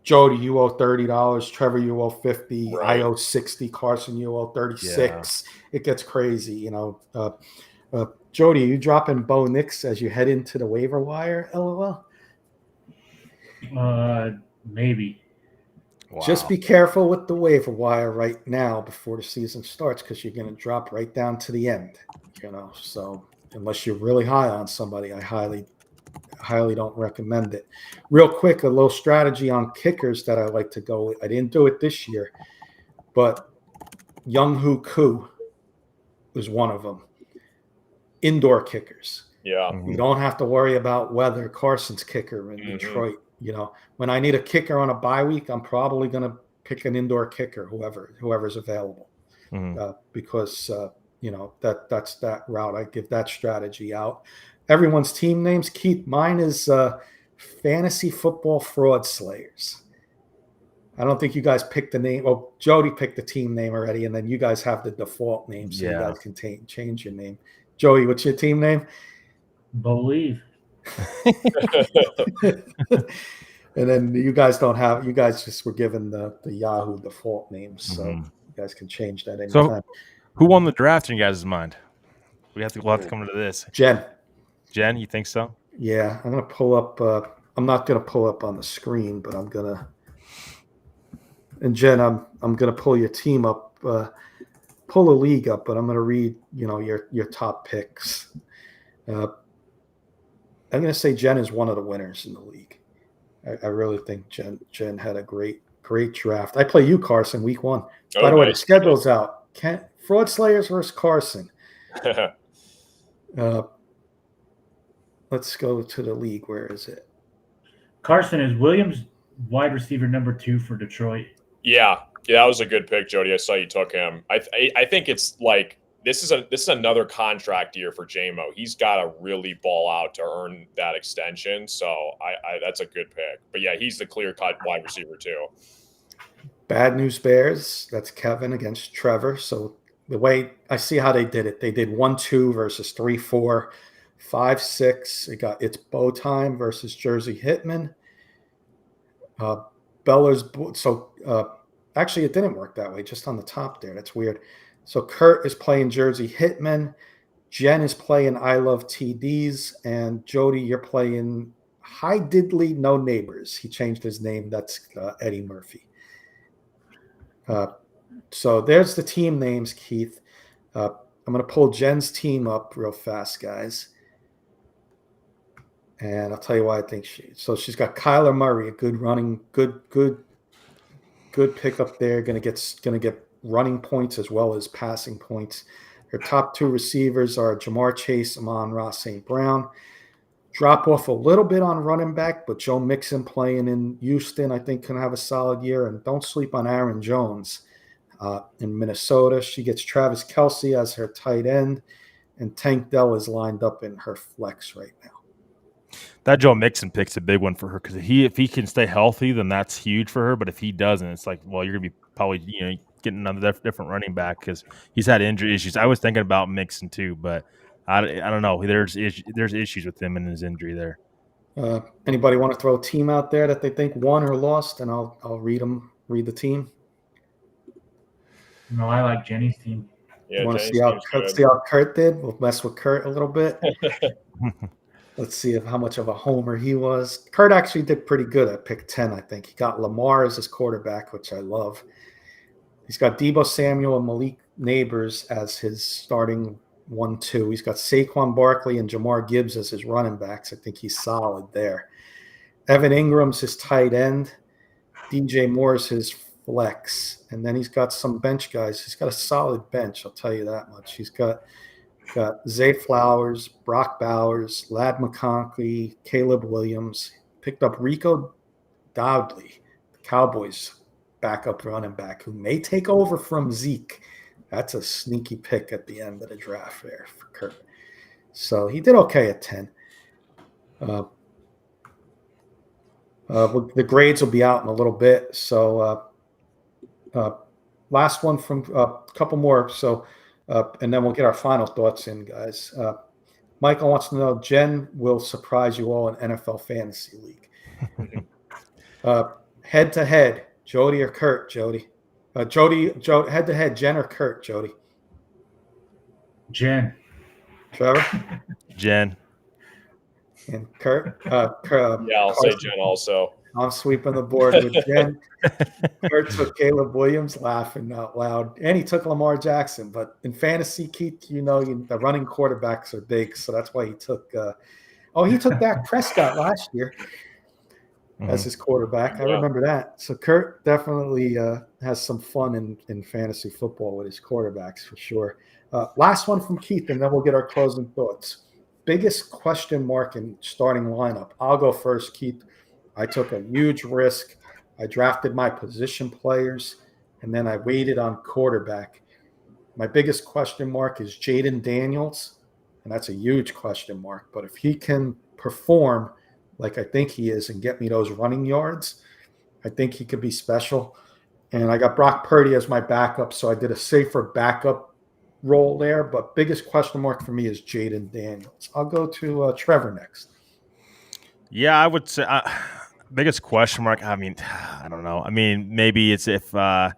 Jody, you owe $30. Trevor, you owe $50. Right. I owe $60. Carson, you owe $36. Yeah. It gets crazy, Jody, are you dropping Bo Nix as you head into the waiver wire? LOL. Maybe. Wow. Just be careful with the waiver wire right now before the season starts because you're going to drop right down to the end. So unless you're really high on somebody, I highly don't recommend it. Real quick, a little strategy on kickers that I like to go with. I didn't do it this year, but Young-Hoo Koo was one of them. Indoor kickers. Yeah. You don't have to worry about weather. Carson's kicker in Detroit. When I need a kicker on a bye week, I'm probably going to pick an indoor kicker, whoever's available, because that's that route. I give that strategy out. Everyone's team names. Keith, mine is Fantasy Football Fraud Slayers. I don't think you guys picked the name. Oh, Jody picked the team name already, and then you guys have the default name, so you guys can change your name. Joey, what's your team name? Believe. And then you guys just were given the Yahoo default names, so you guys can change that anytime. So, who won the draft in your guys' mind? We'll have to come into this. Jen, you think so? Yeah, I'm gonna pull up. I'm not gonna pull up on the screen, but I'm gonna. And Jen, I'm gonna pull your team up. pull a league up, but I'm going to read, your top picks. I'm going to say Jen is one of the winners in the league. I really think Jen had a great draft. I play you, Carson, week 1. Oh, By the way, the nice. schedule's out. Fraud Slayers versus Carson. Let's go to the league. Where is it? Carson, is Williams wide receiver number 2 for Detroit? Yeah, that was a good pick, Jody. I saw you took him. I think it's like this is another contract year for JMO. He's got to really ball out to earn that extension. So I that's a good pick. But yeah, he's the clear cut wide receiver too. Bad News Bears. That's Kevin against Trevor. So the way I see how they did it, they did 1-2 versus 3-4, 5-6. It's Bow Time versus Jersey Hitman. Beller's. So actually, it didn't work that way. Just on the top there. That's weird. So Kurt is playing Jersey Hitman. Jen is playing I Love TDs. And Jody, you're playing Hi Diddley No Neighbors. He changed his name. That's Eddie Murphy. So there's the team names, Keith. I'm going to pull Jen's team up real fast, guys. And I'll tell you why I think she's got Kyler Murray, a good running, good pickup there. Gonna get running points as well as passing points. Her top 2 receivers are Jamar Chase, Amon-Ra St. Brown. Drop off a little bit on running back, but Joe Mixon playing in Houston, I think, can have a solid year. And don't sleep on Aaron Jones in Minnesota. She gets Travis Kelce as her tight end, and Tank Dell is lined up in her flex right now. That Joe Mixon pick's a big one for her because if he can stay healthy, then that's huge for her. But if he doesn't, it's like, well, you're gonna be probably getting another different running back because he's had injury issues. I was thinking about Mixon too, but I don't know. There's issues with him and his injury there. Anybody want to throw a team out there that they think won or lost, and I'll read the team. No, I like Jenny's team. Yeah, want to see how Kurt did? We'll mess with Kurt a little bit. Let's see how much of a homer he was. Kurt actually did pretty good at pick 10, I think. He got Lamar as his quarterback, which I love. He's got Deebo Samuel and Malik Neighbors as his starting 1-2. He's got Saquon Barkley and Jamar Gibbs as his running backs. I think he's solid there. Evan Ingram's his tight end. DJ Moore's his flex. And then he's got some bench guys. He's got a solid bench, I'll tell you that much. He's got Zay Flowers, Brock Bowers, Ladd McConkey, Caleb Williams. Picked up Rico Dowdley, the Cowboys backup running back, who may take over from Zeke. That's a sneaky pick at the end of the draft there for Kurt. So he did okay at 10. The grades will be out in a little bit. So last one from a couple more. So and then we'll get our final thoughts in, guys. Michael wants to know, Jen will surprise you all in NFL Fantasy League. Head-to-head, Jody or Kurt, Jody? Jody, head-to-head, Jen or Kurt, Jody? Jen. Trevor? Jen. And Kurt? Yeah, I'll say Jen also. I'm sweeping the board with Jen. Kurt took Caleb Williams, laughing out loud. And he took Lamar Jackson. But in fantasy, Keith, the running quarterbacks are big. So that's why he took he took Dak Prescott last year as his quarterback. I remember that. So Kurt definitely has some fun in fantasy football with his quarterbacks for sure. Last one from Keith, and then we'll get our closing thoughts. Biggest question mark in starting lineup. I'll go first, Keith. I took a huge risk. I drafted my position players, and then I waited on quarterback. My biggest question mark is Jaden Daniels, and that's a huge question mark. But if he can perform like I think he is and get me those running yards, I think he could be special. And I got Brock Purdy as my backup, so I did a safer backup role there. But biggest question mark for me is Jaden Daniels. I'll go to Trevor next. Yeah, I would say biggest question mark. I mean, I don't know. I mean, maybe it's if it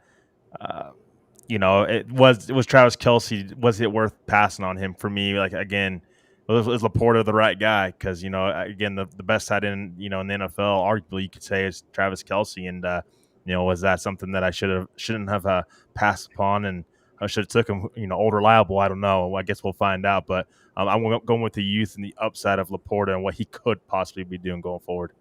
was Travis Kelce. Was it worth passing on him? For me, like, again, was Laporta the right guy? Because again, the best tight end in the NFL, arguably you could say, is Travis Kelce. And was that something that I shouldn't have passed upon? And I should have took him, old reliable. I don't know. I guess we'll find out. But I'm going with the youth and the upside of Laporta and what he could possibly be doing going forward.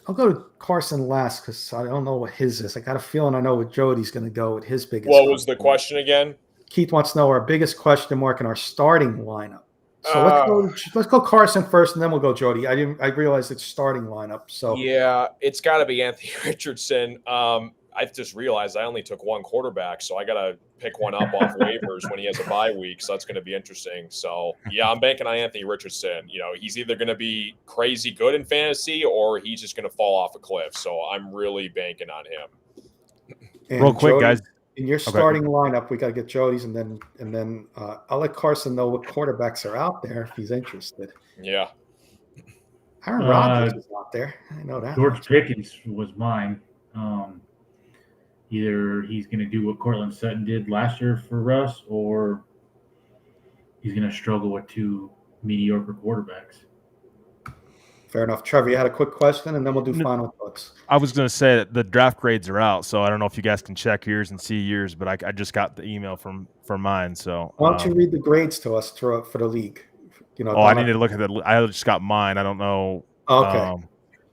I'll go to Carson last because I don't know what his is. I got a feeling I know what Jody's going to go with his biggest. What was the question again? Keith wants to know our biggest question mark in our starting lineup. So let's go Carson first, and then we'll go Jody. I realized it's starting lineup. So yeah, it's got to be Anthony Richardson. I just realized I only took one quarterback, so I got to pick one up off waivers when he has a bye week. So that's going to be interesting. So yeah, I'm banking on Anthony Richardson. He's either going to be crazy good in fantasy or he's just going to fall off a cliff. So I'm really banking on him. And real quick, Jody, guys. In your starting lineup, we got to get Jody's, and then I'll let Carson know what quarterbacks are out there if he's interested. Yeah, Aaron Rodgers is out there. I know that. George Pickens was mine. Either he's going to do what Cortland Sutton did last year for Russ, or he's going to struggle with two mediocre quarterbacks. Fair enough. Trevor, you had a quick question, and then we'll do final thoughts. I was going to say that the draft grades are out, so I don't know if you guys can check yours and see yours, but I just got the email from mine. So why don't you read the grades to us for the league? I need to look at that. I just got mine. I don't know. Okay.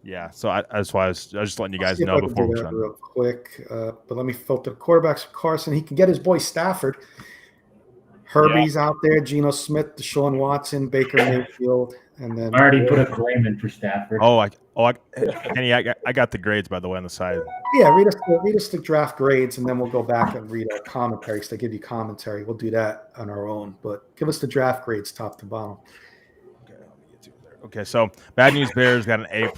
Yeah, so that's why I was just letting you guys know before we real quick. But let me filter the quarterbacks for Carson. He can get his boy Stafford. Herbie's out there. Geno Smith, Deshaun Watson, Baker Mayfield, and then I already put a claim in for Stafford. Kenny, I got the grades by the way on the side. Yeah, read us the draft grades, and then we'll go back and read our commentaries. They give you commentary. We'll do that on our own, but give us the draft grades top to bottom. Okay, so Bad News Bears got an A+.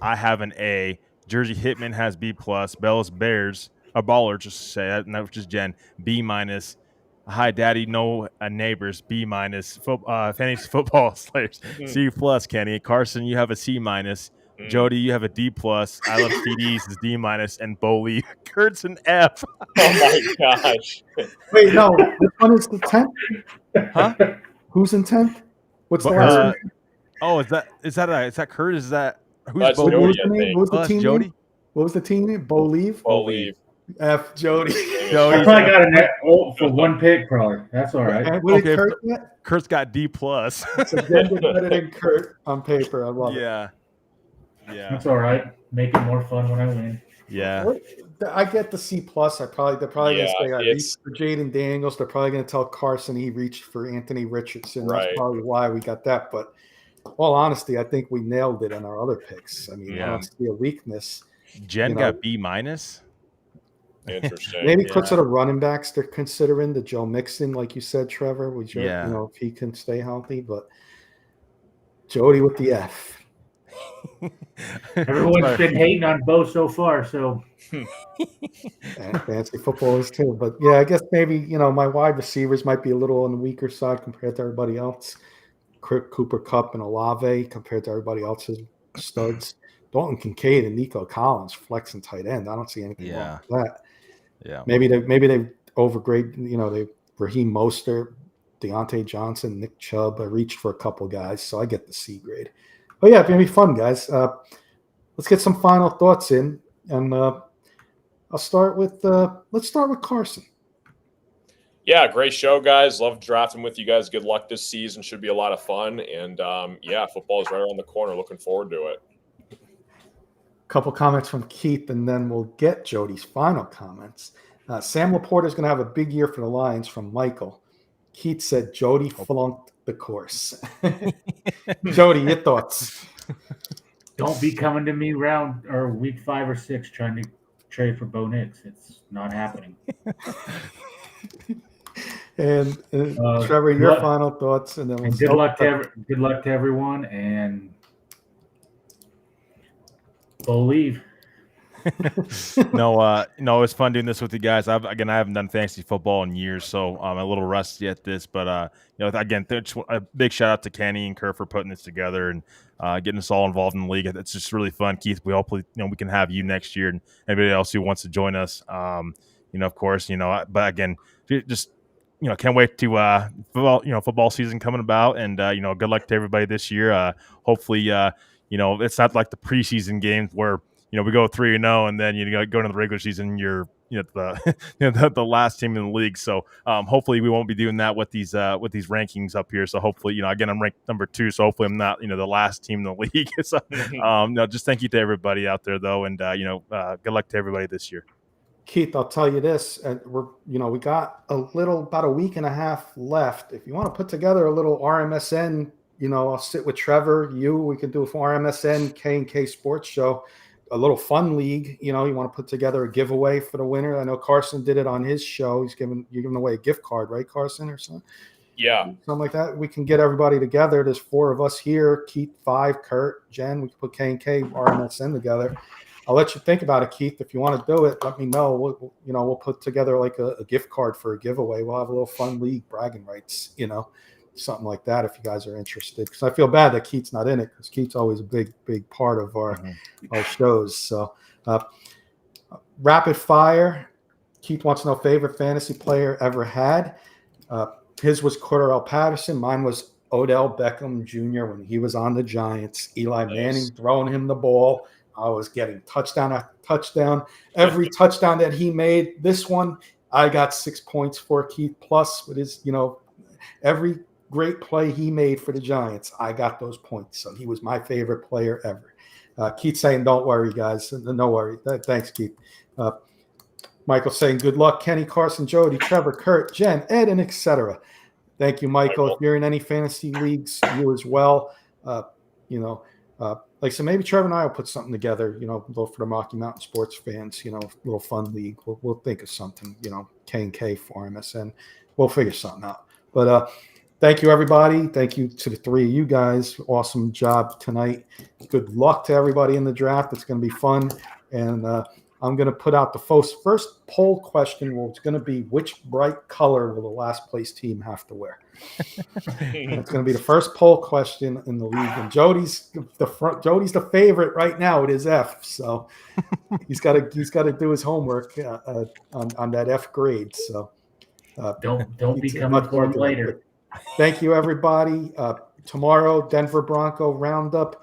I have an A. Jersey Hitman has B+. Bells Bears, a baller, just to say that, and that was just Jen, B-. Hi, Daddy, no neighbors, B-. Fantasy Football Slayers, C+. Kenny. Carson, you have a C-. Jody, you have a D+. I Love CDs is D-. And Bowley, Kurt's an F. Oh my gosh! Wait, no, this one is the 10th. Huh? Who's in 10th? What's the last one? Oh, is that Kurt? Is that who's That's Bo? Jody, What was the team Jody? name? What was the team name? Bolieve? F Jody. I probably got a net for one pick, probably. That's all right. And what did Kurt get? Kurt's got D+. So Jen did better than Kurt on paper. I love it. Yeah. That's all right. Make it more fun when I win. Yeah. I get the C+. They're probably going to say I reached for Jaden Daniels. They're probably going to tell Carson he reached for Anthony Richardson. Right. That's probably why we got that. But all honesty, I think we nailed it on our other picks. I mean, I don't see a weakness. Jen got B-. Interesting. Maybe because of the running backs they're considering, the Joe Mixon, like you said, Trevor. If he can stay healthy. But Jody with the F. Everyone's been hating on Bo so far, so and fantasy football is too. But yeah, I guess maybe my wide receivers might be a little on the weaker side compared to everybody else. Cooper Kupp and Olave compared to everybody else's studs. Dalton Kincaid and Nico Collins flexing tight end. I don't see anything wrong with that. Yeah, maybe they overgrade. They Raheem Mostert, Deontay Johnson, Nick Chubb. I reached for a couple guys, so I get the C grade. But yeah, it's gonna be fun, guys. Let's get some final thoughts in, and I'll start with let's start with Carson. Yeah, great show, guys. Love drafting with you guys. Good luck this season. Should be a lot of fun. And football is right around the corner. Looking forward to it. Couple comments from Keith, and then we'll get Jody's final comments. Sam Laporta is going to have a big year for the Lions from Michael. Keith said Jody flunked the course. Jody, your thoughts? Don't be coming to me week 5 or 6 trying to trade for Bo Nix. It's not happening. And Trevor, your final thoughts, and then we'll good luck to everyone, and believe. No, it's fun doing this with you guys. I haven't done fantasy football in years, so I'm a little rusty at this. But again, a big shout out to Kenny and Kerr for putting this together and getting us all involved in the league. It's just really fun, Keith. We hopefully we can have you next year and anybody else who wants to join us. Of course, but again, just can't wait to football season coming about, and good luck to everybody this year. Hopefully, it's not like the preseason games where we go 3-0 and then go into the regular season, you're the the last team in the league. So hopefully we won't be doing that with these rankings up here. So hopefully, again, I'm ranked number 2, so hopefully I'm not the last team in the league. So no, just thank you to everybody out there though, and good luck to everybody this year. Keith, I'll tell you this, and we got about a week and a half left. If you want to put together a little RMSN, I'll sit with Trevor, we can do it for RMSN, K&K Sports Show, a little fun league. You want to put together a giveaway for the winner. I know Carson did it on his show. You're giving away a gift card, right, Carson, or something? Yeah. Something like that. We can get everybody together. There's 4 of us here, Keith, 5, Kurt, Jen. We can put K&K RMSN together. I'll let you think about it, Keith. If you want to do it, let me know. We'll put together like a gift card for a giveaway. We'll have a little fun league, bragging rights, something like that if you guys are interested. Because I feel bad that Keith's not in it, because Keith's always a big part of our shows. So rapid fire. Keith wants to know favorite fantasy player ever had. His was Cordell Patterson. Mine was Odell Beckham Jr. when he was on the Giants. Eli Manning throwing him the ball. I was getting touchdown after touchdown. Every touchdown that he made, this one, I got 6 points for Keith. Plus, with his, every great play he made for the Giants, I got those points. So he was my favorite player ever. Keith saying, don't worry, guys. No worry. Thanks, Keith. Michael saying, good luck, Kenny, Carson, Jody, Trevor, Kurt, Jen, Ed, and etc. Thank you, Michael. If you're in any fantasy leagues, you as well. Like, so maybe Trevor and I will put something together, for the Rocky Mountain sports fans, a little fun league. We'll think of something, K&K for MSN. We'll figure something out. But thank you, everybody. Thank you to the 3 of you guys. Awesome job tonight. Good luck to everybody in the draft. It's going to be fun. And I'm going to put out the first poll question. It's going to be, which bright color will the last place team have to wear? It's going to be the first poll question in the league. And Jody's the favorite right now with his F. So he's got to do his homework on that F grade. So don't be coming for him later. Thank you, everybody. Tomorrow, Denver Bronco Roundup.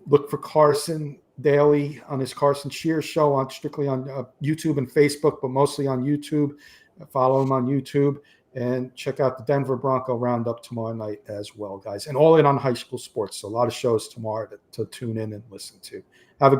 Look for Carson daily on his Carson Shears show, strictly on YouTube and Facebook, but mostly on YouTube. Follow him on YouTube and check out the Denver Bronco Roundup tomorrow night as well, guys. And all in on high school sports. So a lot of shows tomorrow to tune in and listen to. Have a good